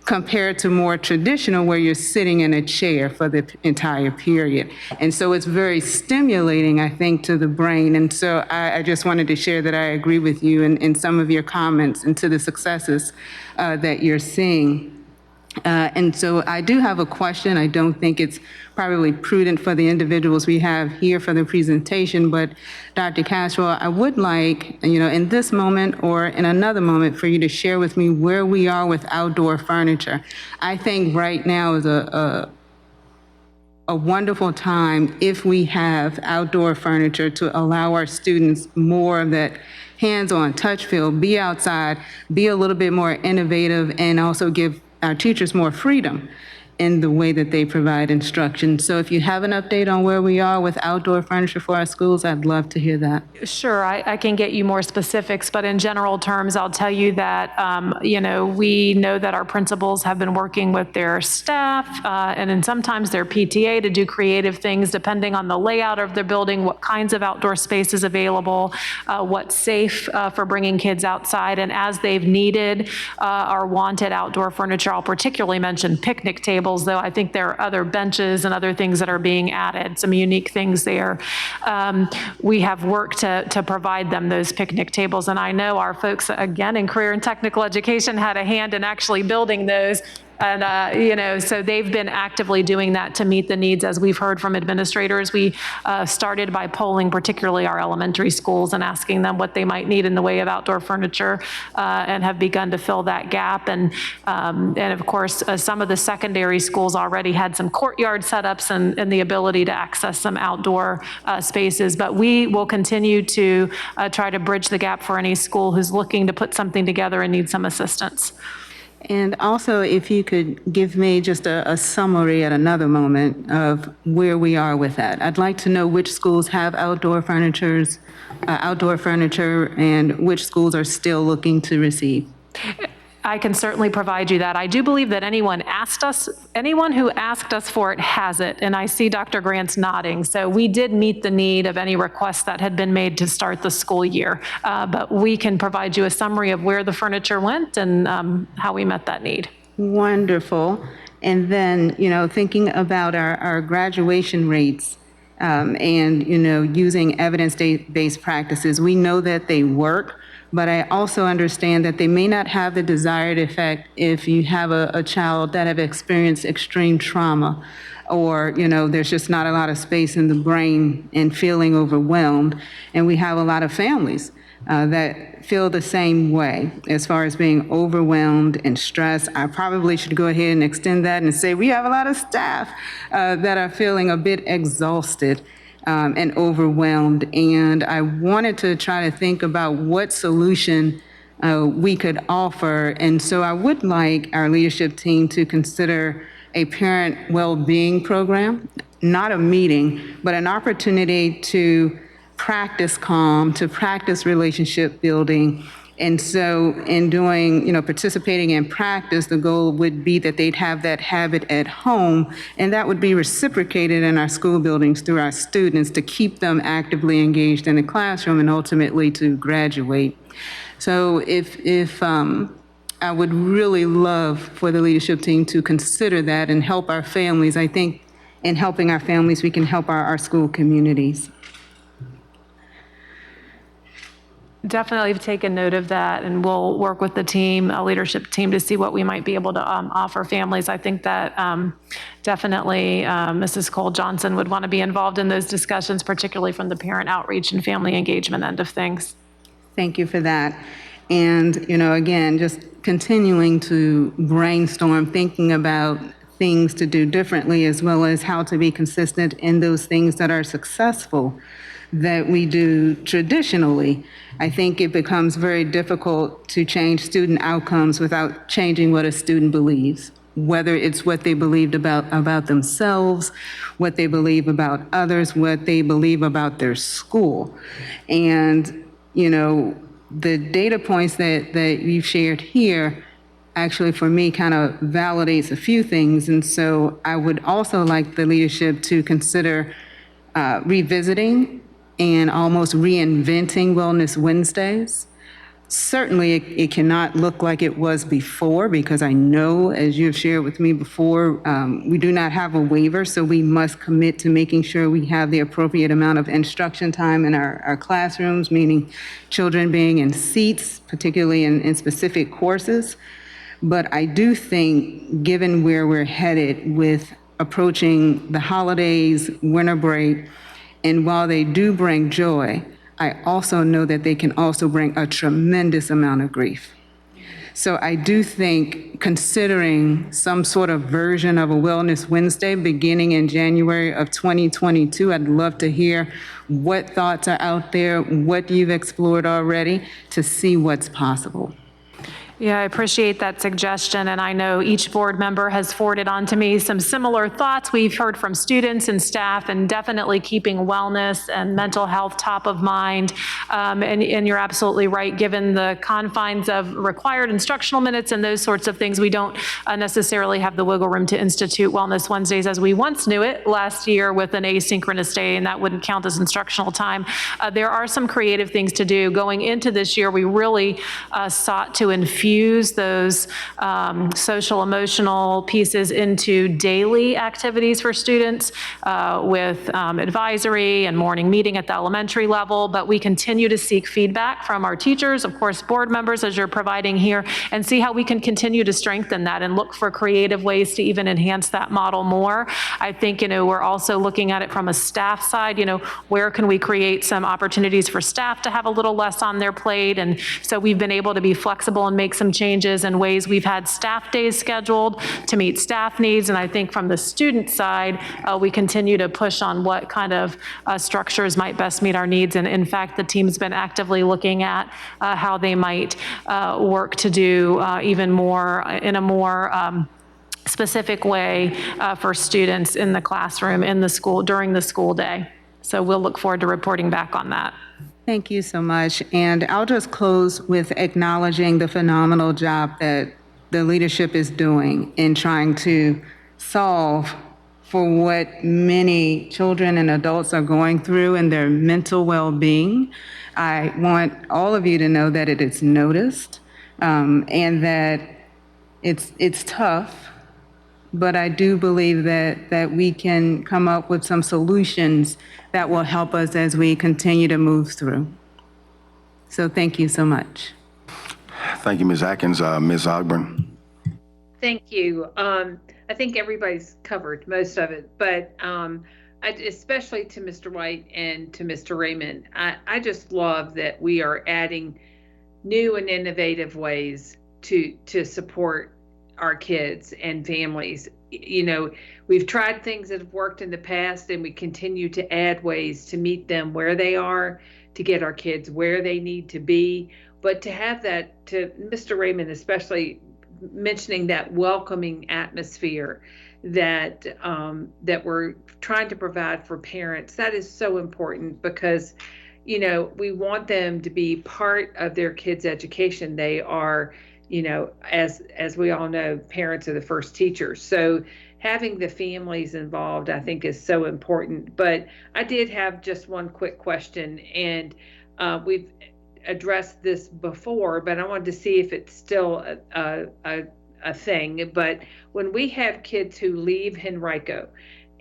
compared to more traditional where you're sitting in a chair for the entire period. And so it's very stimulating, I think, to the brain. And so I just wanted to share that I agree with you in some of your comments and to the successes that you're seeing. And so I do have a question. I don't think it's probably prudent for the individuals we have here for the presentation, but Dr. Castro, I would like, in this moment or in another moment for you to share with me where we are with outdoor furniture. I think right now is a a wonderful time if we have outdoor furniture to allow our students more of that hands-on touch feel, be outside, be a little bit more innovative, and also give our teachers more freedom in the way that they provide instruction. So if you have an update on where we are with outdoor furniture for our schools, I'd love to hear that. Sure, I can get you more specifics, but in general terms, I'll tell you that, we know that our principals have been working with their staff and then sometimes their PTA to do creative things depending on the layout of their building, what kinds of outdoor space is available, what's safe for bringing kids outside. And as they've needed or wanted outdoor furniture, I'll particularly mention picnic tables, though I think there are other benches and other things that are being added, some unique things there. We have worked to provide them those picnic tables, and I know our folks, again, in career and technical education had a hand in actually building those. And, so they've been actively doing that to meet the needs, as we've heard from administrators. We started by polling particularly our elementary schools and asking them what they might need in the way of outdoor furniture and have begun to fill that gap. And of course, some of the secondary schools already had some courtyard setups and the ability to access some outdoor spaces. But we will continue to try to bridge the gap for any school who's looking to put something together and needs some assistance. And also, if you could give me just a summary at another moment of where we are with that. I'd like to know which schools have outdoor furniture, and which schools are still looking to receive. I can certainly provide you that. I do believe that anyone who asked us for it has it, and I see Dr. Grant's nodding. So we did meet the need of any requests that had been made to start the school year, but we can provide you a summary of where the furniture went and how we met that need. Wonderful. And then, thinking about our graduation rates and, using evidence-based practices, we know that they work. But I also understand that they may not have the desired effect if you have a child that have experienced extreme trauma, or, there's just not a lot of space in the brain and feeling overwhelmed. And we have a lot of families that feel the same way as far as being overwhelmed and stressed. I probably should go ahead and extend that and say we have a lot of staff that are feeling a bit exhausted and overwhelmed. And I wanted to try to think about what solution we could offer. And so I would like our leadership team to consider a parent well-being program, not a meeting, but an opportunity to practice calm, to practice relationship building. And so in doing, participating in practice, the goal would be that they'd have that habit at home, and that would be reciprocated in our school buildings through our students to keep them actively engaged in the classroom and ultimately to graduate. So if I would really love for the leadership team to consider that and help our families. I think in helping our families, we can help our school communities. Definitely have taken note of that, and we'll work with the team, a leadership team, to see what we might be able to offer families. I think that definitely Mrs. Cole Johnson would want to be involved in those discussions, particularly from the parent outreach and family engagement end of things. Thank you for that. And, again, just continuing to brainstorm, thinking about things to do differently, as well as how to be consistent in those things that are successful that we do traditionally. I think it becomes very difficult to change student outcomes without changing what a student believes, whether it's what they believed about themselves, what they believe about others, what they believe about their school. And, the data points that you've shared here actually, for me, kind of validates a few things. And so I would also like the leadership to consider revisiting and almost reinventing Wellness Wednesdays. Certainly, it cannot look like it was before, because I know, as you have shared with me before, we do not have a waiver, so we must commit to making sure we have the appropriate amount of instruction time in our classrooms, meaning children being in seats, particularly in specific courses. But I do think, given where we're headed with approaching the holidays, winter break, and while they do bring joy, I also know that they can also bring a tremendous amount of grief. So I do think considering some sort of version of a Wellness Wednesday beginning in January of 2022, I'd love to hear what thoughts are out there, what you've explored already, to see what's possible. Yeah, I appreciate that suggestion, and I know each board member has forwarded on to me some similar thoughts we've heard from students and staff, and definitely keeping wellness and mental health top of mind. And you're absolutely right, given the confines of required instructional minutes and those sorts of things, we don't necessarily have the wiggle room to institute Wellness Wednesdays as we once knew it last year with an asynchronous day, and that wouldn't count as instructional time. There are some creative things to do. Going into this year, we really sought to infuse those social emotional pieces into daily activities for students with advisory and morning meeting at the elementary level, but we continue to seek feedback from our teachers, of course, board members, as you're providing here, and see how we can continue to strengthen that and look for creative ways to even enhance that model more. I think, we're also looking at it from a staff side, where can we create some opportunities for staff to have a little less on their plate? And so we've been able to be flexible and make some changes in ways. We've had staff days scheduled to meet staff needs, and I think from the student side, we continue to push on what kind of structures might best meet our needs. And in fact, the team's been actively looking at how they might work to do even more in a more specific way for students in the classroom, in the school, during the school day. So we'll look forward to reporting back on that. Thank you so much. And I'll just close with acknowledging the phenomenal job that the leadership is doing in trying to solve for what many children and adults are going through in their mental well-being. I want all of you to know that it is noticed and that it's tough, but I do believe that we can come up with some solutions that will help us as we continue to move through. So thank you so much. Thank you, Ms. Atkins. Ms. Ogburn. Thank you. I think everybody's covered most of it, but especially to Mr. White and to Mr. Raymond, I just love that we are adding new and innovative ways to support our kids and families. We've tried things that have worked in the past, and we continue to add ways to meet them where they are, to get our kids where they need to be. But to have that, to Mr. Raymond especially, mentioning that welcoming atmosphere that that we're trying to provide for parents, that is so important, because we want them to be part of their kids' education. They are, as we all know, parents are the first teachers. So having the families involved, I think, is so important. But I did have just one quick question, and we've addressed this before, but I wanted to see if it's still a thing. But when we have kids who leave Henrico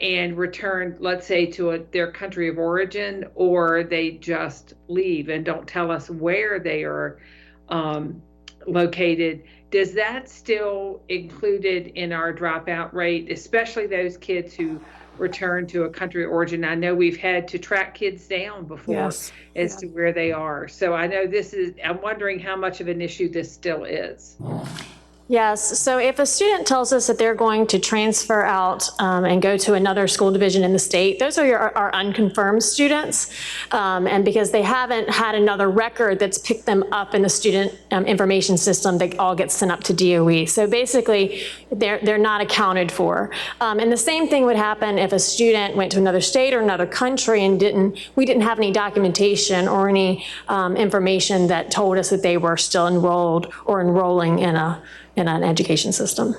and return, let's say, to their country of origin, or they just leave and don't tell us where they are located, does that still included in our dropout rate, especially those kids who return to a country of origin? I know we've had to track kids down before as to where they are. So I know I'm wondering how much of an issue this still is. Yes, so if a student tells us that they're going to transfer out and go to another school division in the state, those are our unconfirmed students. And because they haven't had another record that's picked them up in the student information system, they all get sent up to DOE. So basically, they're not accounted for. And the same thing would happen if a student went to another state or another country and we didn't have any documentation or any information that told us that they were still enrolled or enrolling in an education system.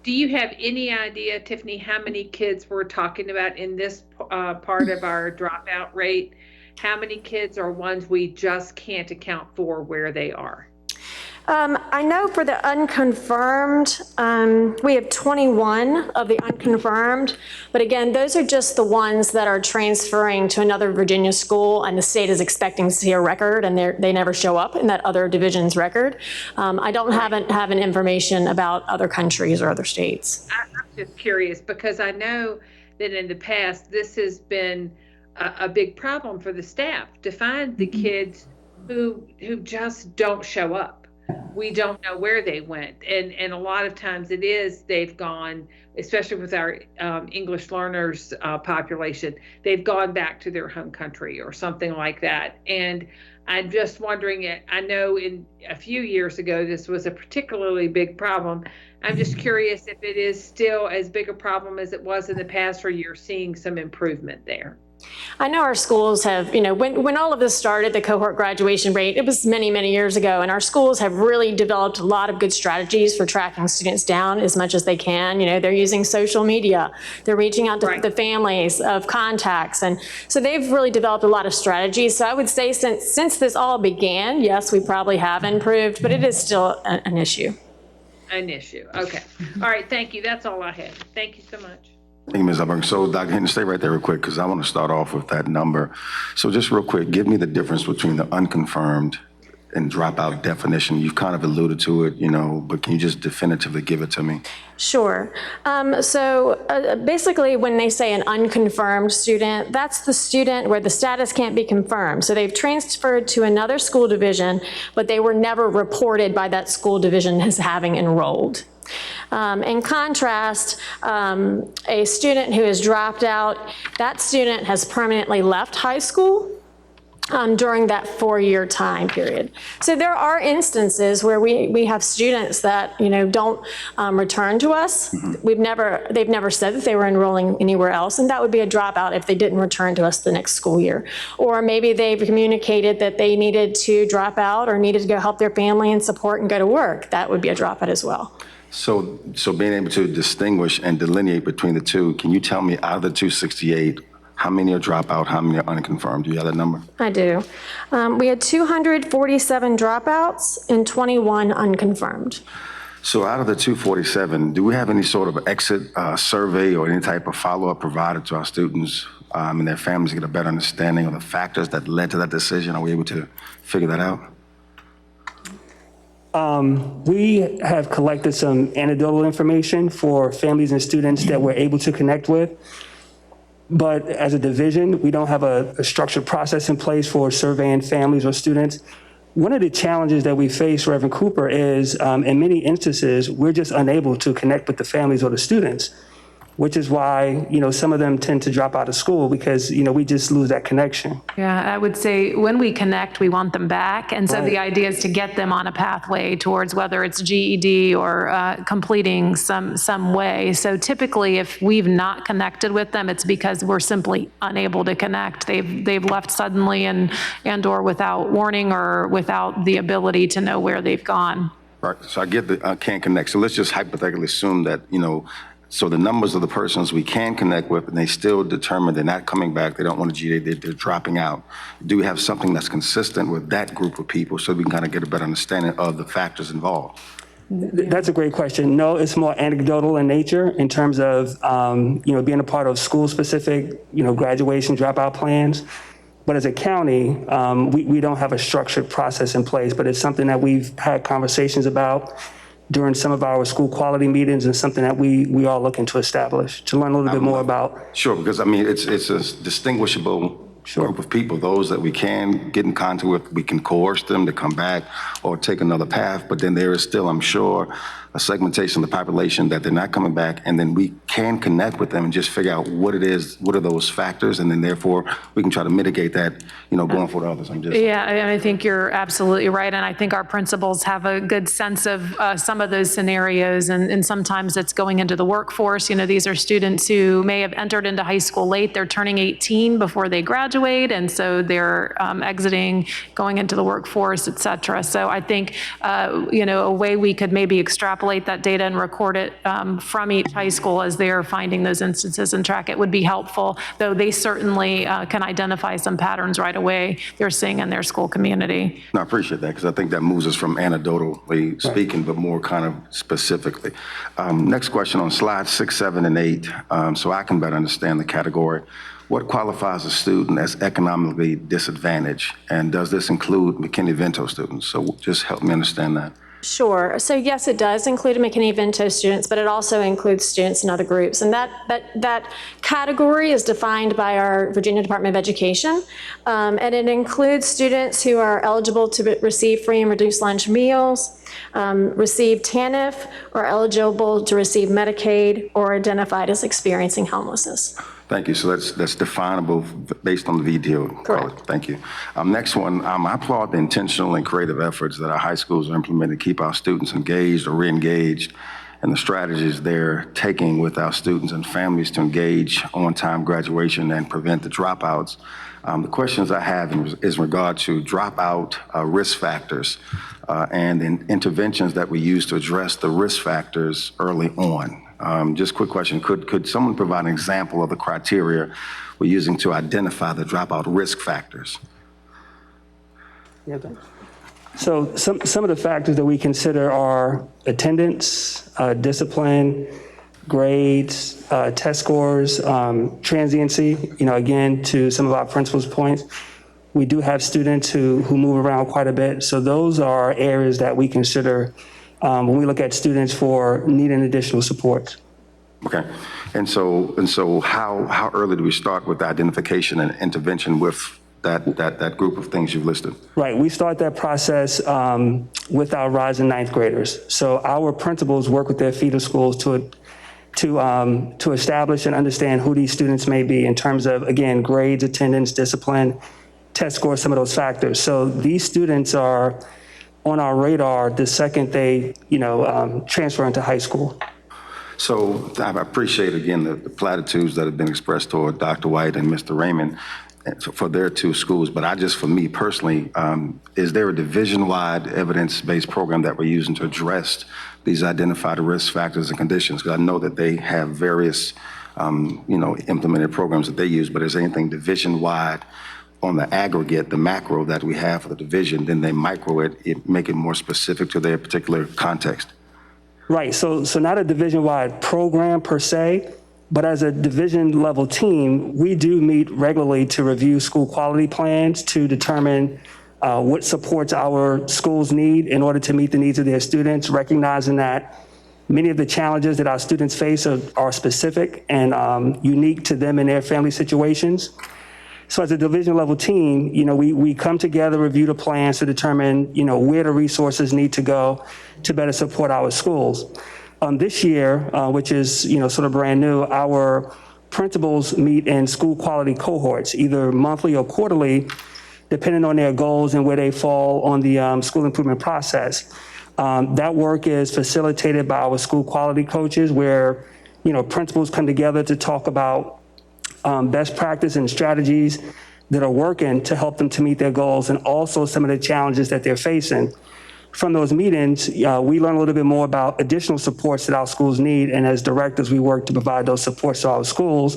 Do you have any idea, Tiffany, how many kids we're talking about in this part of our dropout rate? How many kids are ones we just can't account for where they are? I know for the unconfirmed, we have 21 of the unconfirmed, but again, those are just the ones that are transferring to another Virginia school and the state is expecting to see a record and they never show up in that other division's record. I don't have an information about other countries or other states. I'm just curious because I know that in the past, this has been a big problem for the staff to find the kids who just don't show up. we don't know where they went. And a lot of times it is, they've gone, especially with our English learners population, they've gone back to their home country or something like that. And I'm just wondering, I know in a few years ago, this was a particularly big problem. I'm just curious if it is still as big a problem as it was in the past, or you're seeing some improvement there. I know our schools have, when all of this started, the cohort graduation rate, it was many, many years ago, and our schools have really developed a lot of good strategies for tracking students down as much as they can. They're using social media, they're reaching out to the families of contacts, and so they've really developed a lot of strategies. So I would say since this all began, yes, we probably have improved, but it is still an issue. An issue, okay. All right, thank you, that's all I have. Thank you so much. Thank you, Ms. Alberg. So, Dr. Hinton, stay right there real quick, because I want to start off with that number. So just real quick, give me the difference between the unconfirmed and dropout definition. You've kind of alluded to it, but can you just definitively give it to me? Sure. Basically, when they say an unconfirmed student, that's the student where the status can't be confirmed. So they've transferred to another school division, but they were never reported by that school division as having enrolled. In contrast, a student who has dropped out, that student has permanently left high school during that 4-year time period. So there are instances where we have students that don't return to us. They've never said that they were enrolling anywhere else, and that would be a dropout if they didn't return to us the next school year. Or maybe they've communicated that they needed to drop out or needed to go help their family and support and go to work. That would be a dropout as well. So being able to distinguish and delineate between the two, can you tell me out of the 268, how many are dropout, how many are unconfirmed? Do you have that number? I do. We had 247 dropouts and 21 unconfirmed. So out of the 247, do we have any sort of exit survey or any type of follow-up provided to our students and their families to get a better understanding of the factors that led to that decision? Are we able to figure that out? We have collected some anecdotal information for families and students that we're able to connect with. But as a division, we don't have a structured process in place for surveying families or students. One of the challenges that we face, Reverend Cooper, is in many instances, we're just unable to connect with the families or the students, which is why, some of them tend to drop out of school because, we just lose that connection. Yeah, I would say when we connect, we want them back. And so the idea is to get them on a pathway towards whether it's GED or completing some way. So typically, if we've not connected with them, it's because we're simply unable to connect. They've left suddenly and or without warning or without the ability to know where they've gone. Right. So I get the can't connect. So let's just hypothetically assume that, so the numbers of the persons we can connect with, and they still determine they're not coming back, they don't want a GED, they're dropping out. Do we have something that's consistent with that group of people so we can kind of get a better understanding of the factors involved? That's a great question. No, it's more anecdotal in nature in terms of, being a part of school-specific, graduation dropout plans. But as a county, we don't have a structured process in place, but it's something that we've had conversations about during some of our school quality meetings and something that we are looking to establish to learn a little bit more about. Sure, because it's a distinguishable group of people, those that we can get in contact with, we can coerce them to come back or take another path, but then there is still, I'm sure, a segmentation of the population that they're not coming back, and then we can connect with them and just figure out what it is, what are those factors, and then therefore we can try to mitigate that, going for others. Yeah, I think you're absolutely right, and I think our principals have a good sense of some of those scenarios, and sometimes it's going into the workforce. These are students who may have entered into high school late, they're turning 18 before they graduate, and so they're exiting, going into the workforce, et cetera. So I think, a way we could maybe extrapolate that data and record it from each high school as they're finding those instances and track it would be helpful, though they certainly can identify some patterns right away they're seeing in their school community. No, I appreciate that, because I think that moves us from anecdotally speaking, but more kind of specifically. Next question on slides 6, 7, and 8, so I can better understand the category. What qualifies a student as economically disadvantaged? And does this include McKinney-Vento students? So just help me understand that. Sure. So yes, it does include McKinney-Vento students, but it also includes students in other groups. And that category is defined by our Virginia Department of Education. And it includes students who are eligible to receive free and reduced lunch meals, receive TANF, or eligible to receive Medicaid, or identified as experiencing homelessness. Thank you. So that's definable based on the VDO. Correct. Thank you. Next one, I applaud the intentional and creative efforts that our high schools are implementing to keep our students engaged or re-engaged, and the strategies they're taking with our students and families to engage on-time graduation and prevent the dropouts. The questions I have is in regard to dropout risk factors and interventions that we use to address the risk factors early on. Just a quick question, could someone provide an example of the criteria we're using to identify the dropout risk factors? Yeah. So some of the factors that we consider are attendance, discipline, grades, test scores, transiency. Again, to some of our principals' points, we do have students who move around quite a bit. So those are areas that we consider when we look at students for needing additional support. Okay, and so how early do we start with the identification and intervention with that group of things you've listed? Right, we start that process with our rising ninth graders. So our principals work with their feeder schools to establish and understand who these students may be in terms of, again, grades, attendance, discipline, test scores, some of those factors. So these students are on our radar the second they, transfer into high school. So I appreciate, again, the platitudes that have been expressed toward Dr. White and Mr. Raymond for their two schools, but for me personally, is there a division-wide evidence-based program that we're using to address these identified risk factors and conditions? Because I know that they have various, implemented programs that they use, but is there anything division-wide on the aggregate, the macro that we have for the division, then they micro it, make it more specific to their particular context? Right, so not a division-wide program per se, but as a division-level team, we do meet regularly to review school quality plans to determine what supports our schools need in order to meet the needs of their students, recognizing that many of the challenges that our students face are specific and unique to them and their family situations. So as a division level team, we come together, review the plans to determine, where the resources need to go to better support our schools. This year, which is, sort of brand new, our principals meet in school quality cohorts, either monthly or quarterly, depending on their goals and where they fall on the school improvement process. That work is facilitated by our school quality coaches, where, principals come together to talk about best practice and strategies that are working to help them to meet their goals, and also some of the challenges that they're facing. From those meetings, we learn a little bit more about additional supports that our schools need, and as directors, we work to provide those supports to our schools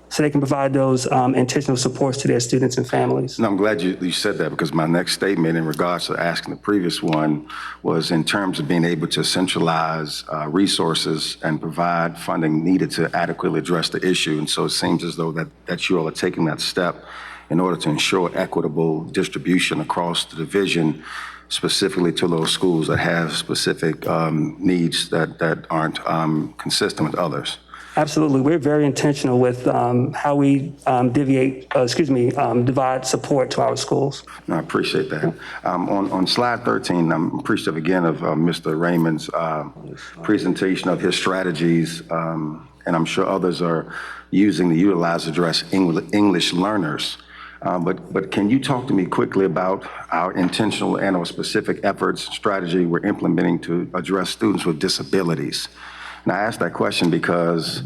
so they can provide those intentional supports to their students and families. And I'm glad you said that, because my next statement in regards to asking the previous one was in terms of being able to centralize resources and provide funding needed to adequately address the issue. And so it seems as though that you all are taking that step in order to ensure equitable distribution across the division, specifically to those schools that have specific needs that aren't consistent with others. Absolutely. We're very intentional with how we divide support to our schools. No, I appreciate that. On slide 13, I'm appreciative again of Mr. Raymond's presentation of his strategies, and I'm sure others are utilize to address English learners. But can you talk to me quickly about our intentional and/or specific efforts, strategy we're implementing to address students with disabilities? And I ask that question because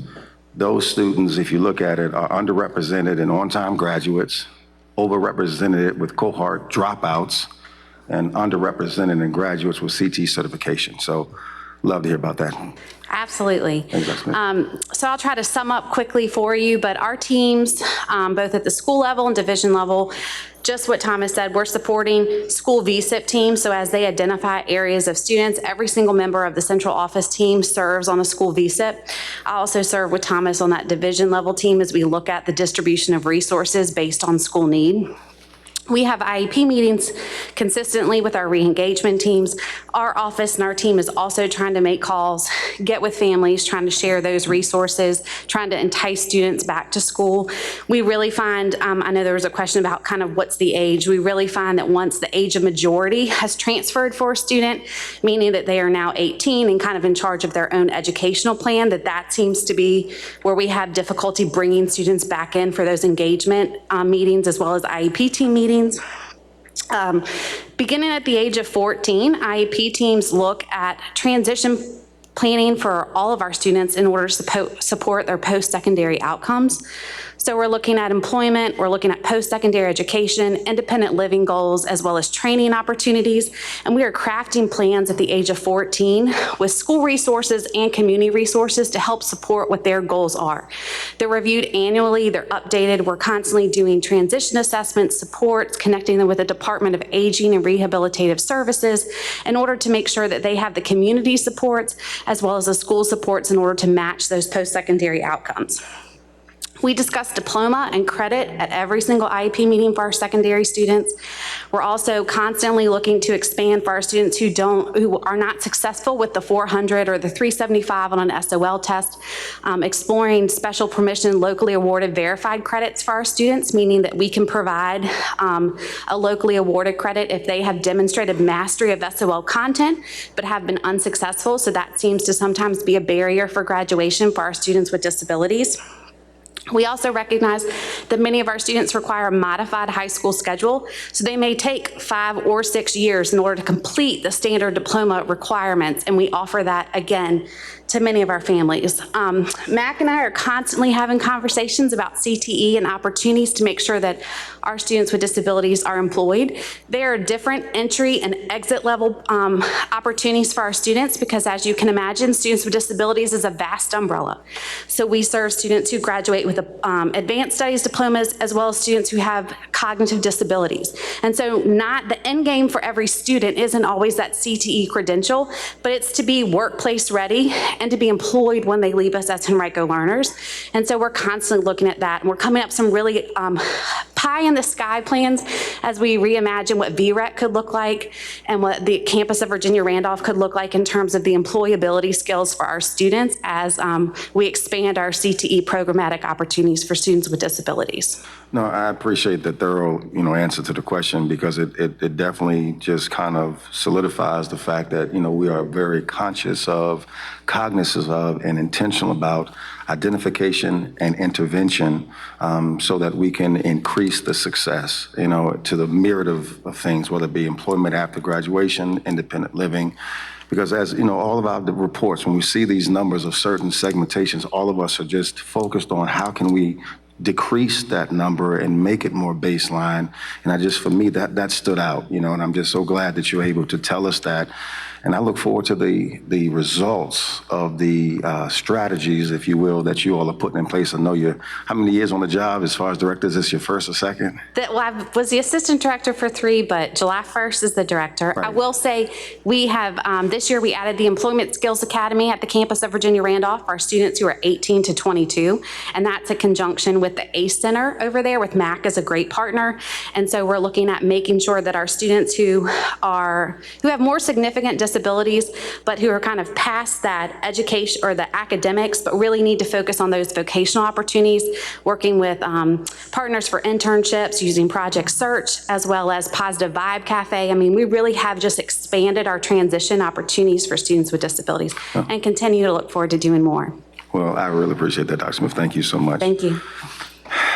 those students, if you look at it, are underrepresented in on-time graduates, overrepresented with cohort dropouts, and underrepresented in graduates with CT certification. So love to hear about that. Absolutely. So I'll try to sum up quickly for you, but our teams, both at the school level and division level, just what Thomas said, we're supporting school VSIP teams. So as they identify areas of students, every single member of the central office team serves on a school VSIP. I also serve with Thomas on that division level team as we look at the distribution of resources based on school need. We have IEP meetings consistently with our re-engagement teams. Our office and our team is also trying to make calls, get with families, trying to share those resources, trying to entice students back to school. We really find, I know there was a question about kind of what's the age. We really find that once the age of majority has transferred for a student, meaning that they are now 18 and kind of in charge of their own educational plan, that seems to be where we have difficulty bringing students back in for those engagement meetings as well as IEP team meetings. Beginning at the age of 14, IEP teams look at transition planning for all of our students in order to support their post-secondary outcomes. So we're looking at employment, we're looking at post-secondary education, independent living goals, as well as training opportunities. And we are crafting plans at the age of 14 with school resources and community resources to help support what their goals are. They're reviewed annually, they're updated. We're constantly doing transition assessments, supports, connecting them with the Department of Aging and Rehabilitative Services in order to make sure that they have the community supports as well as the school supports in order to match those post-secondary outcomes. We discuss diploma and credit at every single IEP meeting for our secondary students. We're also constantly looking to expand for our students who are not successful with the 400 or the 375 on an SOL test, exploring special permission locally awarded verified credits for our students, meaning that we can provide a locally awarded credit if they have demonstrated mastery of SOL content but have been unsuccessful. So that seems to sometimes be a barrier for graduation for our students with disabilities. We also recognize that many of our students require a modified high school schedule, so they may take 5 or 6 years in order to complete the standard diploma requirements, and we offer that again to many of our families. Mac and I are constantly having conversations about CTE and opportunities to make sure that our students with disabilities are employed. There are different entry and exit level opportunities for our students because, as you can imagine, students with disabilities is a vast umbrella. So we serve students who graduate with advanced studies diplomas as well as students who have cognitive disabilities. And so not the end game for every student isn't always that CTE credential, but it's to be workplace ready and to be employed when they leave us as Henrico learners. And so we're constantly looking at that, and we're coming up some really pie in the sky plans as we reimagine what VREC could look like and what the campus of Virginia Randolph could look like in terms of the employability skills for our students as we expand our CTE programmatic opportunities for students with disabilities. No, I appreciate the thorough, answer to the question because it definitely just kind of solidifies the fact that, we are very conscious of, cognizant of, and intentional about identification and intervention so that we can increase the success, to the myriad of things, whether it be employment after graduation, independent living. Because as all of the reports, when we see these numbers of certain segmentations, all of us are just focused on how can we decrease that number and make it more baseline. And for me, that stood out, and I'm just so glad that you're able to tell us that. And I look forward to the results of the strategies, if you will, that you all are putting in place. I know how many years on the job as far as director? Is this your first or second? I was the assistant director for 3, but July 1st is the director. Right. I will say we have, this year we added the Employment Skills Academy at the campus of Virginia Randolph for our students who are 18 to 22. And that's a conjunction with the ACE Center over there with MAC as a great partner. And so we're looking at making sure that our students who have more significant disabilities, but who are kind of past that education or the academics, but really need to focus on those vocational opportunities, working with partners for internships, using Project Search, as well as Positive Vibe Cafe. I mean, we really have just expanded our transition opportunities for students with disabilities and continue to look forward to doing more. Well, I really appreciate that, Dr. Smith. Thank you so much. Thank you.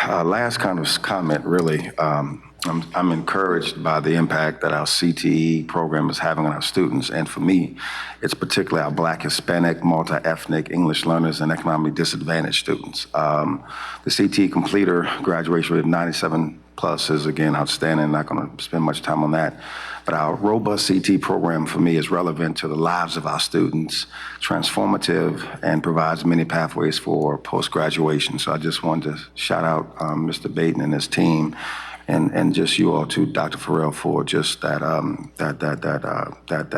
Last kind of comment, really. I'm encouraged by the impact that our CTE program is having on our students. And for me, it's particularly our Black, Hispanic, multi-ethnic, English learners, and economically disadvantaged students. The CTE completer graduation rate of 97 plus is, again, outstanding. Not going to spend much time on that. But our robust CTE program, for me, is relevant to the lives of our students, transformative, and provides many pathways for post-graduation. So I just wanted to shout out Mr. Baton and his team, and just you all too, Dr. Farrell, for just that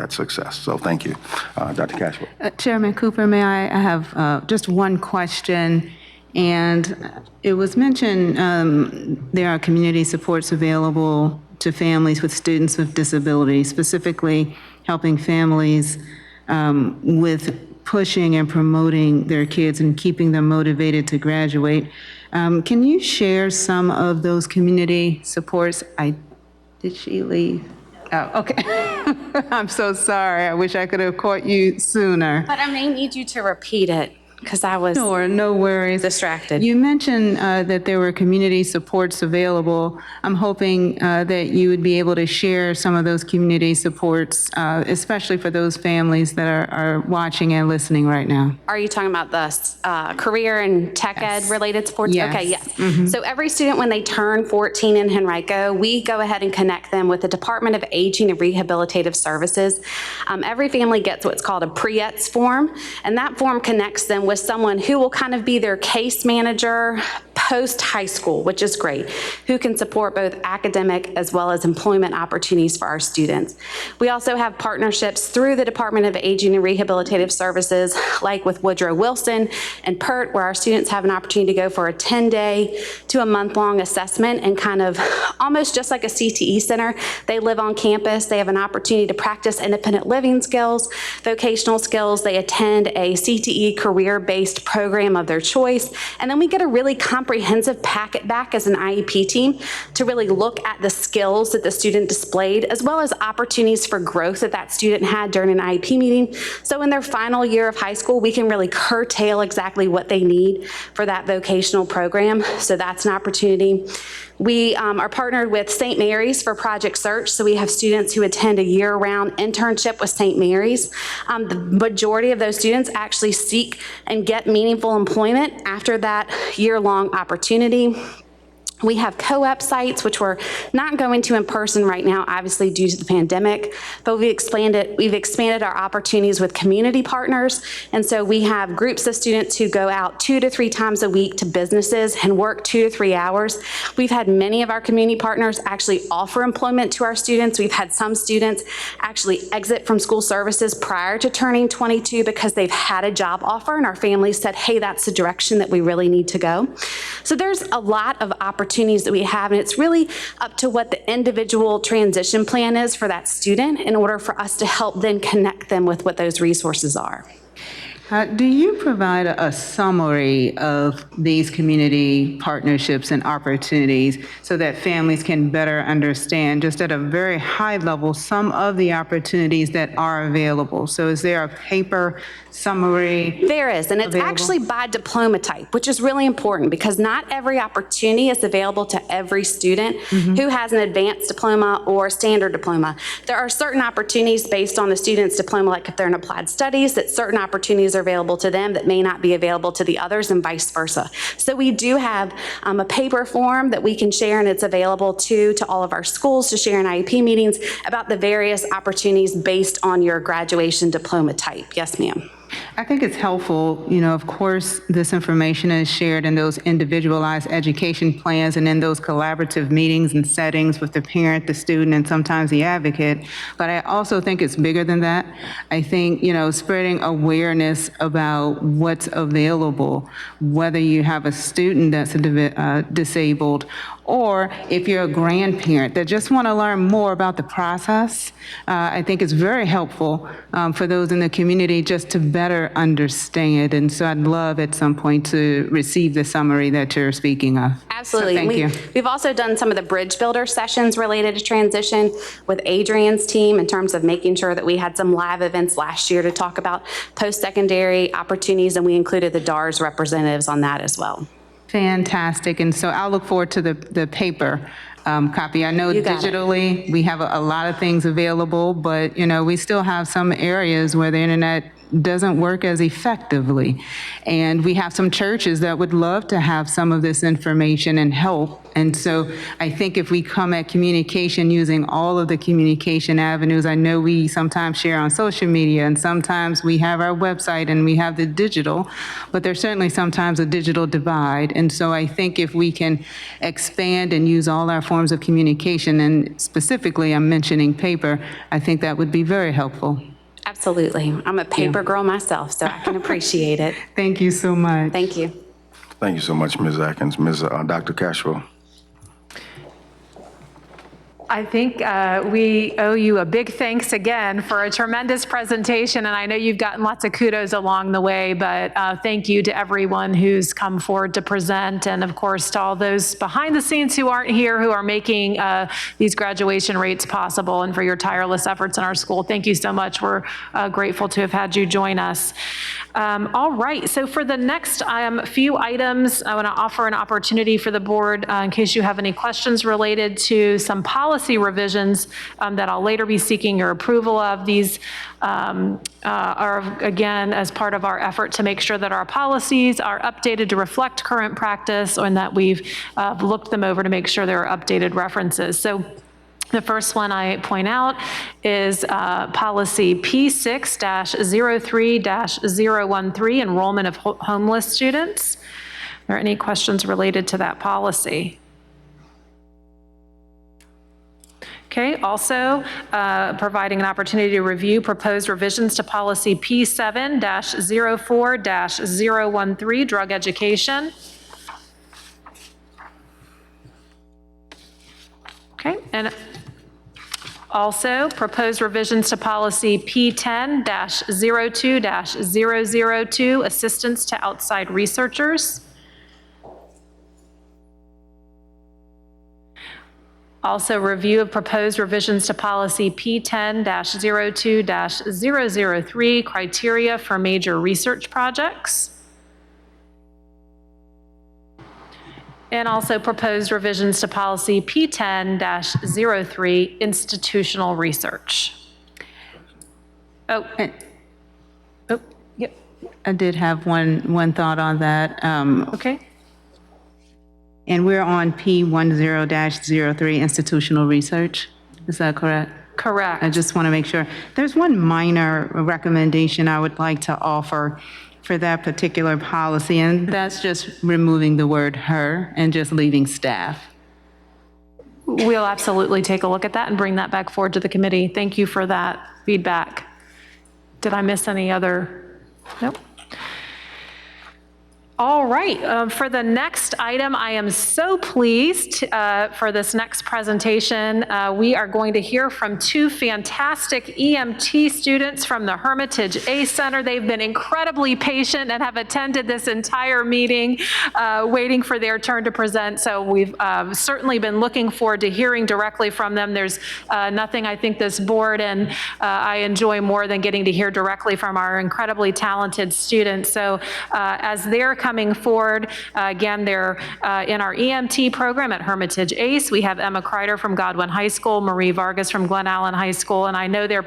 success. So thank you, Dr. Cashwell. Chairman Cooper, may I have just one question? And it was mentioned there are community supports available to families with students with disabilities, specifically helping families with pushing and promoting their kids and keeping them motivated to graduate. Can you share some of those community supports? Did she leave? Oh, okay. I'm so sorry. I wish I could have caught you sooner. But I may need you to repeat it because I was no worries. Distracted. You mentioned that there were community supports available. I'm hoping that you would be able to share some of those community supports, especially for those families that are watching and listening right now. Are you talking about the career and tech ed related supports? Yes. Okay, yes. So every student, when they turn 14 in Henrico, we go ahead and connect them with the Department of Aging and Rehabilitative Services. Every family gets what's called a pre-ETS form, and that form connects them with someone who will kind of be their case manager post high school, which is great, who can support both academic as well as employment opportunities for our students. We also have partnerships through the Department of Aging and Rehabilitative Services, like with Woodrow Wilson and PERT, where our students have an opportunity to go for a 10-day to a month-long assessment and kind of almost just like a CTE center. They live on campus. They have an opportunity to practice independent living skills, vocational skills. They attend a CTE career-based program of their choice. And then we get a really comprehensive packet back as an IEP team to really look at the skills that the student displayed, as well as opportunities for growth that that student had during an IEP meeting. So in their final year of high school, we can really curtail exactly what they need for that vocational program. So that's an opportunity. We are partnered with St. Mary's for Project Search, so we have students who attend a year-round internship with St. Mary's. The majority of those students actually seek and get meaningful employment after that year-long opportunity. We have co-op sites, which we're not going to in person right now, obviously due to the pandemic, but we've expanded our opportunities with community partners. And so we have groups of students who go out 2 to 3 times a week to businesses and work 2 to 3 hours. We've had many of our community partners actually offer employment to our students. We've had some students actually exit from school services prior to turning 22 because they've had a job offer and our families said, hey, that's the direction that we really need to go. So there's a lot of opportunities that we have, and it's really up to what the individual transition plan is for that student in order for us to help then connect them with what those resources are. Do you provide a summary of these community partnerships and opportunities so that families can better understand, just at a very high level, some of the opportunities that are available? So is there a paper summary? There is, and it's available? actually by diploma type, which is really important because not every opportunity is available to every student who has an advanced diploma or standard diploma. There are certain opportunities based on the student's diploma, like if they're in applied studies, that certain opportunities are available to them that may not be available to the others and vice versa. So we do have a paper form that we can share, and it's available to all of our schools to share in IEP meetings about the various opportunities based on your graduation diploma type. Yes, ma'am. I think it's helpful, of course, this information is shared in those individualized education plans and in those collaborative meetings and settings with the parent, the student, and sometimes the advocate. But I also think it's bigger than that. I think, spreading awareness about what's available, whether you have a student that's disabled or if you're a grandparent that just want to learn more about the process, I think it's very helpful for those in the community just to better understand. And so I'd love at some point to receive the summary that you're speaking of. Absolutely. So thank you. We've also done some of the bridge builder sessions related to transition with Adrian's team in terms of making sure that we had some live events last year to talk about post-secondary opportunities, and we included the DARS representatives on that as well. Fantastic. And so I'll look forward to the paper copy. I know digitally we have a lot of things available, but we still have some areas where the internet doesn't work as effectively. And we have some churches that would love to have some of this information and help. And so I think if we come at communication using all of the communication avenues, I know we sometimes share on social media and sometimes we have our website and we have the digital, but there's certainly sometimes a digital divide. And so I think if we can expand and use all our forms of communication, and specifically I'm mentioning paper, I think that would be very helpful. Absolutely. I'm a paper girl myself, so I can appreciate it. Thank you so much. Thank you. Thank you so much, Ms. Atkins. Dr. Cashwell. I think we owe you a big thanks again for a tremendous presentation, and I know you've gotten lots of kudos along the way, but thank you to everyone who's come forward to present, and of course to all those behind the scenes who aren't here who are making these graduation rates possible, and for your tireless efforts in our school. Thank you so much. We're grateful to have had you join us. All right, so for the next few items, I want to offer an opportunity for the board in case you have any questions related to some policy revisions that I'll later be seeking your approval of. These are, again, as part of our effort to make sure that our policies are updated to reflect current practice, and that we've looked them over to make sure there are updated references. So the first one I point out is policy P6-03-013, enrollment of homeless students. Are there any questions related to that policy? Okay, also providing an opportunity to review proposed revisions to policy P7-04-013, drug education. Okay, and also proposed revisions to policy P10-02-002, assistance to outside researchers. Also, review of proposed revisions to policy P10-02-003, criteria for major research projects. And also proposed revisions to policy P10-03, institutional research. Yep. I did have one thought on that. Okay. And we're on P10-03, institutional research. Is that correct? Correct. I just want to make sure. There's one minor recommendation I would like to offer for that particular policy, and that's just removing the word her and just leaving staff. We'll absolutely take a look at that and bring that back forward to the committee. Thank you for that feedback. Did I miss any other? Nope. All right, for the next item, I am so pleased for this next presentation. We are going to hear from two fantastic EMT students from the Hermitage A Center. They've been incredibly patient and have attended this entire meeting, waiting for their turn to present. So we've certainly been looking forward to hearing directly from them. There's nothing I think this board and I enjoy more than getting to hear directly from our incredibly talented students. So as they're coming forward. Again, they're in our EMT program at Hermitage ACE. We have Emma Kreider from Godwin High School, Marie Vargas from Glen Allen High School, and I know they're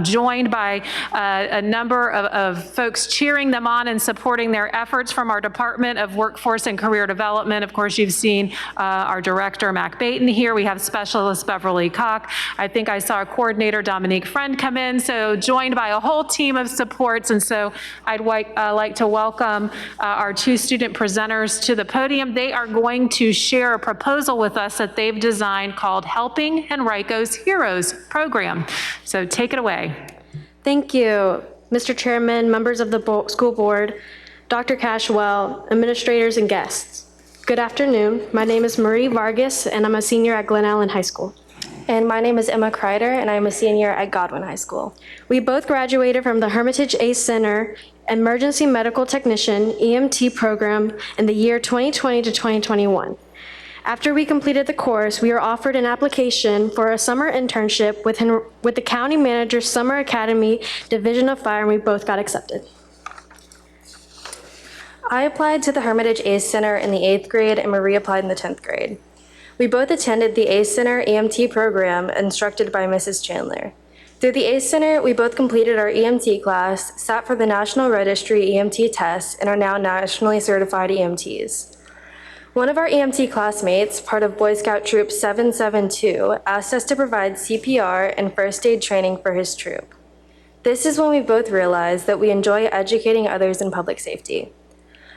joined by a number of folks cheering them on and supporting their efforts from our Department of Workforce and Career Development. Of course, you've seen our director, Mac Baton, here. We have specialist Beverly Koch. I think I saw coordinator Dominique Friend come in, so joined by a whole team of supports. And so I'd like to welcome our two student presenters to the podium. They are going to share a proposal with us that they've designed called Helping Henrico's Heroes Program. So take it away. Thank you, Mr. Chairman, members of the school board, Dr. Cashwell, administrators, and guests. Good afternoon. My name is Marie Vargas, and I'm a senior at Glen Allen High School. And my name is Emma Kreider, and I'm a senior at Godwin High School. We both graduated from the Hermitage ACE Center Emergency Medical Technician EMT program in the year 2020 to 2021. After we completed the course, we were offered an application for a summer internship with the County Manager's Summer Academy Division of Fire, and we both got accepted. I applied to the Hermitage ACE Center in the 8th grade, and Marie applied in the 10th grade. We both attended the ACE Center EMT program instructed by Mrs. Chandler. Through the ACE Center, we both completed our EMT class, sat for the National Registry EMT test, and are now nationally certified EMTs. One of our EMT classmates, part of Boy Scout Troop 772, asked us to provide CPR and first aid training for his troop. This is when we both realized that we enjoy educating others in public safety.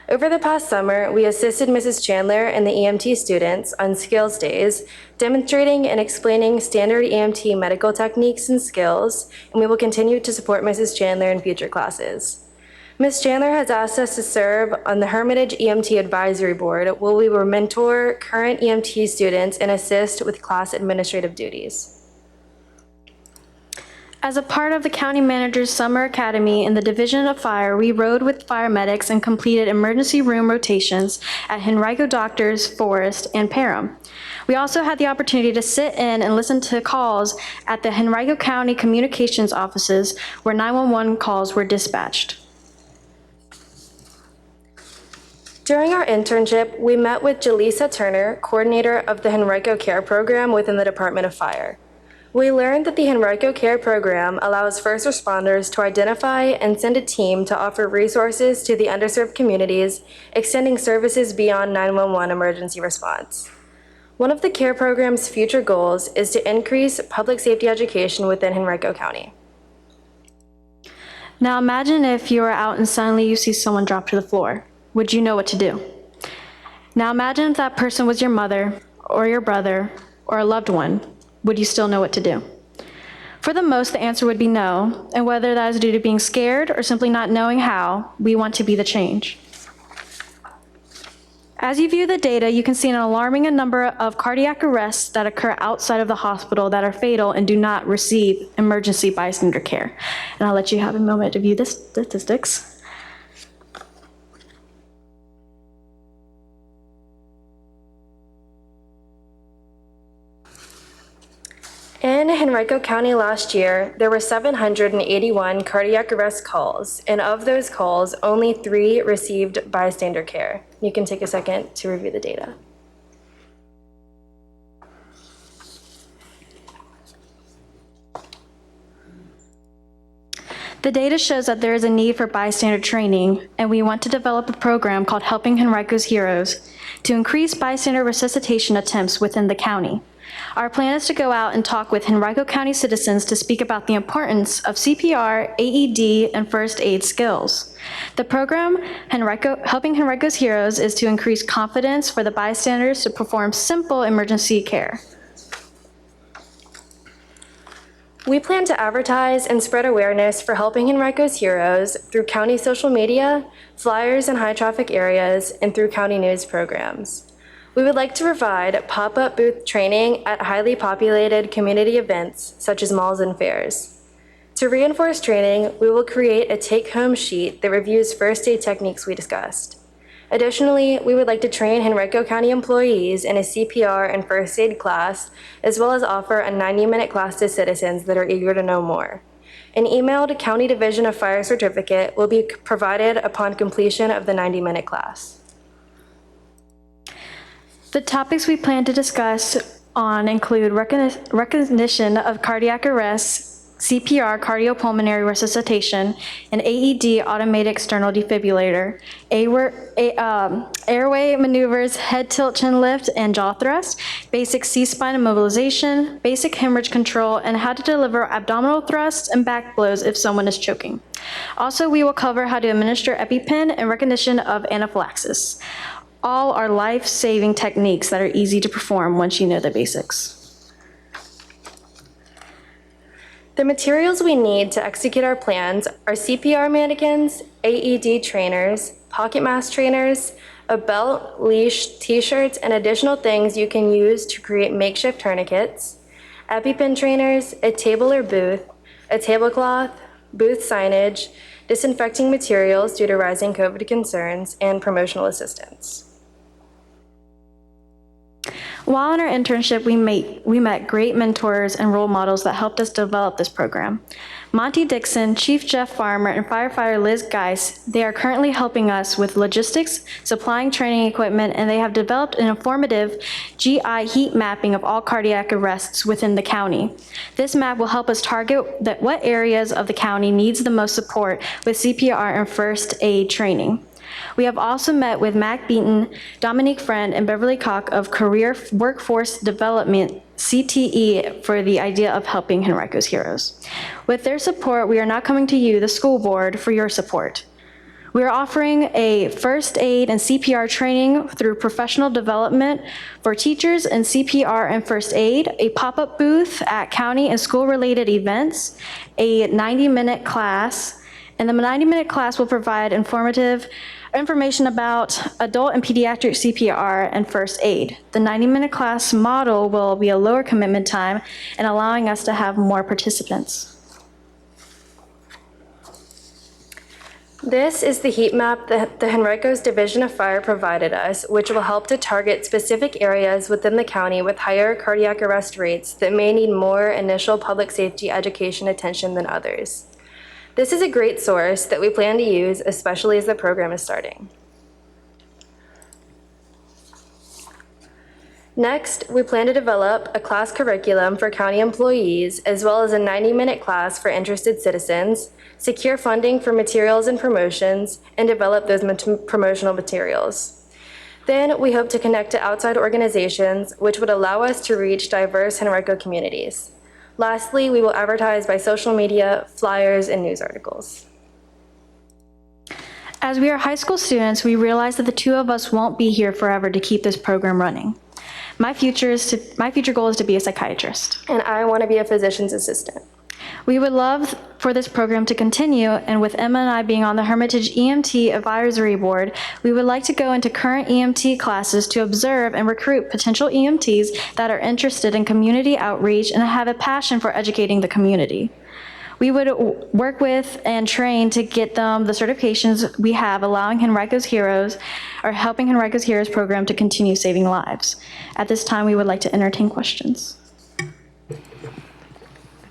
Over the past summer, we assisted Mrs. Chandler and the EMT students on skills days, demonstrating and explaining standard EMT medical techniques and skills, and we will continue to support Mrs. Chandler in future classes. Ms. Chandler has asked us to serve on the Hermitage EMT Advisory Board, where we will mentor current EMT students and assist with class administrative duties. As a part of the County Manager's Summer Academy in the Division of Fire, we rode with fire medics and completed emergency room rotations at Henrico Doctors, Forest, and Parham. We also had the opportunity to sit in and listen to calls at the Henrico County Communications offices where 911 calls were dispatched. During our internship, we met with Jaleesa Turner, coordinator of the Henrico Care Program within the Department of Fire. We learned that the Henrico Care Program allows first responders to identify and send a team to offer resources to the underserved communities, extending services beyond 911 emergency response. One of the CARE program's future goals is to increase public safety education within Henrico County. Now imagine if you are out and suddenly you see someone drop to the floor. Would you know what to do? Now imagine if that person was your mother or your brother or a loved one. Would you still know what to do? For the most, the answer would be no, and whether that is due to being scared or simply not knowing how, we want to be the change. As you view the data, you can see an alarming number of cardiac arrests that occur outside of the hospital that are fatal and do not receive emergency bystander care. And I'll let you have a moment to view the statistics. In Henrico County last year, there were 781 cardiac arrest calls, and of those calls, only 3 received bystander care. You can take a second to review the data. The data shows that there is a need for bystander training, and we want to develop a program called Helping Henrico's Heroes to increase bystander resuscitation attempts within the county. Our plan is to go out and talk with Henrico County citizens to speak about the importance of CPR, AED, and first aid skills. The program, Helping Henrico's Heroes, is to increase confidence for the bystanders to perform simple emergency care. We plan to advertise and spread awareness for Helping Henrico's Heroes through county social media, flyers in high-traffic areas, and through county news programs. We would like to provide pop-up booth training at highly populated community events, such as malls and fairs. To reinforce training, we will create a take-home sheet that reviews first aid techniques we discussed. Additionally, we would like to train Henrico County employees in a CPR and first aid class, as well as offer a 90-minute class to citizens that are eager to know more. An emailed County Division of Fire certificate will be provided upon completion of the 90-minute class. The topics we plan to discuss on include recognition of cardiac arrests, CPR, cardiopulmonary resuscitation, an AED, automated external defibrillator, airway maneuvers, head tilt, chin lift, and jaw thrust, basic C-spine immobilization, basic hemorrhage control, and how to deliver abdominal thrusts and back blows if someone is choking. Also, we will cover how to administer EpiPen and recognition of anaphylaxis. All are life-saving techniques that are easy to perform once you know the basics. The materials we need to execute our plans are CPR mannequins, AED trainers, pocket mask trainers, a belt, leash, t-shirts, and additional things you can use to create makeshift tourniquets, EpiPen trainers, a table or booth, a tablecloth, booth signage, disinfecting materials due to rising COVID concerns, and promotional assistance. While in our internship, we met great mentors and role models that helped us develop this program. Monty Dixon, Chief Jeff Farmer, and firefighter Liz Geis, they are currently helping us with logistics, supplying training equipment, and they have developed an informative GI heat mapping of all cardiac arrests within the county. This map will help us target what areas of the county needs the most support with CPR and first aid training. We have also met with Mac Beaton, Dominique Friend, and Beverly Koch of Career Workforce Development, CTE, for the idea of Helping Henrico's Heroes. With their support, we are now coming to you, the school board, for your support. We are offering a first aid and CPR training through professional development for teachers in CPR and first aid, a pop-up booth at county and school-related events, a 90-minute class, and the 90-minute class will provide information about adult and pediatric CPR and first aid. The 90-minute class model will be a lower commitment time and allowing us to have more participants. This is the heat map that the Henrico's Division of Fire provided us, which will help to target specific areas within the county with higher cardiac arrest rates that may need more initial public safety education attention than others. This is a great source that we plan to use, especially as the program is starting. Next, we plan to develop a class curriculum for county employees, as well as a 90-minute class for interested citizens, secure funding for materials and promotions, and develop those promotional materials. Then we hope to connect to outside organizations, which would allow us to reach diverse Henrico communities. Lastly, we will advertise by social media, flyers, and news articles. As we are high school students, we realize that the two of us won't be here forever to keep this program running. My future goal is to be a psychiatrist. And I want to be a physician's assistant. We would love for this program to continue, and with Emma and I being on the Hermitage EMT Advisory Board, we would like to go into current EMT classes to observe and recruit potential EMTs that are interested in community outreach and have a passion for educating the community. We would work with and train to get them the certifications we have, allowing Henrico's Heroes, or helping Henrico's Heroes program to continue saving lives. At this time, we would like to entertain questions.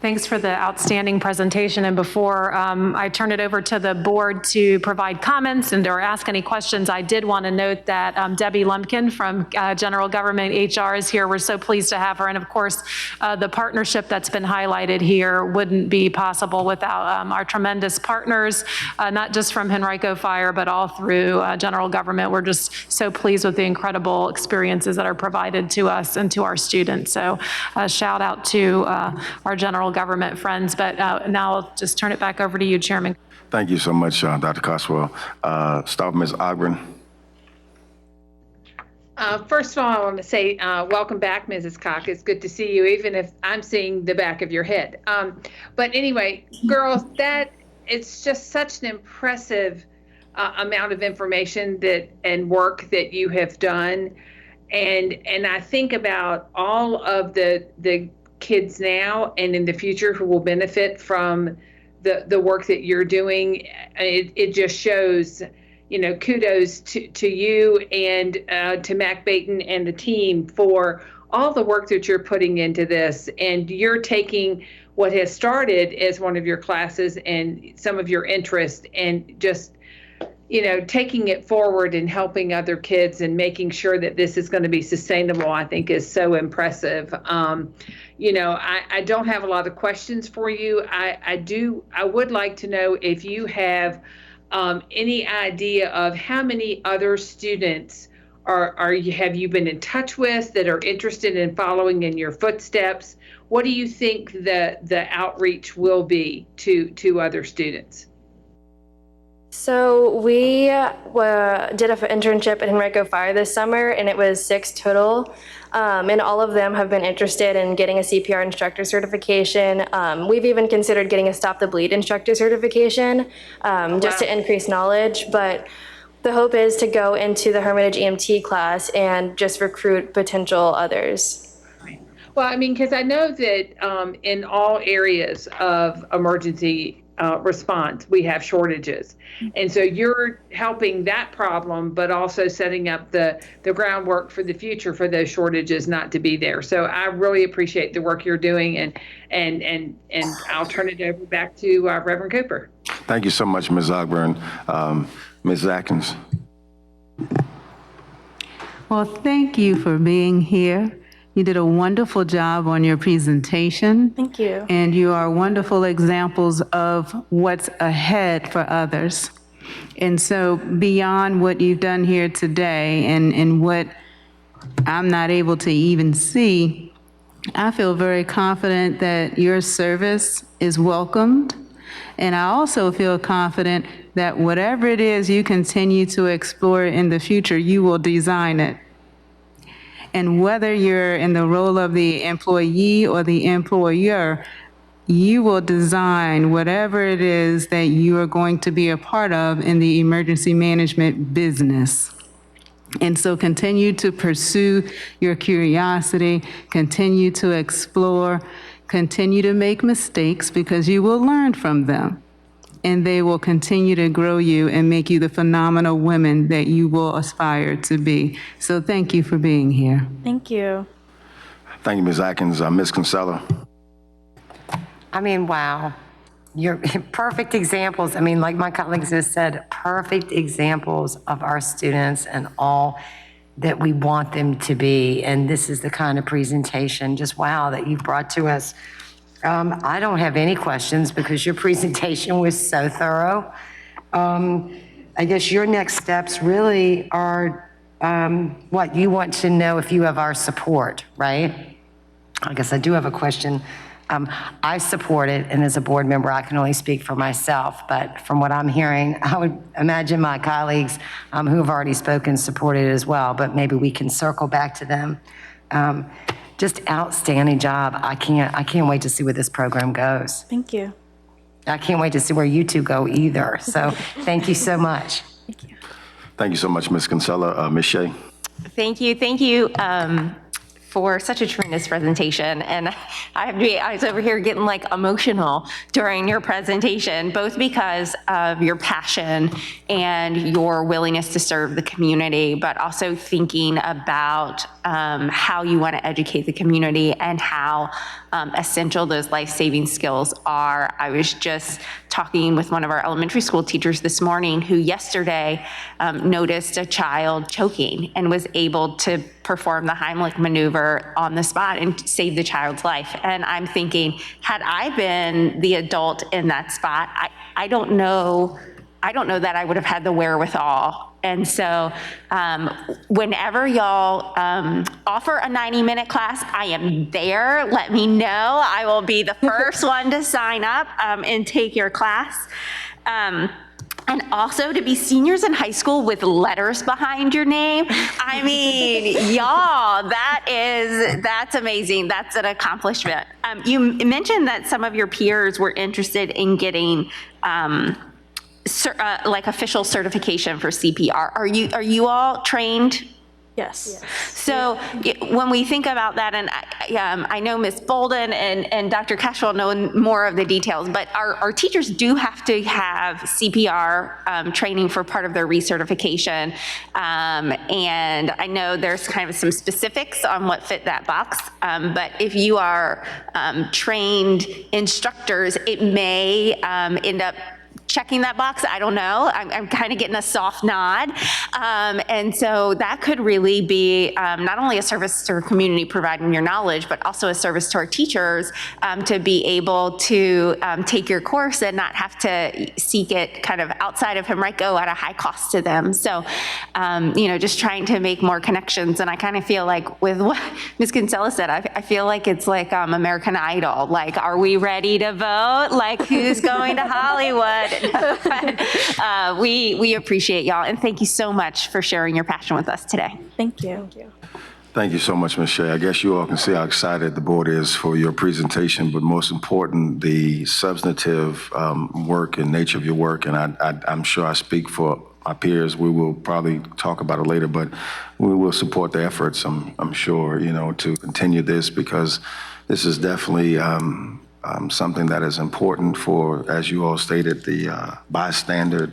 Thanks for the outstanding presentation. And before I turn it over to the board to provide comments and or ask any questions, I did want to note that Debbie Lumpkin from General Government HR is here. We're so pleased to have her. And of course, the partnership that's been highlighted here wouldn't be possible without our tremendous partners, not just from Henrico Fire, but all through General Government. We're just so pleased with the incredible experiences that are provided to us and to our students. So shout out to our General Government friends, but now I'll just turn it back over to you, Chairman. Thank you so much, Dr. Coswell. Start with Ms. Ogren. First of all, I want to say welcome back, Mrs. Cock. It's good to see you, even if I'm seeing the back of your head. But anyway, girls, it's just such an impressive amount of information and work that you have done. And I think about all of the kids now and in the future who will benefit from the work that you're doing. It just shows, kudos to you and to Mac Baton and the team for all the work that you're putting into this. And you're taking what has started as one of your classes and some of your interest and just taking it forward and helping other kids and making sure that this is going to be sustainable, I think is so impressive. I don't have a lot of questions for you. I would like to know if you have any idea of how many other students have you been in touch with that are interested in following in your footsteps? What do you think the outreach will be to other students? So we did an internship at Henrico Fire this summer, and it was 6 total. And all of them have been interested in getting a CPR instructor certification. We've even considered getting a Stop the Bleed instructor certification just to increase knowledge. But the hope is to go into the Hermitage EMT class and just recruit potential others. Well, because I know that in all areas of emergency response, we have shortages. And so you're helping that problem, but also setting up the groundwork for the future for those shortages not to be there. So I really appreciate the work you're doing, and I'll turn it over back to Reverend Cooper. Thank you so much, Ms. Ogburn. Ms. Atkins. Well, thank you for being here. You did a wonderful job on your presentation. Thank you. And you are wonderful examples of what's ahead for others. And so beyond what you've done here today and what I'm not able to even see, I feel very confident that your service is welcomed. And I also feel confident that whatever it is you continue to explore in the future, you will design it. And whether you're in the role of the employee or the employer, you will design whatever it is that you are going to be a part of in the emergency management business. And so continue to pursue your curiosity, continue to explore, continue to make mistakes because you will learn from them. And they will continue to grow you and make you the phenomenal women that you will aspire to be. So thank you for being here. Thank you. Thank you, Ms. Atkins. Ms. Gonzalo. I mean, wow. You're perfect examples. I mean, like my colleagues have said, perfect examples of our students and all that we want them to be. And this is the kind of presentation, just wow, that you've brought to us. I don't have any questions because your presentation was so thorough. I guess your next steps really are what you want to know if you have our support, right? I guess I do have a question. I support it, and as a board member, I can only speak for myself, but from what I'm hearing, I would imagine my colleagues who have already spoken support it as well, but maybe we can circle back to them. Just outstanding job. I can't wait to see where this program goes. Thank you. I can't wait to see where you two go either, so thank you so much. Thank you. Thank you so much, Ms. Gonzalo. Ms. Shea. Thank you for such a tremendous presentation. And I was over here getting like emotional during your presentation, both because of your passion and your willingness to serve the community, but also thinking about how you want to educate the community and how essential those life-saving skills are. I was just talking with one of our elementary school teachers this morning who yesterday noticed a child choking and was able to perform the Heimlich maneuver on the spot and save the child's life. And I'm thinking, had I been the adult in that spot, I don't know that I would have had the wherewithal. And so whenever y'all offer a 90-minute class, I am there. Let me know. I will be the first one to sign up and take your class. And also to be seniors in high school with letters behind your name. I mean, y'all, that's amazing. That's an accomplishment. You mentioned that some of your peers were interested in getting like official certification for CPR. Are you all trained? Yes. So when we think about that, and I know Ms. Bolden and Dr. Cashwell know more of the details, but our teachers do have to have CPR training for part of their recertification. And I know there's kind of some specifics on what fit that box, but if you are trained instructors, it may end up checking that box. I don't know. I'm kind of getting a soft nod. And so that could really be not only a service to our community providing your knowledge, but also a service to our teachers to be able to take your course and not have to seek it kind of outside of Henrico at a high cost to them. So, just trying to make more connections. And I kind of feel like with what Ms. Gonzalo said, I feel like it's like American Idol. Like, are we ready to vote? Like, who's going to Hollywood? We appreciate y'all, and thank you so much for sharing your passion with us today. Thank you. Thank you so much, Ms. Shea. I guess you all can see how excited the board is for your presentation, but most important, the substantive work and nature of your work. And I'm sure I speak for my peers. We will probably talk about it later, but we will support the efforts, I'm sure, to continue this, because this is definitely something that is important for, as you all stated, the bystander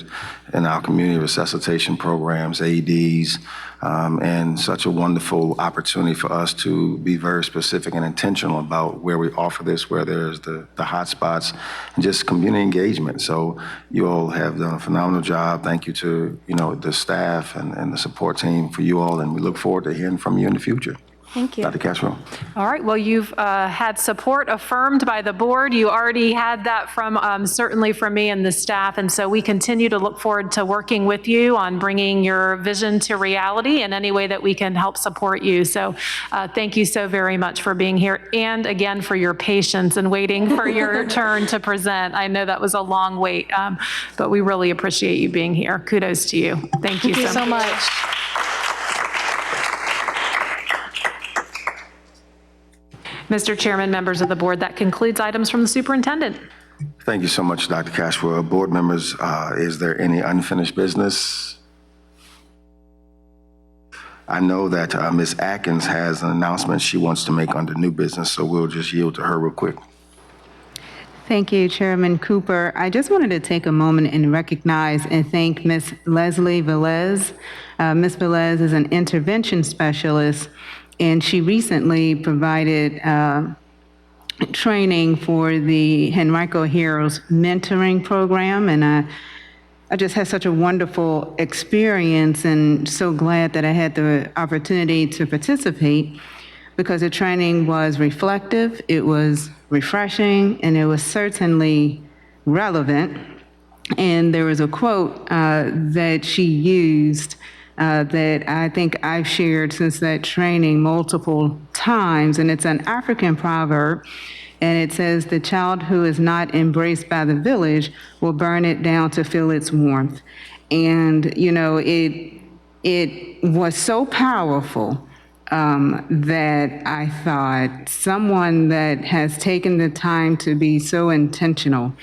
in our community resuscitation programs, AEDs, and such a wonderful opportunity for us to be very specific and intentional about where we offer this, where there's the hot spots, and just community engagement. So you all have done a phenomenal job. Thank you to, the staff and the support team for you all, and we look forward to hearing from you in the future. Thank you. Dr. Cashwell. All right, well, you've had support affirmed by the board. You already had that from certainly from me and the staff, and so we continue to look forward to working with you on bringing your vision to reality in any way that we can help support you. So thank you so very much for being here, and again for your patience and waiting for your turn to present. I know that was a long wait, but we really appreciate you being here. Kudos to you. Thank you so much. Mr. Chairman, members of the board, that concludes items from the superintendent. Thank you so much, Dr. Cashwell. Board members, is there any unfinished business? I know that Ms. Atkins has an announcement she wants to make under new business, so we'll just yield to her real quick. Thank you, Chairman Cooper. I just wanted to take a moment and recognize and thank Ms. Leslie Velez. Ms. Velez is an intervention specialist, and she recently provided training for the Henrico Heroes mentoring program, and I just had such a wonderful experience and so glad that I had the opportunity to participate because the training was reflective, it was refreshing, and it was certainly relevant. And there was a quote that she used that I think I've shared since that training multiple times, and it's an African proverb, and it says, "The child who is not embraced by the village will burn it down to feel its warmth." And, you know, it was so powerful that I thought someone that has taken the time to be so intentional,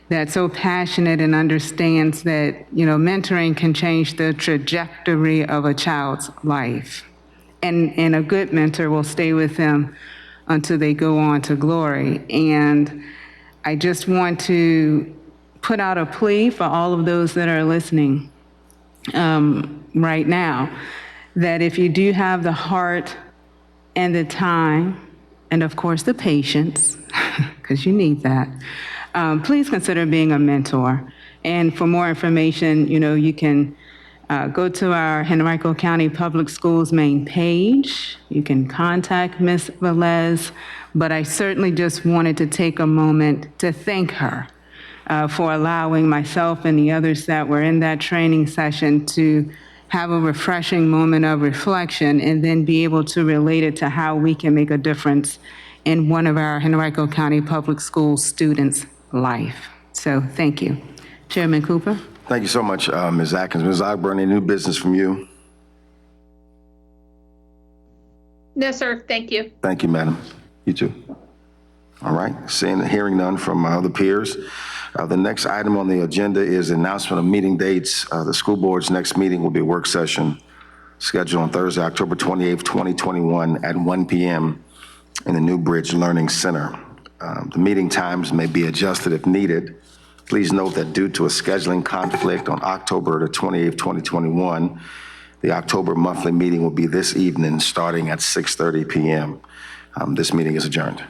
that's so passionate and understands that, you know, mentoring can change the trajectory of a child's life. And a good mentor will stay with them until they go on to glory. And I just want to put out a plea for all of those that are listening right now, that if you do have the heart and the time, and of course the patience, because you need that, please consider being a mentor. And for more information, you know, you can go to our Henrico County Public Schools main page. You can contact Ms. Velez, but I certainly just wanted to take a moment to thank her for allowing myself and the others that were in that training session to have a refreshing moment of reflection and then be able to relate it to how we can make a difference in one of our Henrico County Public Schools students' life. So thank you. Chairman Cooper? Thank you so much, Ms. Atkins. Ms. Ogburn, any new business from you? No, sir. Thank you. Thank you, madam. You too. All right. Seeing and hearing none from my other peers. The next item on the agenda is announcement of meeting dates. The school board's next meeting will be a work session scheduled on Thursday, October 28th, 2021 at 1 p.m. in the New Bridge Learning Center. The meeting times may be adjusted if needed. Please note that due to a scheduling conflict on October the 28th, 2021, the October monthly meeting will be this evening starting at 6:30 p.m. This meeting is adjourned.